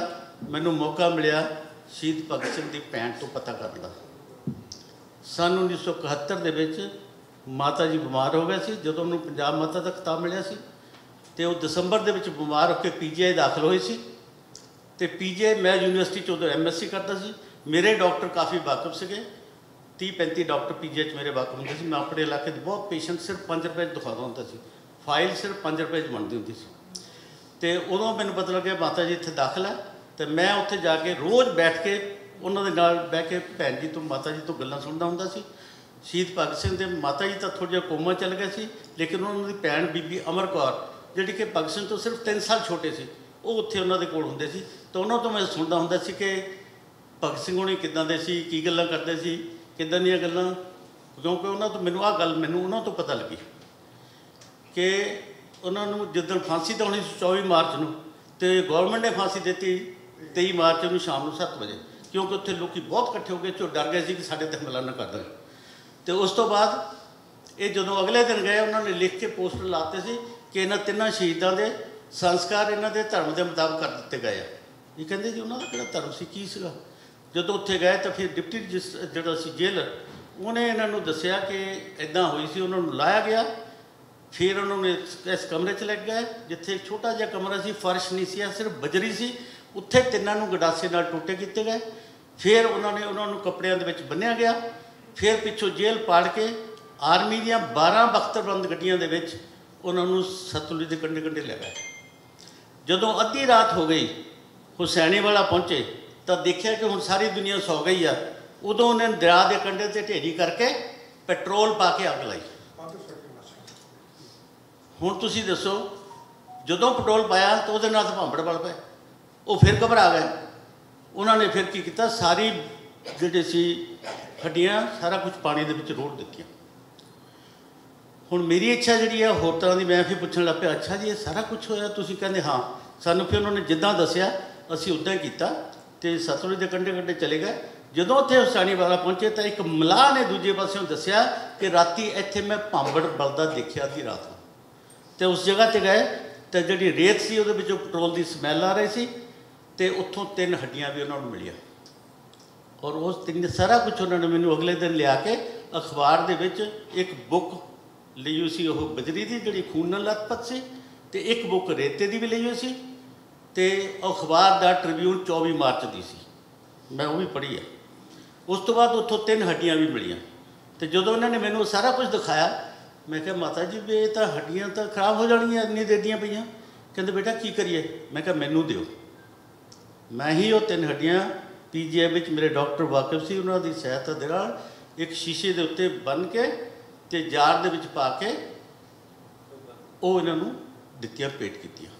ਮੈਨੂੰ ਮੌਕਾ ਮਿਲਿਆ ਸ਼ਹੀਦ ਭਗਤ ਸਿੰਘ ਦੀ ਭੈਣ ਤੋਂ ਪਤਾ ਕਰਨ ਦਾ। ਸੰਨ 1971 ਦੇ ਵਿੱਚ ਮਾਤਾ ਜੀ ਬਿਮਾਰ ਹੋ ਗਏ ਸੀ, ਜਦੋਂ ਉਹਨੂੰ ਪੰਜਾਬ ਮਾਤਾ ਦਾ ਖਿਤਾਬ ਮਿਲਿਆ ਸੀ, ਅਤੇ ਉਹ ਦਸੰਬਰ ਦੇ ਵਿੱਚ ਬਿਮਾਰ ਹੋ ਕੇ PGI ਦਾਖਲ ਹੋਏ ਸੀ। ਅਤੇ PGI ਮੈਂ ਯੂਨੀਵਰਸਿਟੀ 'ਚ ਉਦੋਂ MSc ਕਰਦਾ ਸੀ। ਮੇਰੇ ਡਾਕਟਰ ਕਾਫੀ ਵਾਕਫ ਸੀਗੇ, 30-35 ਡਾਕਟਰ PGI 'ਚ ਮੇਰੇ ਵਾਕਫ ਹੁੰਦੇ ਸੀ। ਮੈਂ ਆਪਣੇ ਇਲਾਕੇ ਦੇ ਬਹੁਤ ਪੇਸ਼ੈਂਟ ਸਿਰਫ 5 ਰੁਪਏ 'ਚ ਦਿਖਾਉਂਦਾ ਹੁੰਦਾ ਸੀ, ਫਾਈਲ ਸਿਰਫ 5 ਰੁਪਏ 'ਚ ਬਣਦੀ ਹੁੰਦੀ ਸੀ। ਅਤੇ ਉਦੋਂ ਮੈਨੂੰ ਪਤਾ ਲੱਗਿਆ ਮਾਤਾ ਜੀ ਇੱਥੇ ਦਾਖਲ ਹੈ, ਅਤੇ ਮੈਂ ਉੱਥੇ ਜਾ ਕੇ ਰੋਜ਼ ਬੈਠ ਕੇ ਉਹਨਾਂ ਦੇ ਨਾਲ ਬਹਿ ਕੇ ਭੈਣ ਜੀ ਤੋਂ, ਮਾਤਾ ਜੀ ਤੋਂ ਗੱਲਾਂ ਸੁਣਦਾ ਹੁੰਦਾ ਸੀ। ਸ਼ਹੀਦ ਭਗਤ ਸਿੰਘ ਦੇ ਮਾਤਾ ਜੀ ਤਾਂ ਥੋੜ੍ਹਾ ਜਿਹਾ ਕੋਮਾ ਚੱਲ ਗਏ ਸੀ, ਲੇਕਿਨ ਉਹਨਾਂ ਦੀ ਭੈਣ ਬੀਬੀ ਅਮਰ ਕੌਰ ਜਿਹੜੀ ਕਿ ਭਗਤ ਸਿੰਘ ਤੋਂ ਸਿਰਫ 3 ਸਾਲ ਛੋਟੇ ਸੀ, ਉਹ ਉੱਥੇ ਉਹਨਾਂ ਦੇ ਕੋਲ ਹੁੰਦੇ ਸੀ। ਤਾਂ ਉਹਨਾਂ ਤੋਂ ਮੈਂ ਸੁਣਦਾ ਹੁੰਦਾ ਸੀ ਕਿ ਭਗਤ ਸਿੰਘ ਹੋਣੀ ਕਿੱਦਾਂ ਦੇ ਸੀ, ਕੀ ਗੱਲਾਂ ਕਰਦੇ ਸੀ, ਕਿੱਦਾਂ ਦੀਆਂ ਗੱਲਾਂ, ਕਿਉਂਕਿ ਉਹਨਾਂ ਤੋਂ ਮੈਨੂੰ ਆਹ ਗੱਲ ਮੈਨੂੰ ਉਹਨਾਂ ਤੋਂ ਪਤਾ ਲੱਗੀ ਕਿ ਉਹਨਾਂ ਨੂੰ ਜਿੱਦਣ ਫਾਂਸੀ ਤਾਂ ਹੋਣੀ ਸੀ 24 ਮਾਰਚ ਨੂੰ, ਅਤੇ ਗੌਰਮੈਂਟ ਨੇ ਫਾਂਸੀ ਦਿੱਤੀ 23 ਮਾਰਚ ਨੂੰ ਸ਼ਾਮ ਨੂੰ 7 ਵਜੇ, ਕਿਉਂਕਿ ਉੱਥੇ ਲੋਕ ਬਹੁਤ ਇਕੱਠੇ ਹੋ ਗਏ ਝੋ ਡਰ ਗਏ ਸੀ ਕਿ ਸਾਡੇ 'ਤੇ ਹਮਲਾ ਨਾ ਕਰ ਦੇਣ। ਅਤੇ ਉਸ ਤੋਂ ਬਾਅਦ ਇਹ ਜਦੋਂ ਅਗਲੇ ਦਿਨ ਗਏ ਉਹਨਾਂ ਨੇ ਲਿਖ ਕੇ ਪੋਸਟਰ ਲਾਤੇ ਸੀ ਕਿ ਇਹਨਾਂ 3 ਸ਼ਹੀਦਾਂ ਦੇ ਸੰਸਕਾਰ ਇਹਨਾਂ ਦੇ ਧਰਮ ਦੇ ਮੁਤਾਬਕ ਕਰ ਦਿੱਤੇ ਗਏ ਆ। ਇਹ ਕਹਿੰਦੇ ਜੀ ਉਹਨਾਂ ਦਾ ਕਿਹੜਾ ਧਰਮ ਸੀ, ਕੀ ਸੀਗਾ। ਜਦੋਂ ਉੱਥੇ ਗਏ ਤਾਂ ਫਿਰ ਡਿਪਟੀ ਜਿਹੜਾ ਸੀ ਜੇਲਰ, ਉਹਨੇ ਇਹਨਾਂ ਨੂੰ ਦੱਸਿਆ ਕਿ ਇੱਦਾਂ ਹੋਈ ਸੀ, ਉਹਨਾਂ ਨੂੰ ਲਾਇਆ ਗਿਆ। ਫਿਰ ਉਹਨਾਂ ਨੂੰ ਇਸ ਕਮਰੇ 'ਚ ਲੈ ਗਏ ਜਿੱਥੇ ਇੱਕ ਛੋਟਾ ਜਿਹਾ ਕਮਰਾ ਸੀ, ਫਰਸ਼ ਨਹੀਂ ਸੀ, ਸਿਰਫ ਬਜਰੀ ਸੀ, ਉੱਥੇ 3 ਨੂੰ ਗੰਡਾਸੇ ਨਾਲ ਟੋਟੇ ਕੀਤੇ ਗਏ। ਫਿਰ ਉਹਨਾਂ ਨੂੰ ਕੱਪੜਿਆਂ ਦੇ ਵਿੱਚ ਬੰਨ੍ਹਿਆ ਗਿਆ। ਫਿਰ ਪਿੱਛੋਂ ਜੇਲ੍ਹ ਪਾੜ ਕੇ ਆਰਮੀ ਦੀਆਂ 12 ਬਖਤਰਬੰਦ ਗੱਡੀਆਂ ਦੇ ਵਿੱਚ ਉਹਨਾਂ ਨੂੰ ਸਤਲੁਜ ਦੇ ਕੰਢੇ ਕੰਢੇ ਲੈ ਗਏ। ਜਦੋਂ ਅੱਧੀ ਰਾਤ ਹੋ ਗਈ ਹੁਸੈਨੀ ਵਾਲਾ ਪਹੁੰਚੇ ਤਾਂ ਦੇਖਿਆ ਕਿ ਹੁਣ ਸਾਰੀ ਦੁਨੀਆ ਸੌ ਗਈ ਆ। ਉਦੋਂ ਉਹਨੇ ਦਰਿਆ ਦੇ ਕੰਢੇ 'ਤੇ ਢੇਰੀ ਕਰਕੇ ਪੈਟਰੋਲ ਪਾ ਕੇ ਅੱਗ ਲਾਈ। ਹੁਣ ਤੁਸੀਂ ਦੱਸੋ, ਜਦੋਂ ਪੈਟਰੋਲ ਪਾਇਆ ਤਾਂ ਉਹਦੇ ਨਾਲ ਤਾਂ ਭਾਂਬੜ ਬਲ ਪਏ, ਉਹ ਫਿਰ ਘਬਰਾ ਗਏ। ਉਹਨਾਂ ਨੇ ਫਿਰ ਕੀ ਕੀਤਾ, ਸਾਰੀ ਜਿਹੜੇ ਸੀ ਹੱਡੀਆਂ ਸਾਰਾ ਕੁਝ ਪਾਣੀ ਦੇ ਵਿੱਚ ਰੋੜ ਦਿੱਤੀਆਂ। ਹੁਣ ਮੇਰੀ ਇੱਛਾ ਜਿਹੜੀ ਆ ਹੋਰ ਤਰ੍ਹਾਂ ਦੀ, ਮੈਂ ਫਿਰ ਪੁੱਛਣ ਲੱਗ ਪਿਆ, ਅੱਛਾ ਜੀ ਇਹ ਸਾਰਾ ਕੁਝ ਹੋਇਆ? ਤੁਸੀਂ ਕਹਿੰਦੇ ਹਾਂ। ਸਾਨੂੰ ਫਿਰ ਉਹਨਾਂ ਨੇ ਜਿੱਦਾਂ ਦੱਸਿਆ ਅਸੀਂ ਉੱਦਾਂ ਹੀ ਕੀਤਾ ਅਤੇ ਸਤਲੁਜ ਦੇ ਕੰਢੇ ਕੰਢੇ ਚਲੇ ਗਏ। ਜਦੋਂ ਉੱਥੇ ਹੁਸੈਨੀ ਵਾਲਾ ਪਹੁੰਚੇ ਤਾਂ ਇੱਕ ਮਲਾਹ ਨੇ ਦੂਜੇ ਪਾਸਿਓਂ ਦੱਸਿਆ ਕਿ ਰਾਤੀ ਇੱਥੇ ਮੈਂ ਭਾਂਬੜ ਬਲਦਾ ਦੇਖਿਆ ਅੱਧੀ ਰਾਤ ਨੂੰ। ਅਤੇ ਉਸ ਜਗ੍ਹਾ 'ਤੇ ਗਏ ਤਾਂ ਜਿਹੜੀ ਰੇਤ ਸੀ ਉਹਦੇ ਵਿੱਚੋਂ ਪੈਟਰੋਲ ਦੀ ਸਮੈਲ ਆ ਰਹੀ ਸੀ, ਅਤੇ ਉੱਥੋਂ 3 ਹੱਡੀਆਂ ਵੀ ਉਹਨਾਂ ਨੂੰ ਮਿਲੀਆਂ। ਔਰ ਉਸ 3 ਸਾਰਾ ਕੁਝ ਉਹਨਾਂ ਨੇ ਮੈਨੂੰ ਅਗਲੇ ਦਿਨ ਲਿਆ ਕੇ ਅਖਬਾਰ ਦੇ ਵਿੱਚ ਇੱਕ ਬੁੱਕ ਲਈ ਹੋਈ ਸੀ, ਉਹ ਬਜਰੀ ਦੀ ਜਿਹੜੀ ਖੂਨ ਨਾਲ ਲੱਥਪੱਥ ਸੀ, ਅਤੇ ਇੱਕ ਬੁੱਕ ਰੇਤੇ ਦੀ ਵੀ ਲਈ ਹੋਈ ਸੀ, ਅਤੇ ਅਖਬਾਰ ਦਾ ਟ੍ਰਿਬਿਊਨ 24 ਮਾਰਚ ਦੀ ਸੀ, ਮੈਂ ਉਹ ਵੀ ਪੜ੍ਹੀ ਹੈ। ਉਸ ਤੋਂ ਬਾਅਦ ਉੱਥੋਂ 3 ਹੱਡੀਆਂ ਵੀ ਮਿਲੀਆਂ। ਅਤੇ ਜਦੋਂ ਉਹਨਾਂ ਨੇ ਮੈਨੂੰ ਸਾਰਾ ਕੁਝ ਦਿਖਾਇਆ, ਮੈਂ ਕਿਹਾ ਮਾਤਾ ਜੀ ਵੀ ਇਹ ਤਾਂ ਹੱਡੀਆਂ ਤਾਂ ਖਰਾਬ ਹੋ ਜਾਣਗੀਆਂ, ਇੰਨੀ ਦੇਰ ਦੀਆਂ ਪਈਆਂ। ਕਹਿੰਦੇ ਬੇਟਾ ਕੀ ਕਰੀਏ? ਮੈਂ ਕਿਹਾ ਮੈਨੂੰ ਦਿਓ। ਮੈਂ ਹੀ ਉਹ 3 ਹੱਡੀਆਂ PGI ਵਿੱਚ ਮੇਰੇ ਡਾਕਟਰ ਵਾਕਿਫ ਸੀ, ਉਹਨਾਂ ਦੀ ਸਹਾਇਤਾ ਦੇ ਨਾਲ ਇੱਕ ਸ਼ੀਸ਼ੇ ਦੇ ਉੱਤੇ ਬੰਨ੍ਹ ਕੇ ਅਤੇ ਜਾਰ ਦੇ ਵਿੱਚ ਪਾ ਕੇ ਉਹ ਇਹਨਾਂ ਨੂੰ ਦਿੱਤੀਆਂ, ਭੇਟ ਕੀਤੀਆਂ।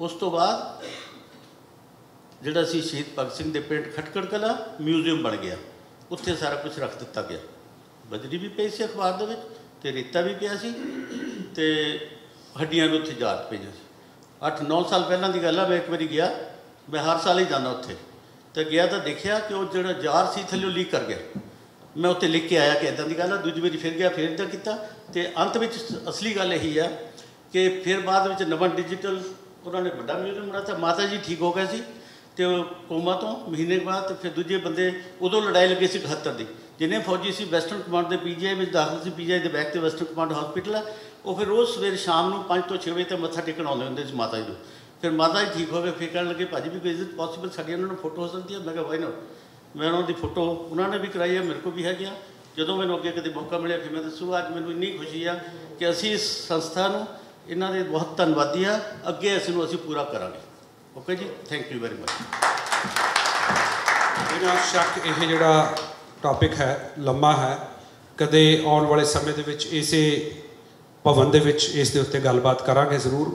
ਉਸ ਤੋਂ ਬਾਅਦ ਜਿਹੜਾ ਸੀ ਸ਼ਹੀਦ ਭਗਤ ਸਿੰਘ ਦੇ ਪਿੰਡ ਖਟਕੜ ਕਲਾਂ ਮਿਊਜ਼ੀਅਮ ਬਣ ਗਿਆ, ਉੱਥੇ ਸਾਰਾ ਕੁਝ ਰੱਖ ਦਿੱਤਾ ਗਿਆ। ਬਜਰੀ ਵੀ ਪਈ ਸੀ ਅਖਬਾਰ ਦੇ ਵਿੱਚ, ਅਤੇ ਰੇਤਾ ਵੀ ਪਿਆ ਸੀ, ਅਤੇ ਹੱਡੀਆਂ ਵੀ ਉੱਥੇ ਜਾਰ ਪਈਆਂ ਸੀ। 8-9 ਸਾਲ ਪਹਿਲਾਂ ਦੀ ਗੱਲ ਆ। ਮੈਂ ਇੱਕ ਵਾਰੀ ਗਿਆ, ਮੈਂ ਹਰ ਸਾਲ ਹੀ ਜਾਂਦਾ ਉੱਥੇ, ਤਾਂ ਗਿਆ ਤਾਂ ਦੇਖਿਆ ਕਿ ਉਹ ਜਿਹੜਾ ਜਾਰ ਸੀ ਥੱਲੇ ਲੀਕ ਕਰ ਗਿਆ। ਮੈਂ ਉੱਥੇ ਲਿਖ ਕੇ ਆਇਆ ਕਿ ਇੱਦਾਂ ਦੀ ਗੱਲ ਆ। ਦੂਜੀ ਵਾਰੀ ਫਿਰ ਗਿਆ, ਫਿਰ ਇੱਦਾਂ ਕੀਤਾ, ਅਤੇ ਅੰਤ ਵਿੱਚ ਅਸਲੀ ਗੱਲ ਇਹੀ ਆ ਕਿ ਫਿਰ ਬਾਅਦ ਵਿੱਚ ਨਵਾਂ ਡਿਜੀਟਲ ਉਹਨਾਂ ਨੇ ਵੱਡਾ ਮਿਊਜ਼ੀਅਮ ਬਣਾਇਆ। ਮਾਤਾ ਜੀ ਠੀਕ ਹੋ ਗਏ ਸੀ ਅਤੇ ਉਹ ਕੋਮਾ ਤੋਂ ਮਹੀਨੇ ਬਾਅਦ, ਅਤੇ ਫਿਰ ਦੂਜੇ ਬੰਦੇ ਉਦੋਂ ਲੜਾਈ ਲੱਗੀ ਸੀ 71 ਦੀ, ਜਿੰਨੇ ਫੌਜੀ ਸੀ ਵੈਸਟਰਨ ਕਮਾਂਡ ਦੇ PGI ਵਿੱਚ ਦਾਖਲ ਸੀ। PGI ਦੇ ਬੈਕ 'ਤੇ ਵੈਸਟਰਨ ਕਮਾਂਡ ਹਸਪੀਟਲ ਹੈ। ਉਹ ਫਿਰ ਰੋਜ਼ ਸਵੇਰੇ ਸ਼ਾਮ ਨੂੰ 5 ਤੋਂ 6 ਵਜੇ ਤੱਕ ਮੱਥਾ ਟੇਕਣ ਆਉਂਦੇ ਹੁੰਦੇ ਸੀ ਮਾਤਾ ਜੀ ਨੂੰ। ਫਿਰ ਮਾਤਾ ਜੀ ਠੀਕ ਹੋ ਗਏ, ਫਿਰ ਕਹਿਣ ਲੱਗੇ ਭਾਜੀ ਵੀ ਕੋਈ ਇਜ਼ਤ ਪੋਸੀਬਲ ਸਾਡੀ ਉਹਨਾਂ ਨੂੰ ਫੋਟੋ ਹੋ ਸਕਦੀ ਹੈ? ਮੈਂ ਕਿਹਾ ਵਾਈ ਨਾਟ। ਮੈਂ ਉਹਨਾਂ ਦੀ ਫੋਟੋ ਉਹਨਾਂ ਨੇ ਵੀ ਕਰਾਈ ਹੈ, ਮੇਰੇ ਕੋਲ ਵੀ ਹੈਗੀ ਆ। ਜਦੋਂ ਮੈਨੂੰ ਅੱਗੇ ਕਦੇ ਮੌਕਾ ਮਿਲਿਆ ਫਿਰ ਮੈਂ ਦੱਸੂਗਾ। ਅੱਜ ਮੈਨੂੰ ਇੰਨੀ ਖੁਸ਼ੀ ਆ ਕਿ ਅਸੀਂ ਇਸ ਸੰਸਥਾ ਨੂੰ, ਇਹਨਾਂ ਦੇ ਬਹੁਤ ਧੰਨਵਾਦੀ ਆ। ਅੱਗੇ ਇਸ ਨੂੰ ਅਸੀਂ ਪੂਰਾ ਕਰਾਂਗੇ। ਓਕੇ ਜੀ, ਥੈਂਕ ਯੂ ਵੈਰੀ ਮਚ। ਬਿਨਾਂ ਸ਼ੱਕ ਇਹ ਜਿਹੜਾ ਟੌਪਿਕ ਹੈ ਲੰਮਾ ਹੈ। ਕਦੇ ਆਉਣ ਵਾਲੇ ਸਮੇਂ ਦੇ ਵਿੱਚ ਇਸੇ ਭਵਨ ਦੇ ਵਿੱਚ ਇਸ ਦੇ ਉੱਤੇ ਗੱਲਬਾਤ ਕਰਾਂਗੇ ਜ਼ਰੂਰ।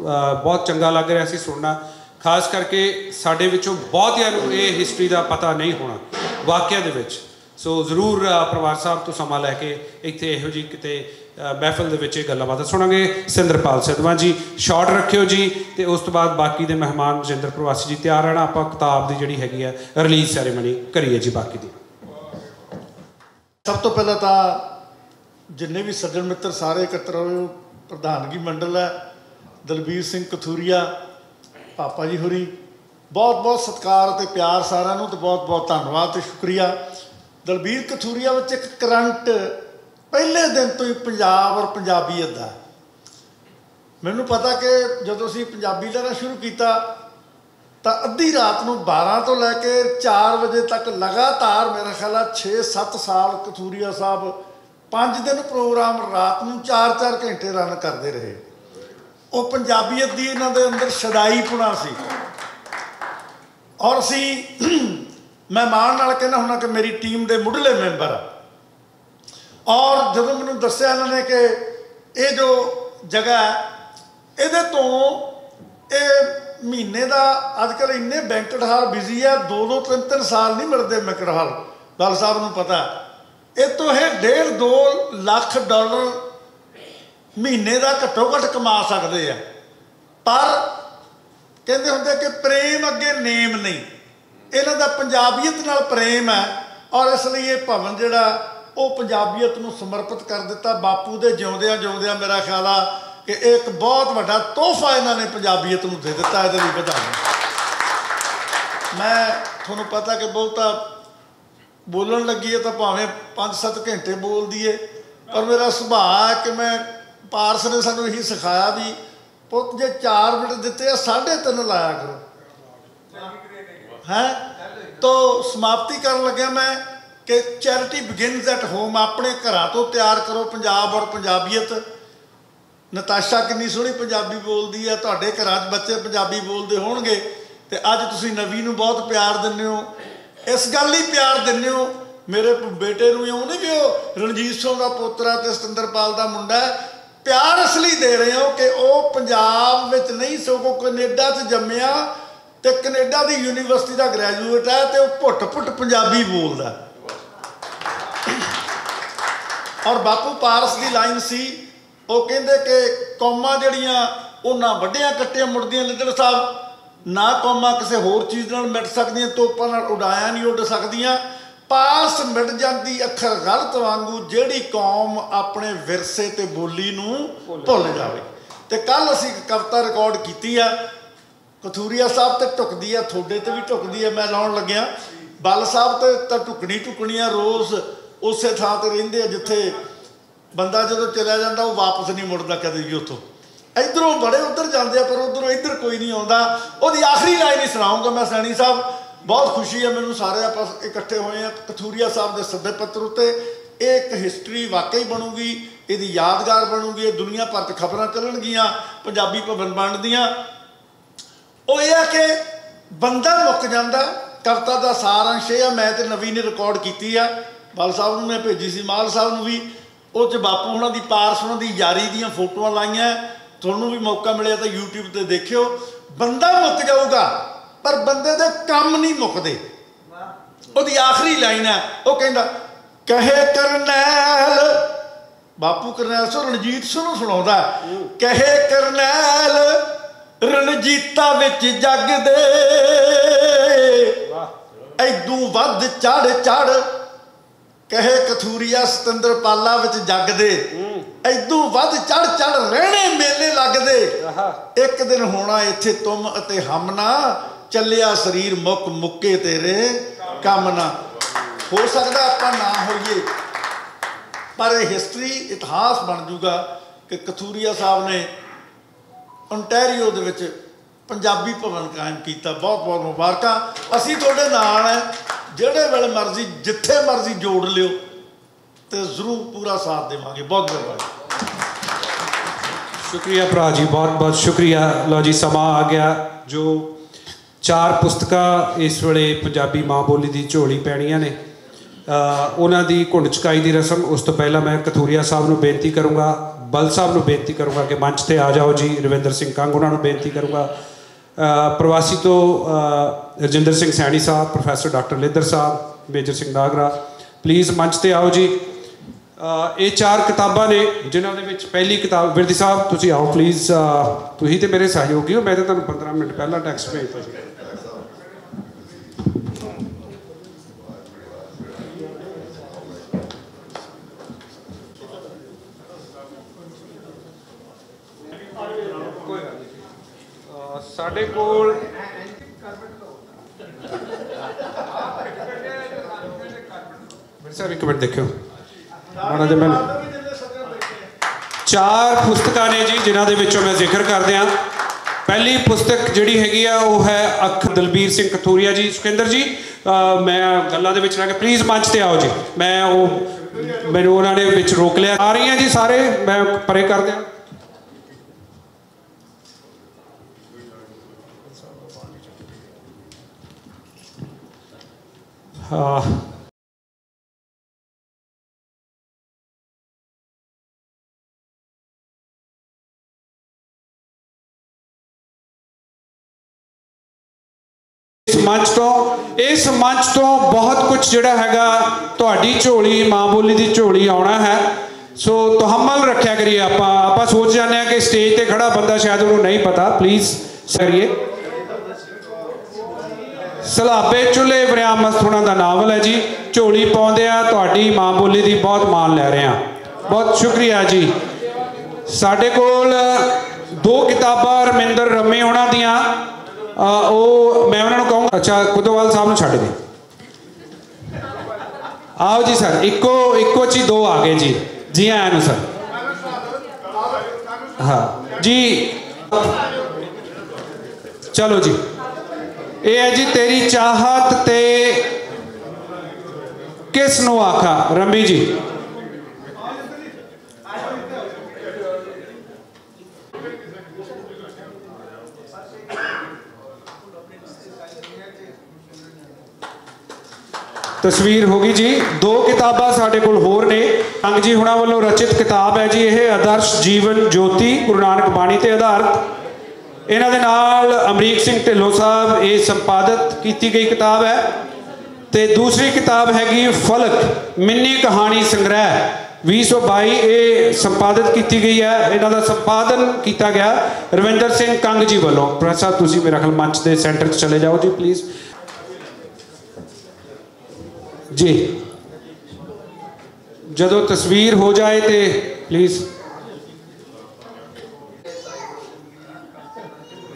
ਬਹੁਤ ਚੰਗਾ ਲੱਗ ਰਿਹਾ ਸੀ ਸੁਣਨਾ, ਖਾਸ ਕਰਕੇ ਸਾਡੇ ਵਿੱਚੋਂ ਬਹੁਤਿਆਂ ਨੂੰ ਇਹ ਹਿਸਟਰੀ ਦਾ ਪਤਾ ਨਹੀਂ ਹੋਣਾ ਵਾਕਿਆ ਦੇ ਵਿੱਚ। ਸੋ ਜ਼ਰੂਰ ਪਰਿਵਾਰ ਸਾਹਿਬ ਤੋਂ ਸਮਾਂ ਲੈ ਕੇ ਇੱਥੇ ਇਹੋ ਜਿਹੀ ਕਿਤੇ ਮਹਿਫਲ ਦੇ ਵਿੱਚ ਇਹ ਗੱਲਾਂ ਬਾਤਾਂ ਸੁਣਾਂਗੇ। ਸਿੰਦਰਪਾਲ ਸਿੱਧਵਾਂ ਜੀ ਸ਼ਾਰਟ ਰੱਖਿਓ ਜੀ, ਅਤੇ ਉਸ ਤੋਂ ਬਾਅਦ ਬਾਕੀ ਦੇ ਮਹਿਮਾਨ ਰਜਿੰਦਰ ਪ੍ਰਵਾਸੀ ਜੀ ਤਿਆਰ ਰਹਿਣਾ। ਆਪਾਂ ਕਿਤਾਬ ਦੀ ਜਿਹੜੀ ਹੈਗੀ ਆ ਰਿਲੀਜ਼ ਸੈਰੇਮਨੀ ਕਰੀਏ ਜੀ ਬਾਕੀ ਦੀ। ਸਭ ਤੋਂ ਪਹਿਲਾਂ ਤਾਂ ਜਿੰਨੇ ਵੀ ਸੱਜਣ ਮਿੱਤਰ ਸਾਰੇ ਇਕੱਤਰ ਹੋਏ, ਪ੍ਰਧਾਨਗੀ ਮੰਡਲ ਹੈ, ਦਲਬੀਰ ਸਿੰਘ ਕਥੂਰੀਆ, ਪਾਪਾ ਜੀ ਹੋਰੀ, ਬਹੁਤ ਬਹੁਤ ਸਤਿਕਾਰ ਅਤੇ ਪਿਆਰ ਸਾਰਿਆਂ ਨੂੰ, ਅਤੇ ਬਹੁਤ ਬਹੁਤ ਧੰਨਵਾਦ ਅਤੇ ਸ਼ੁਕਰੀਆ। ਦਲਬੀਰ ਕਥੂਰੀਆ ਵਿੱਚ ਇੱਕ ਕਰੰਟ ਪਹਿਲੇ ਦਿਨ ਤੋਂ ਹੀ ਪੰਜਾਬ ਔਰ ਪੰਜਾਬੀਅਤ ਦਾ। ਮੈਨੂੰ ਪਤਾ ਕਿ ਜਦੋਂ ਅਸੀਂ ਪੰਜਾਬੀ ਲਹਿਰਾ ਸ਼ੁਰੂ ਕੀਤਾ ਤਾਂ ਅੱਧੀ ਰਾਤ ਨੂੰ 12 ਤੋਂ ਲੈ ਕੇ 4 ਵਜੇ ਤੱਕ ਲਗਾਤਾਰ ਮੇਰਾ ਖਿਆਲ ਆ 6-7 ਸਾਲ ਕਥੂਰੀਆ ਸਾਹਿਬ 5 ਦਿਨ ਪ੍ਰੋਗਰਾਮ ਰਾਤ ਨੂੰ 4-4 ਘੰਟੇ ਰਨ ਕਰਦੇ ਰਹੇ। ਉਹ ਪੰਜਾਬੀਅਤ ਦੀ ਇਹਨਾਂ ਦੇ ਅੰਦਰ ਸ਼ਦਾਈਪੁਣਾ ਸੀ। ਔਰ ਅਸੀਂ ਮੈਂ ਮਾਣ ਨਾਲ ਕਹਿੰਦਾ ਹੁੰਦਾ ਕਿ ਮੇਰੀ ਟੀਮ ਦੇ ਮੁੱਢਲੇ ਮੈਂਬਰ ਆ। ਔਰ ਜਦੋਂ ਮੈਨੂੰ ਦੱਸਿਆ ਇਹਨਾਂ ਨੇ ਕਿ ਇਹ ਜੋ ਜਗ੍ਹਾ ਹੈ ਇਹਦੇ ਤੋਂ ਇਹ ਮਹੀਨੇ ਦਾ ਅੱਜ ਕੱਲ੍ਹ ਇੰਨੇ ਬੈਂਕਟ ਹਾਲ ਬਿਜ਼ੀ ਹੈ, 2-2 3-3 ਸਾਲ ਨਹੀਂ ਮਿਲਦੇ ਬੈਂਕਟ ਹਾਲ। ਗੱਲ ਸਾਹਿਬ ਨੂੰ ਪਤਾ ਇਹ ਤੋਂ ਇਹ $1.5-2 ਲੱਖ ਮਹੀਨੇ ਦਾ ਘੱਟੋ ਘੱਟ ਕਮਾ ਸਕਦੇ ਆ। ਪਰ ਕਹਿੰਦੇ ਹੁੰਦੇ ਕਿ ਪ੍ਰੇਮ ਅੱਗੇ ਨੇਮ ਨਹੀਂ, ਇਹਨਾਂ ਦਾ ਪੰਜਾਬੀਅਤ ਨਾਲ ਪ੍ਰੇਮ ਹੈ ਔਰ ਇਸ ਲਈ ਇਹ ਭਵਨ ਜਿਹੜਾ ਉਹ ਪੰਜਾਬੀਅਤ ਨੂੰ ਸਮਰਪਿਤ ਕਰ ਦਿੱਤਾ। ਬਾਪੂ ਦੇ ਜਿਉਂਦਿਆਂ ਜਿਉਂਦਿਆਂ ਮੇਰਾ ਖਿਆਲ ਆ ਕਿ ਇਹ ਇੱਕ ਬਹੁਤ ਵੱਡਾ ਤੋਹਫਾ ਇਹਨਾਂ ਨੇ ਪੰਜਾਬੀਅਤ ਨੂੰ ਦੇ ਦਿੱਤਾ। ਇਹਦੇ ਲਈ ਵਧਾਈ। ਮੈਂ ਤੁਹਾਨੂੰ ਪਤਾ ਕਿ ਬਹੁਤਾ ਬੋਲਣ ਲੱਗੀ ਹੈ ਤਾਂ ਭਾਵੇਂ 5-7 ਘੰਟੇ ਬੋਲਦੀ ਏ, ਪਰ ਮੇਰਾ ਸੁਭਾਅ ਹੈ ਕਿ ਮੈਂ ਪਾਰਸ ਨੇ ਸਾਨੂੰ ਇਹੀ ਸਿਖਾਇਆ ਵੀ ਪੁੱਤ ਜੇ 4 ਮਿੰਟ ਦਿੱਤੇ ਆ 3.5 ਲਾਇਆ ਕਰੋ ਹੈ। ਤਾਂ ਸਮਾਪਤੀ ਕਰਨ ਲੱਗਿਆ ਮੈਂ ਕਿ ਚੈਰਿਟੀ ਬਿਗਿਨਸ ਐਟ ਹੋਮ, ਆਪਣੇ ਘਰਾਂ ਤੋਂ ਤਿਆਰ ਕਰੋ ਪੰਜਾਬ ਔਰ ਪੰਜਾਬੀਅਤ। ਨਤਾਸ਼ਾ ਕਿੰਨੀ ਸੋਹਣੀ ਪੰਜਾਬੀ ਬੋਲਦੀ ਹੈ, ਤੁਹਾਡੇ ਘਰਾਂ 'ਚ ਬੱਚੇ ਪੰਜਾਬੀ ਬੋਲਦੇ ਹੋਣਗੇ ਤੇ ਅੱਜ ਤੁਸੀਂ ਨਵੀ ਨੂੰ ਬਹੁਤ ਪਿਆਰ ਦਿੰਦੇ ਹੋ। ਇਸ ਗੱਲ ਲਈ ਪਿਆਰ ਦਿੰਦੇ ਹੋ ਮੇਰੇ ਬੇਟੇ ਨੂੰ, ਇਉਂ ਨਹੀਂ ਵੀ ਉਹ ਰਣਜੀਤ ਸਿੰਘ ਦਾ ਪੋਤਰਾ ਤੇ ਸਤਿੰਦਰਪਾਲ ਦਾ ਮੁੰਡਾ ਹੈ। ਪਿਆਰ ਇਸ ਲਈ ਦੇ ਰਹੇ ਹੋ ਕਿ ਉਹ ਪੰਜਾਬ ਵਿੱਚ ਨਹੀਂ ਸਗੋਂ ਕੈਨੇਡਾ 'ਚ ਜੰਮਿਆ ਤੇ ਕੈਨੇਡਾ ਦੀ ਯੂਨੀਵਰਸਿਟੀ ਦਾ ਗ੍ਰੈਜੂਏਟ ਹੈ ਤੇ ਉਹ ਪੁੱਟ ਪੰਜਾਬੀ ਬੋਲਦਾ। ਔਰ ਬਾਪੂ ਪਾਰਸ ਦੀ ਲਾਈਨ ਸੀ, ਉਹ ਕਹਿੰਦੇ ਕਿ ਕੌਮਾਂ ਜਿਹੜੀਆਂ ਉਹਨਾਂ ਵੱਡਿਆਂ ਕੱਟਿਆਂ ਮੁੜਦੀਆਂ। ਲਿੱਦੜ ਸਾਹਿਬ ਨਾ ਕੌਮਾਂ ਕਿਸੇ ਹੋਰ ਚੀਜ਼ ਨਾਲ ਮਿਟ ਸਕਦੀਆਂ, ਤੋਪਾਂ ਨਾਲ ਉਡਾਇਆ ਨਹੀਂ ਉੱਡ ਸਕਦੀਆਂ। ਪਾਸ ਮਿਟ ਜਾਂਦੀ ਅੱਖਰ ਗਲਤ ਵਾਂਗੂ ਜਿਹੜੀ ਕੌਮ ਆਪਣੇ ਵਿਰਸੇ ਤੇ ਬੋਲੀ ਨੂੰ ਭੁੱਲ ਜਾਵੇ। ਤੇ ਕੱਲ ਅਸੀਂ ਇੱਕ ਕਵਿਤਾ ਰਿਕਾਰਡ ਕੀਤੀ ਆ, ਕਥੂਰੀਆ ਸਾਹਿਬ ਤੇ ਢੁਕਦੀ ਆ, ਤੁਹਾਡੇ ਤੇ ਵੀ ਢੁਕਦੀ ਆ। ਮੈਂ ਲਾਉਣ ਲੱਗਿਆ ਬੱਲ ਸਾਹਿਬ ਤੇ ਤਾਂ ਢੁਕਣੀ ਆ, ਰੋਜ਼ ਉਸੇ ਥਾਂ ਤੇ ਰਹਿੰਦੇ ਆ ਜਿੱਥੇ ਬੰਦਾ ਜਦੋਂ ਚਲਿਆ ਜਾਂਦਾ ਉਹ ਵਾਪਸ ਨਹੀਂ ਮੁੜਦਾ ਕਦੇ ਵੀ ਉੱਥੋਂ। ਇੱਧਰੋਂ ਬੜੇ ਉੱਧਰ ਜਾਂਦੇ ਆ ਪਰ ਉੱਧਰੋਂ ਇੱਧਰ ਕੋਈ ਨਹੀਂ ਆਉਂਦਾ। ਉਹਦੀ ਆਖਰੀ ਲਾਈਨ ਹੀ ਸੁਣਾਉਂਗਾ ਮੈਂ। ਸੈਣੀ ਸਾਹਿਬ ਬਹੁਤ ਖੁਸ਼ੀ ਹੈ ਮੈਨੂੰ, ਸਾਰੇ ਆਪਾਂ ਇਕੱਠੇ ਹੋਏ ਆ ਕਥੂਰੀਆ ਸਾਹਿਬ ਦੇ ਸੱਦੇ ਪੱਤਰ ਉੱਤੇ। ਇਹ ਇੱਕ ਹਿਸਟਰੀ ਵਾਕਈ ਬਣੂਗੀ, ਇਹਦੀ ਯਾਦਗਾਰ ਬਣੂਗੀ, ਇਹ ਦੁਨੀਆ ਭਰ 'ਚ ਖਬਰਾਂ ਚੱਲਣਗੀਆਂ ਪੰਜਾਬੀ ਭਵਨ ਬਣਨ ਦੀਆਂ। ਉਹ ਇਹ ਆ ਕਿ ਬੰਦਾ ਮੁੱਕ ਜਾਂਦਾ। ਕਵਿਤਾ ਦਾ ਸਾਰ ਅੰਸ਼ ਇਹ ਆ, ਮੈਂ ਤੇ ਨਵੀ ਨੇ ਰਿਕਾਰਡ ਕੀਤੀ ਆ, ਬਾਲ ਸਾਹਿਬ ਨੂੰ ਮੈਂ ਭੇਜੀ ਸੀ, ਮਾਲ ਸਾਹਿਬ ਨੂੰ ਵੀ। ਉਹ 'ਚ ਬਾਪੂ ਹੁਣਾਂ ਦੀ ਪਾਰਸ ਹੁਣਾਂ ਦੀ ਯਾਰੀ ਦੀਆਂ ਫੋਟੋਆਂ ਲਾਈਆਂ। ਤੁਹਾਨੂੰ ਵੀ ਮੌਕਾ ਮਿਲਿਆ ਤਾਂ YouTube ਤੇ ਦੇਖਿਓ। ਬੰਦਾ ਮੁੱਕ ਜਾਊਗਾ ਪਰ ਬੰਦੇ ਦੇ ਕੰਮ ਨਹੀਂ ਮੁੱਕਦੇ। ਉਹਦੀ ਆਖਰੀ ਲਾਈਨ ਹੈ, ਉਹ ਕਹਿੰਦਾ ਕਹੇ ਕਰਨੈਲ, ਬਾਪੂ ਕਰਨੈਲ ਸਿੰਘ ਰਣਜੀਤ ਸਿੰਘ ਨੂੰ ਸੁਣਾਉਂਦਾ, ਕਹੇ ਕਰਨੈਲ ਰਣਜੀਤਾਂ ਵਿੱਚ ਜੱਗ ਦੇ ਐਦੂ ਵੱਧ ਚੜ ਕਹੇ ਕਥੂਰੀਆ ਸਤਿੰਦਰਪਾਲਾ ਵਿੱਚ ਜੱਗ ਦੇ ਐਦੂ ਵੱਧ ਚੜ ਰਹਿਣੇ ਮੇਲੇ ਲੱਗਦੇ। ਇੱਕ ਦਿਨ ਹੋਣਾ ਇੱਥੇ ਤੁਮ ਅਤੇ ਹਮ ਨਾ, ਚੱਲਿਆ ਸਰੀਰ ਮੁੱਕੇ ਤੇਰੇ ਕੰਮ ਨਾ। ਹੋ ਸਕਦਾ ਆਪਾਂ ਨਾ ਹੋਈਏ ਪਰ ਇਹ ਹਿਸਟਰੀ ਇਤਿਹਾਸ ਬਣ ਜੂਗਾ ਕਿ ਕਥੂਰੀਆ ਸਾਹਿਬ ਨੇ ontario ਦੇ ਵਿੱਚ ਪੰਜਾਬੀ ਭਵਨ ਕਾਇਮ ਕੀਤਾ। ਬਹੁਤ ਬਹੁਤ ਮੁਬਾਰਕਾਂ। ਅਸੀਂ ਤੁਹਾਡੇ ਨਾਲ ਹੈ, ਜਿਹੜੇ ਵੇਲੇ ਮਰਜ਼ੀ ਜਿੱਥੇ ਮਰਜ਼ੀ ਜੋੜ ਲਿਓ ਤੇ ਜ਼ਰੂਰ ਪੂਰਾ ਸਾਥ ਦੇਵਾਂਗੇ। ਬਹੁਤ ਬਹੁਤ ਸ਼ੁਕਰੀਆ ਭਰਾ ਜੀ, ਬਹੁਤ ਬਹੁਤ ਸ਼ੁਕਰੀਆ। ਲਓ ਜੀ ਸਮਾਂ ਆ ਗਿਆ। ਜੋ 4 ਪੁਸਤਕਾਂ ਇਸ ਵੇਲੇ ਪੰਜਾਬੀ ਮਾਂ ਬੋਲੀ ਦੀ ਝੋਲੀ ਪੈਣੀਆਂ ਨੇ, ਉਹਨਾਂ ਦੀ ਘੁੰਡ ਚੁਕਾਈ ਦੀ ਰਸਮ। ਉਸ ਤੋਂ ਪਹਿਲਾਂ ਮੈਂ ਕਥੂਰੀਆ ਸਾਹਿਬ ਨੂੰ ਬੇਨਤੀ ਕਰੂੰਗਾ, ਬਲ ਸਾਹਿਬ ਨੂੰ ਬੇਨਤੀ ਕਰੂੰਗਾ ਕਿ ਮੰਚ ਤੇ ਆ ਜਾਓ ਜੀ। ਰਵਿੰਦਰ ਸਿੰਘ ਕੰਗ ਉਹਨਾਂ ਨੂੰ ਬੇਨਤੀ ਕਰੂੰਗਾ। ਪ੍ਰਵਾਸੀ ਤੋਂ ਰਜਿੰਦਰ ਸਿੰਘ ਸੈਣੀ ਸਾਹਿਬ, professor doctor ਲਿੱਦਰ Sahib, major Singh Nagra, please ਮੰਚ ਤੇ ਆਓ ਜੀ। ਇਹ 4 ਕਿਤਾਬਾਂ ਨੇ ਜਿਨ੍ਹਾਂ ਦੇ ਵਿੱਚ ਪਹਿਲੀ ਕਿਤਾਬ, ਵਿਰਦੀ ਸਾਹਿਬ ਤੁਸੀਂ ਆਓ ਪਲੀਜ਼। ਤੁਸੀਂ ਤੇ ਮੇਰੇ ਸਹਿਯੋਗੀ ਹੋ, ਮੈਂ ਤਾਂ ਤੁਹਾਨੂੰ 15 ਮਿੰਟ ਪਹਿਲਾਂ ਟੈਕਸਟ ਭੇਜਤਾ ਸੀ। ਸਾਡੇ ਕੋਲ ਸਾਹਿਬ ਇੱਕ ਮਿੰਟ ਦੇਖਿਓ, ਉਹਨਾਂ ਦੇ ਮੈਨੂੰ 4 ਪੁਸਤਕਾਂ ਨੇ ਜੀ ਜਿਨ੍ਹਾਂ ਦੇ ਵਿੱਚੋਂ ਮੈਂ ਜ਼ਿਕਰ ਕਰਦੇ ਹਾਂ। ਪਹਿਲੀ ਪੁਸਤਕ ਜਿਹੜੀ ਹੈਗੀ ਆ ਉਹ ਹੈ ਅੱਖ, ਦਲਬੀਰ ਸਿੰਘ ਕਥੂਰੀਆ ਜੀ। ਸੁਖਿੰਦਰ ਜੀ ਮੈਂ ਗੱਲਾਂ ਦੇ ਵਿੱਚ ਰਹਿ ਕੇ ਪਲੀਜ਼ ਮੰਚ ਤੇ ਆਓ ਜੀ। ਮੈਨੂੰ ਉਹਨਾਂ ਨੇ ਵਿੱਚ ਰੋਕ ਲਿਆ। ਆ ਰਹੀਆਂ ਜੀ ਸਾਰੇ, ਮੈਂ ਪਰੇ ਕਰ ਦਿਆਂ। मंच तो बहुत कुछ जिहड़ा हैगा तुहाडी झोली माँ बोली की झोली आना है। सो तहम्मल रखा करिए। आप सोच जाने कि स्टेज पर खड़ा बंदा शायद उन्होंने नहीं पता, प्लीज़ करिए। सलाबे चुले वरियाम मस्तूणा का नावल है जी। झोली पाउंदे आ तुहाडी माँ बोली की बहुत मान लै रहे हैं। बहुत शुक्रिया जी। साडे कोल 2 किताबां रमिंदर रमे होना दियाँ, मैं उन्होंने कहूँ। अच्छा कुदोवाल साहब ने छड्ड दे। आओ जी सर, इको ची 2 आ गए जी। जी आया नु सर। हाँ जी चलो जी। ये है जी तेरी चाहत ते किस नू आखा, रमी जी। तस्वीर होगी जी। 2 किताबां साडे कोल होर ने। कंग जी हुणां वालों रचित किताब है जी यह आदर्श जीवन ज्योति गुरु नानक बाणी ते आधारित। इन्हां दे नाल अमरीक सिंह ढिल्लों साहब ये संपादित की गई किताब है। ते दूसरी किताब हैगी फलक मिनी कहानी संग्रह 2022, ये संपादित की गई है। इन्हां दा संपादन किया गया रविंदर सिंह कंग जी वालों। प्रोफेसर साहब तुसीं मेरा ख्याल मंच के सेंटर चले जाओ जी प्लीज़ जी। जदों तस्वीर हो जाए तो प्लीज़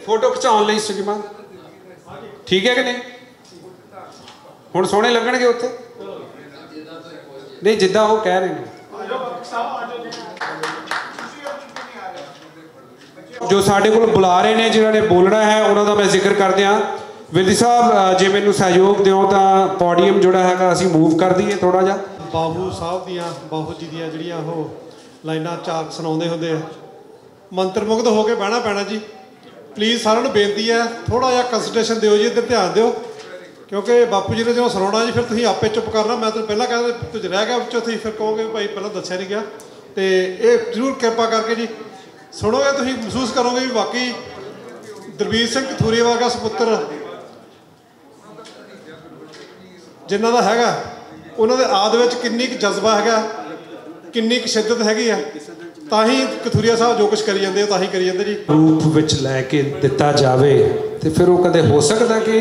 फोटो खिचाउण लई श्रीमान ठीक है कि नहीं? हुण सोहणे लगणगे उत्थे नहीं जिद्दां वो कह रहे हैं। जो साडे कोल बुला रहे हैं जिन्होंने बोलना है उन्होंने मैं जिक्र कर दिया। विधि साहब जे मैनू सहयोग दिओ तो पोडियम जोड़ा है असीं मूव कर दईए थोड़ा जा। बाबू साहब दियाँ बाबू जी दियाँ जिहड़ियां ओह लाइनां चाक सुणाउंदे हुंदे मंत्रमुग्ध हो के बहना पैना जी। प्लीज़ सारिਆਂ ਨੂੰ बेनती है थोड़ा जिहा कंसनट्रेशन दिओ जी, इधर ध्यान दिओ क्योंकि बापू जी ने जो सुनाउणा जी फिर तुसीं आपे चुप करना। मैं तुहानूं पहलां कहदा तुझ रह गया ਵਿੱਚੋਂ तुसीं फिर कहोगे भाई पहलां दस्सिआ नहीं गया। तो ये जरूर किरपा करके जी सुनोगे, तुसीं महसूस करोगे भी वाकई दलबीर सिंह कथूरी वर्गा सपुੱਤਰ जिन्हों का हैगा उन्होंने आद विच किन्नी क जज्बा हैगा, किन्नी क शिद्दत हैगी है, ताही कथूरिया साहब जो कुछ करी जाते ताही करी जाते जी। रूप विच लैके दिता जावे तो फिर वो कदे हो सकता कि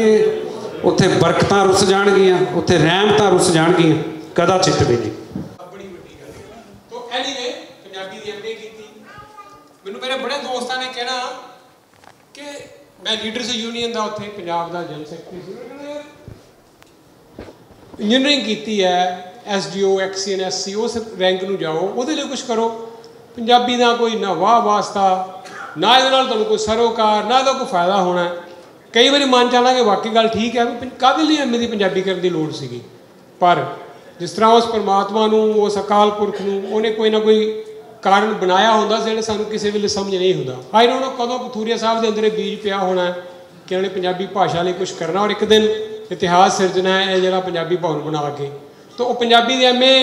उत्थे बरकतां रुस जाणगियां, उत्थे रहमतां रुस जाणगियां, कदाचित भी नहीं। तो एनीवे पंजाबी दी एमए कीती। मैनूं मेरे बड़े दोस्तां ने कहना कि मैं लीडर्स यूनीयन का उत्थे पंजाब का जनरल सैकटरी सी, इंजीनियरिंग की है SDO XCN SC उस रैंक में जाओ वो कुछ करो। पंजाबी का कोई ना वाह वास्ता ना ये कोई सरोकार ना कोई फायदा होना है। कई बार मन चाहना कि वाकई गल ठीक है भी काहदे लिए मेरी पंजाबी करने की लोड़ सी, पर जिस तरह उस परमात्मा उस अकाल पुरख उन्हें कोई ना कोई कारण बनाया होंदा जिहड़ा सानूं किसी वेले समझ नहीं होंदा। आई डोंट नो कदों कथूरिया साहब के अंदर बीज पिया होना है कि उन्हें पंजाबी भाषा लिए कुछ करना और एक दिन इतिहास सिरजना है जो पंजाबी भवन बना के। तो वो पंजाबी दी MA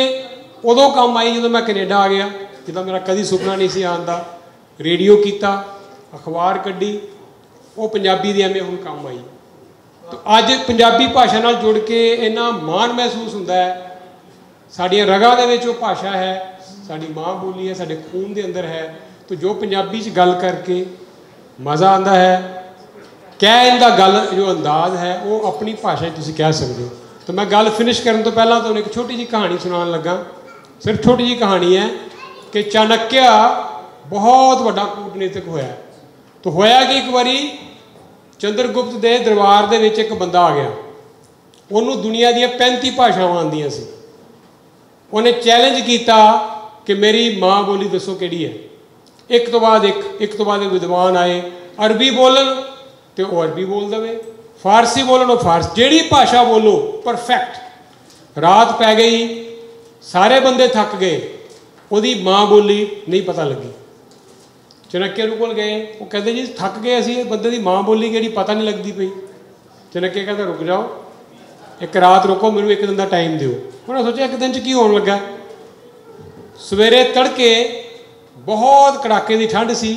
उदों काम आई जो मैं कनेडा आ गया, जिदा मेरा कभी सुपना नहीं सी आन दा। रेडियो किया, अखबार कड्डी, वो पंजाबी दी MA हुण काम आई। तो अज पंजाबी भाषा नाल जुड़ के इन्ना माण महसूस हुंदा है। साडियां रगां दे विच वो भाषा है, साडी माँ बोली है, साडे खून दे अंदर है। तो जो पंजाबी च गल करके मज़ा आंदा है, कहण दा गल जो अंदाज है वो अपनी भाषा तुसीं कह सकते हो। तो मैं गल फिनिश करने तो पहला तो एक छोटी जी कहानी सुनान लगा। सिर्फ छोटी जी कहानी है कि चाणक्य बहुत बड़ा कूटनीतिक होया। तो होया कि एक बारी चंद्रगुप्त के दरबार दे विच एक बंदा आ गया, उन्होंने दुनिया दी 35 भाषावां आंदियां सी। उन्हें चैलेंज किया कि मेरी माँ बोली दसो किहड़ी है। एक तो बाद एक विद्वान आए, अरबी बोलन तो वह अरबी बोल दे, फारसी बोलन वो फारसी, जिहड़ी भाषा बोलो परफेक्ट। रात पै गई, सारे बंदे थक गए, उसकी माँ बोली नहीं पता लगी। चाणक्य कोल गए, वो कहते जी थक गए असी, बंदे की माँ बोली कि पता नहीं लगती पई। चाणक्य कहता रुक जाओ, एक रात रुको, मैनूं एक दिन का टाइम दिओ। उन्होंने सोचा एक दिन च की होने लगा। सवेरे तड़के बहुत कड़ाके की ठंड सी।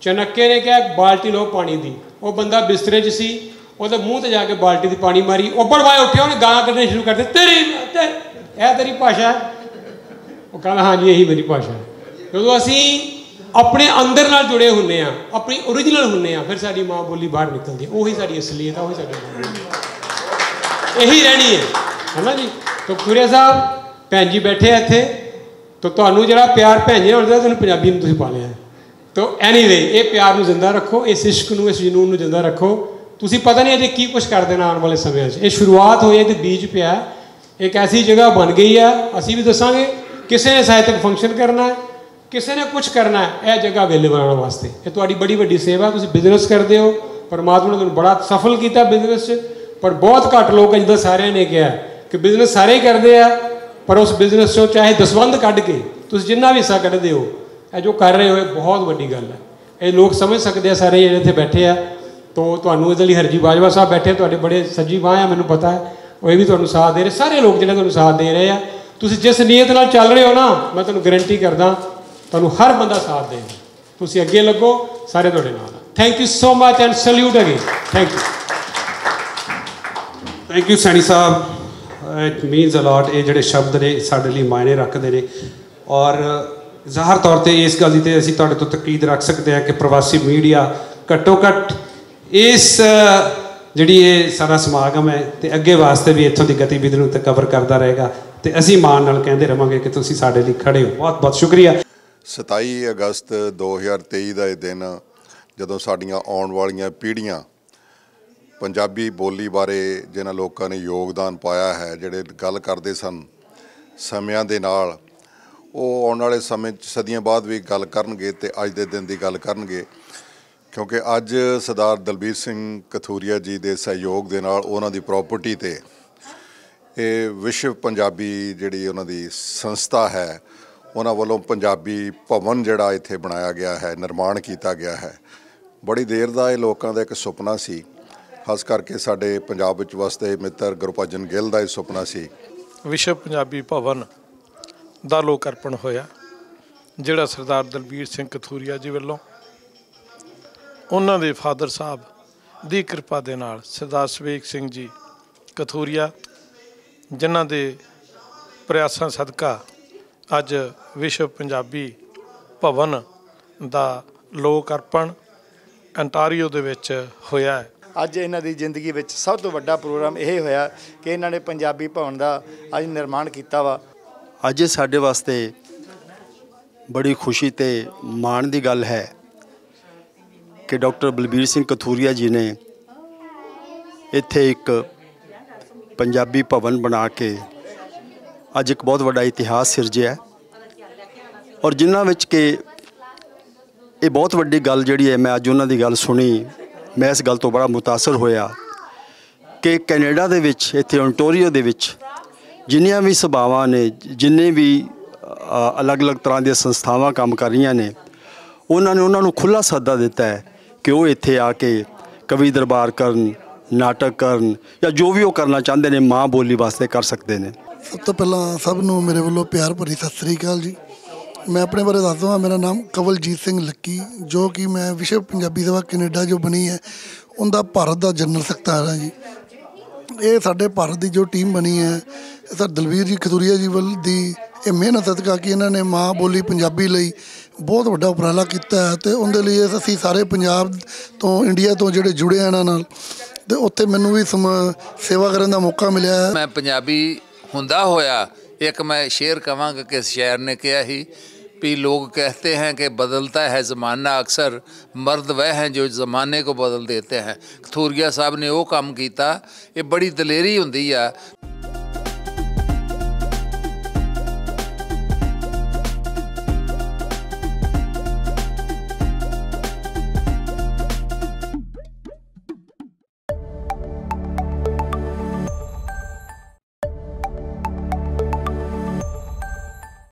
चाणक्य ने कहा बाल्टी लो पानी दी। वो बंदा बिस्तरे च सी, ਉਹਦੇ ਮੂੰਹ ਤੇ ਜਾ ਕੇ ਬਾਲਟੀ ਦੀ ਪਾਣੀ ਮਾਰੀ, ਉੱਪਰ ਵਾਏ ਉੱਠਿਆ, ਉਹਨੇ ਗਾਲਾਂ ਕੱਢਣੀਆਂ ਸ਼ੁਰੂ ਕਰ ਦਿੱਤੇ, ਇਹ ਤੇਰੀ ਭਾਸ਼ਾ ਹੈ? ਉਹ ਕਹਿੰਦਾ ਹਾਂਜੀ ਇਹੀ ਮੇਰੀ ਭਾਸ਼ਾ ਹੈ। ਜਦੋਂ ਅਸੀਂ ਆਪਣੇ ਅੰਦਰ ਨਾਲ ਜੁੜੇ ਹੁੰਦੇ ਹਾਂ, ਆਪਣੀ ਓਰੀਜਨਲ ਹੁੰਦੇ ਹਾਂ, ਫਿਰ ਸਾਡੀ ਮਾਂ ਬੋਲੀ ਬਾਹਰ ਨਿਕਲਦੀ ਹੈ, ਉਹੀ ਸਾਡੀ ਅਸਲੀਅਤ ਆ, ਉਹੀ ਸਾਡੀ ਇਹੀ ਰਹਿਣੀ ਹੈ ਨਾ ਜੀ। ਤਾਂ ਖੁਰੀਆ ਸਾਹਿਬ ਭੈਣ ਜੀ ਬੈਠੇ ਆ ਇੱਥੇ, ਤਾਂ ਤੁਹਾਨੂੰ ਜਿਹੜਾ ਪਿਆਰ ਭੈਣ ਜੀ ਨਾਲ ਹੁੰਦਾ, ਤੁਹਾਨੂੰ ਪੰਜਾਬੀ ਨੂੰ ਤੁਸੀਂ ਪਾਲਿਆ। ਤਾਂ ਐਨੀਵੇ ਇਹ ਪਿਆਰ ਨੂੰ ਜ਼ਿੰਦਾ ਰੱਖੋ, ਇਸ ਇਸ਼ਕ ਨੂੰ, ਇਸ ਜਨੂਨ ਨੂੰ ਜ਼ਿੰਦਾ ਰੱਖੋ। ਤੁਸੀਂ ਪਤਾ ਨਹੀਂ ਅਜੇ ਕੀ ਕੁਛ ਕਰ ਦੇਣਾ ਆਉਣ ਵਾਲੇ ਸਮਿਆਂ 'ਚ। ਇਹ ਸ਼ੁਰੂਆਤ ਹੋਈ ਹੈ ਤੇ ਬੀਜ ਪਿਆ, ਇੱਕ ਐਸੀ ਜਗ੍ਹਾ ਬਣ ਗਈ ਹੈ। ਅਸੀਂ ਵੀ ਦੱਸਾਂਗੇ, ਕਿਸੇ ਨੇ ਸਾਹਿਤਕ ਫੰਕਸ਼ਨ ਕਰਨਾ ਹੈ, ਕਿਸੇ ਨੇ ਕੁਛ ਕਰਨਾ ਹੈ, ਇਹ ਜਗ੍ਹਾ ਅਵੇਲੇਬਲ ਬਣਾਉਣ ਵਾਸਤੇ। ਇਹ ਤੁਹਾਡੀ ਬੜੀ ਵੱਡੀ ਸੇਵਾ। ਤੁਸੀਂ ਬਿਜ਼ਨਸ ਕਰਦੇ ਹੋ, ਪਰਮਾਤਮਾ ਨੇ ਤੁਹਾਨੂੰ ਬੜਾ ਸਫਲ ਕੀਤਾ ਬਿਜ਼ਨਸ 'ਚ, ਪਰ ਬਹੁਤ ਘੱਟ ਲੋਕ ਜਿੱਦਾਂ ਸਾਰਿਆਂ ਨੇ ਕਿਹਾ ਕਿ ਬਿਜ਼ਨਸ ਸਾਰੇ ਹੀ ਕਰਦੇ ਆ, ਪਰ ਉਸ ਬਿਜ਼ਨਸ 'ਚੋਂ ਚਾਹੇ ਦਸਵੰਧ ਕੱਢ ਕੇ ਤੁਸੀਂ ਜਿੰਨਾ ਵੀ ਹਿੱਸਾ ਕੱਢਦੇ ਹੋ, ਇਹ ਜੋ ਕਰ ਰਹੇ ਹੋ ਇਹ ਬਹੁਤ ਵੱਡੀ ਗੱਲ ਹੈ। ਇਹ ਲੋਕ ਸਮਝ ਸਕਦੇ ਆ, ਸਾਰੇ ਜਿਹੜੇ ਇੱਥੇ ਬੈਠੇ ਆ। ਤਾਂ ਤੁਹਾਨੂੰ ਇਹਦੇ ਲਈ ਹਰਜੀ ਬਾਜਵਾ ਸਾਹਿਬ ਬੈਠੇ, ਤੁਹਾਡੇ ਬੜੇ ਸੱਜੀ ਬਾਂਹ ਆ, ਮੈਨੂੰ ਪਤਾ ਹੈ, ਉਹ ਇਹ ਵੀ ਤੁਹਾਨੂੰ ਸਾਥ ਦੇ ਰਹੇ, ਸਾਰੇ ਲੋਕ ਜਿਹੜੇ ਤੁਹਾਨੂੰ ਸਾਥ ਦੇ ਰਹੇ ਆ। ਤੁਸੀਂ ਜਿਸ ਨੀਅਤ ਨਾਲ ਚੱਲ ਰਹੇ ਹੋ ਨਾ, ਮੈਂ ਤੁਹਾਨੂੰ ਗਰੰਟੀ ਕਰਦਾ ਤੁਹਾਨੂੰ ਹਰ ਬੰਦਾ ਸਾਥ ਦੇਗਾ। ਤੁਸੀਂ ਅੱਗੇ ਲੱਗੋ, ਸਾਰੇ ਤੁਹਾਡੇ ਨਾਲ। Thank you so much and salute again. Thank you Saini Sahib, it means ਅ ਲੋਟ। ਇਹ ਜਿਹੜੇ ਸ਼ਬਦ ਨੇ ਸਾਡੇ ਲਈ ਮਾਇਨੇ ਰੱਖਦੇ ਨੇ, ਔਰ ਜ਼ਾਹਰ ਤੌਰ 'ਤੇ ਇਸ ਗੱਲ ਦੀ ਤੇ ਅਸੀਂ ਤੁਹਾਡੇ ਤੋਂ ਤਕੀਦ ਰੱਖ ਸਕਦੇ ਹਾਂ ਕਿ ਪ੍ਰਵਾਸੀ ਮੀਡੀਆ ਘੱਟੋ ਘੱਟ ਇਸ ਜਿਹੜੀ ਇਹ ਸਾਡਾ ਸਮਾਗਮ ਹੈ ਤੇ ਅੱਗੇ ਵਾਸਤੇ ਵੀ ਇੱਥੋਂ ਦੀ ਗਤੀਵਿਧੀ ਨੂੰ ਤੇ ਕਵਰ ਕਰਦਾ ਰਹੇਗਾ, ਤੇ ਅਸੀਂ ਮਾਣ ਨਾਲ ਕਹਿੰਦੇ ਰਹਾਂਗੇ ਕਿ ਤੁਸੀਂ ਸਾਡੇ ਲਈ ਖੜੇ ਹੋ। ਬਹੁਤ ਬਹੁਤ ਸ਼ੁਕਰੀਆ। 27 ਅਗਸਤ 2023 ਦਾ ਇਹ ਦਿਨ, ਜਦੋਂ ਸਾਡੀਆਂ ਆਉਣ ਵਾਲੀਆਂ ਪੀੜ੍ਹੀਆਂ ਪੰਜਾਬੀ ਬੋਲੀ ਬਾਰੇ ਜਿਨ੍ਹਾਂ ਲੋਕਾਂ ਨੇ ਯੋਗਦਾਨ ਪਾਇਆ ਹੈ, ਜਿਹੜੇ ਗੱਲ ਕਰਦੇ ਸਨ ਸਮਿਆਂ ਦੇ ਨਾਲ, ਉਹ ਆਉਣ ਵਾਲੇ ਸਮੇਂ 'ਚ ਸਦੀਆਂ ਬਾਅਦ ਵੀ ਗੱਲ ਕਰਨਗੇ ਅਤੇ ਅੱਜ ਦੇ ਦਿਨ ਦੀ ਗੱਲ ਕਰਨਗੇ। ਕਿਉਂਕਿ ਅੱਜ ਸਰਦਾਰ ਦਲਬੀਰ ਸਿੰਘ ਕਥੂਰੀਆ ਜੀ ਦੇ ਸਹਿਯੋਗ ਦੇ ਨਾਲ ਉਹਨਾਂ ਦੀ ਪ੍ਰੋਪਰਟੀ 'ਤੇ ਇਹ ਵਿਸ਼ਵ ਪੰਜਾਬੀ ਜਿਹੜੀ ਉਹਨਾਂ ਦੀ ਸੰਸਥਾ ਹੈ, ਉਹਨਾਂ ਵੱਲੋਂ ਪੰਜਾਬੀ ਭਵਨ ਜਿਹੜਾ ਇੱਥੇ ਬਣਾਇਆ ਗਿਆ ਹੈ, ਨਿਰਮਾਣ ਕੀਤਾ ਗਿਆ ਹੈ। ਬੜੀ ਦੇਰ ਦਾ ਇਹ ਲੋਕਾਂ ਦਾ ਇੱਕ ਸੁਪਨਾ ਸੀ, ਖਾਸ ਕਰਕੇ ਸਾਡੇ ਪੰਜਾਬ ਵਿੱਚ ਵਸਦੇ ਮਿੱਤਰ ਗੁਰਭਜਨ ਗਿੱਲ ਦਾ ਇਹ ਸੁਪਨਾ ਸੀ। ਵਿਸ਼ਵ ਪੰਜਾਬੀ ਭਵਨ ਦਾ ਲੋਕ ਅਰਪਣ ਹੋਇਆ, ਜਿਹੜਾ ਸਰਦਾਰ ਦਲਬੀਰ ਸਿੰਘ ਕਥੂਰੀਆ ਜੀ ਵੱਲੋਂ ਉਹਨਾਂ ਦੇ ਫਾਦਰ ਸਾਹਿਬ ਦੀ ਕਿਰਪਾ ਦੇ ਨਾਲ ਸਰਦਾਰ ਸਵੇਕ ਸਿੰਘ ਜੀ ਕਥੂਰੀਆ, ਜਿਨ੍ਹਾਂ ਦੇ ਪ੍ਰਯਾਸਾਂ ਸਦਕਾ ਅੱਜ ਵਿਸ਼ਵ ਪੰਜਾਬੀ ਭਵਨ ਦਾ ਲੋਕ ਅਰਪਣ ਅੰਟਾਰੀਓ ਦੇ ਵਿੱਚ ਹੋਇਆ ਹੈ। ਅੱਜ ਇਹਨਾਂ ਦੀ ਜ਼ਿੰਦਗੀ ਵਿੱਚ ਸਭ ਤੋਂ ਵੱਡਾ ਪ੍ਰੋਗਰਾਮ ਇਹ ਹੋਇਆ ਕਿ ਇਹਨਾਂ ਨੇ ਪੰਜਾਬੀ ਭਵਨ ਦਾ ਅੱਜ ਨਿਰਮਾਣ ਕੀਤਾ ਵਾ। ਅੱਜ ਸਾਡੇ ਵਾਸਤੇ ਬੜੀ ਖੁਸ਼ੀ ਤੇ ਮਾਣ ਦੀ ਗੱਲ ਹੈ ਕਿ ਡਾਕਟਰ ਬਲਬੀਰ ਸਿੰਘ ਕਥੂਰੀਆ ਜੀ ਨੇ ਇੱਥੇ ਇੱਕ ਪੰਜਾਬੀ ਭਵਨ ਬਣਾ ਕੇ ਅੱਜ ਇੱਕ ਬਹੁਤ ਵੱਡਾ ਇਤਿਹਾਸ ਸਿਰਜਿਆ, ਔਰ ਜਿਨ੍ਹਾਂ ਵਿੱਚ ਕਿ ਇਹ ਬਹੁਤ ਵੱਡੀ ਗੱਲ ਜਿਹੜੀ ਹੈ, ਮੈਂ ਅੱਜ ਉਹਨਾਂ ਦੀ ਗੱਲ ਸੁਣੀ, ਮੈਂ ਇਸ ਗੱਲ ਤੋਂ ਬੜਾ ਮੁਤਾਸਰ ਹੋਇਆ ਕਿ ਕੈਨੇਡਾ ਦੇ ਵਿੱਚ, ਇੱਥੇ ਓਨਟਾਰੀਓ ਦੇ ਵਿੱਚ ਜਿੰਨੀਆਂ ਵੀ ਸਭਾਵਾਂ ਨੇ, ਜਿੰਨੇ ਵੀ ਅਲੱਗ-ਅਲੱਗ ਤਰ੍ਹਾਂ ਦੀਆਂ ਸੰਸਥਾਵਾਂ ਕੰਮ ਕਰ ਰਹੀਆਂ ਨੇ, ਉਹਨਾਂ ਨੂੰ ਖੁੱਲ੍ਹਾ ਸੱਦਾ ਦਿੱਤਾ ਹੈ ਕਿ ਉਹ ਇੱਥੇ ਆ ਕੇ ਕਵੀ ਦਰਬਾਰ ਕਰਨ, ਨਾਟਕ ਕਰਨ, ਜਾਂ ਜੋ ਵੀ ਉਹ ਕਰਨਾ ਚਾਹੁੰਦੇ ਨੇ ਮਾਂ ਬੋਲੀ ਵਾਸਤੇ ਕਰ ਸਕਦੇ ਨੇ। ਸਭ ਤੋਂ ਪਹਿਲਾਂ ਸਭ ਨੂੰ ਮੇਰੇ ਵੱਲੋਂ ਪਿਆਰ ਭਰੀ ਸਤਿ ਸ੍ਰੀ ਅਕਾਲ ਜੀ। ਮੈਂ ਆਪਣੇ ਬਾਰੇ ਦੱਸ ਦਵਾਂ, ਮੇਰਾ ਨਾਮ ਕਵਲਜੀਤ ਸਿੰਘ ਲੱਕੀ, ਜੋ ਕਿ ਮੈਂ ਵਿਸ਼ਵ ਪੰਜਾਬੀ ਸਭਾ ਕੈਨੇਡਾ ਜੋ ਬਣੀ ਹੈ ਉਹਦਾ ਭਾਰਤ ਦਾ ਜਨਰਲ ਸਕੱਤਰ ਹਾਂ ਜੀ। ਇਹ ਸਾਡੇ ਭਾਰਤ ਦੀ ਜੋ ਟੀਮ ਬਣੀ ਹੈ, ਸਰ ਦਲਬੀਰ ਜੀ ਕਥੂਰੀਆ ਜੀ ਵੱਲ ਦੀ ਇਹ ਮਿਹਨਤ ਸਦਕਾ ਕਿ ਇਹਨਾਂ ਨੇ ਮਾਂ ਬੋਲੀ ਪੰਜਾਬੀ ਲਈ ਬਹੁਤ ਵੱਡਾ ਉਪਰਾਲਾ ਕੀਤਾ ਹੈ, ਅਤੇ ਉਹਦੇ ਲਈ ਅਸੀਂ ਸਾਰੇ ਪੰਜਾਬ ਤੋਂ, ਇੰਡੀਆ ਤੋਂ ਜਿਹੜੇ ਜੁੜੇ ਆ ਇਹਨਾਂ ਨਾਲ, ਅਤੇ ਉੱਥੇ ਮੈਨੂੰ ਵੀ ਸੇਵਾ ਕਰਨ ਦਾ ਮੌਕਾ ਮਿਲਿਆ ਹੈ। ਮੈਂ ਪੰਜਾਬੀ ਹੁੰਦਾ ਹੋਇਆ ਇੱਕ ਮੈਂ ਸ਼ੇਰ ਕਹਾਂਗਾ ਕਿ ਸ਼ਾਇਰ ਨੇ ਕਿਹਾ ਹੀ भी लोग कहते हैं कि बदलता है ज़माना, अक्सर मर्द वह हैं जो ज़माने को बदल देते हैं। कथूरिया साहब ने वो काम किया, ये बड़ी दलेरी हुंदी आ।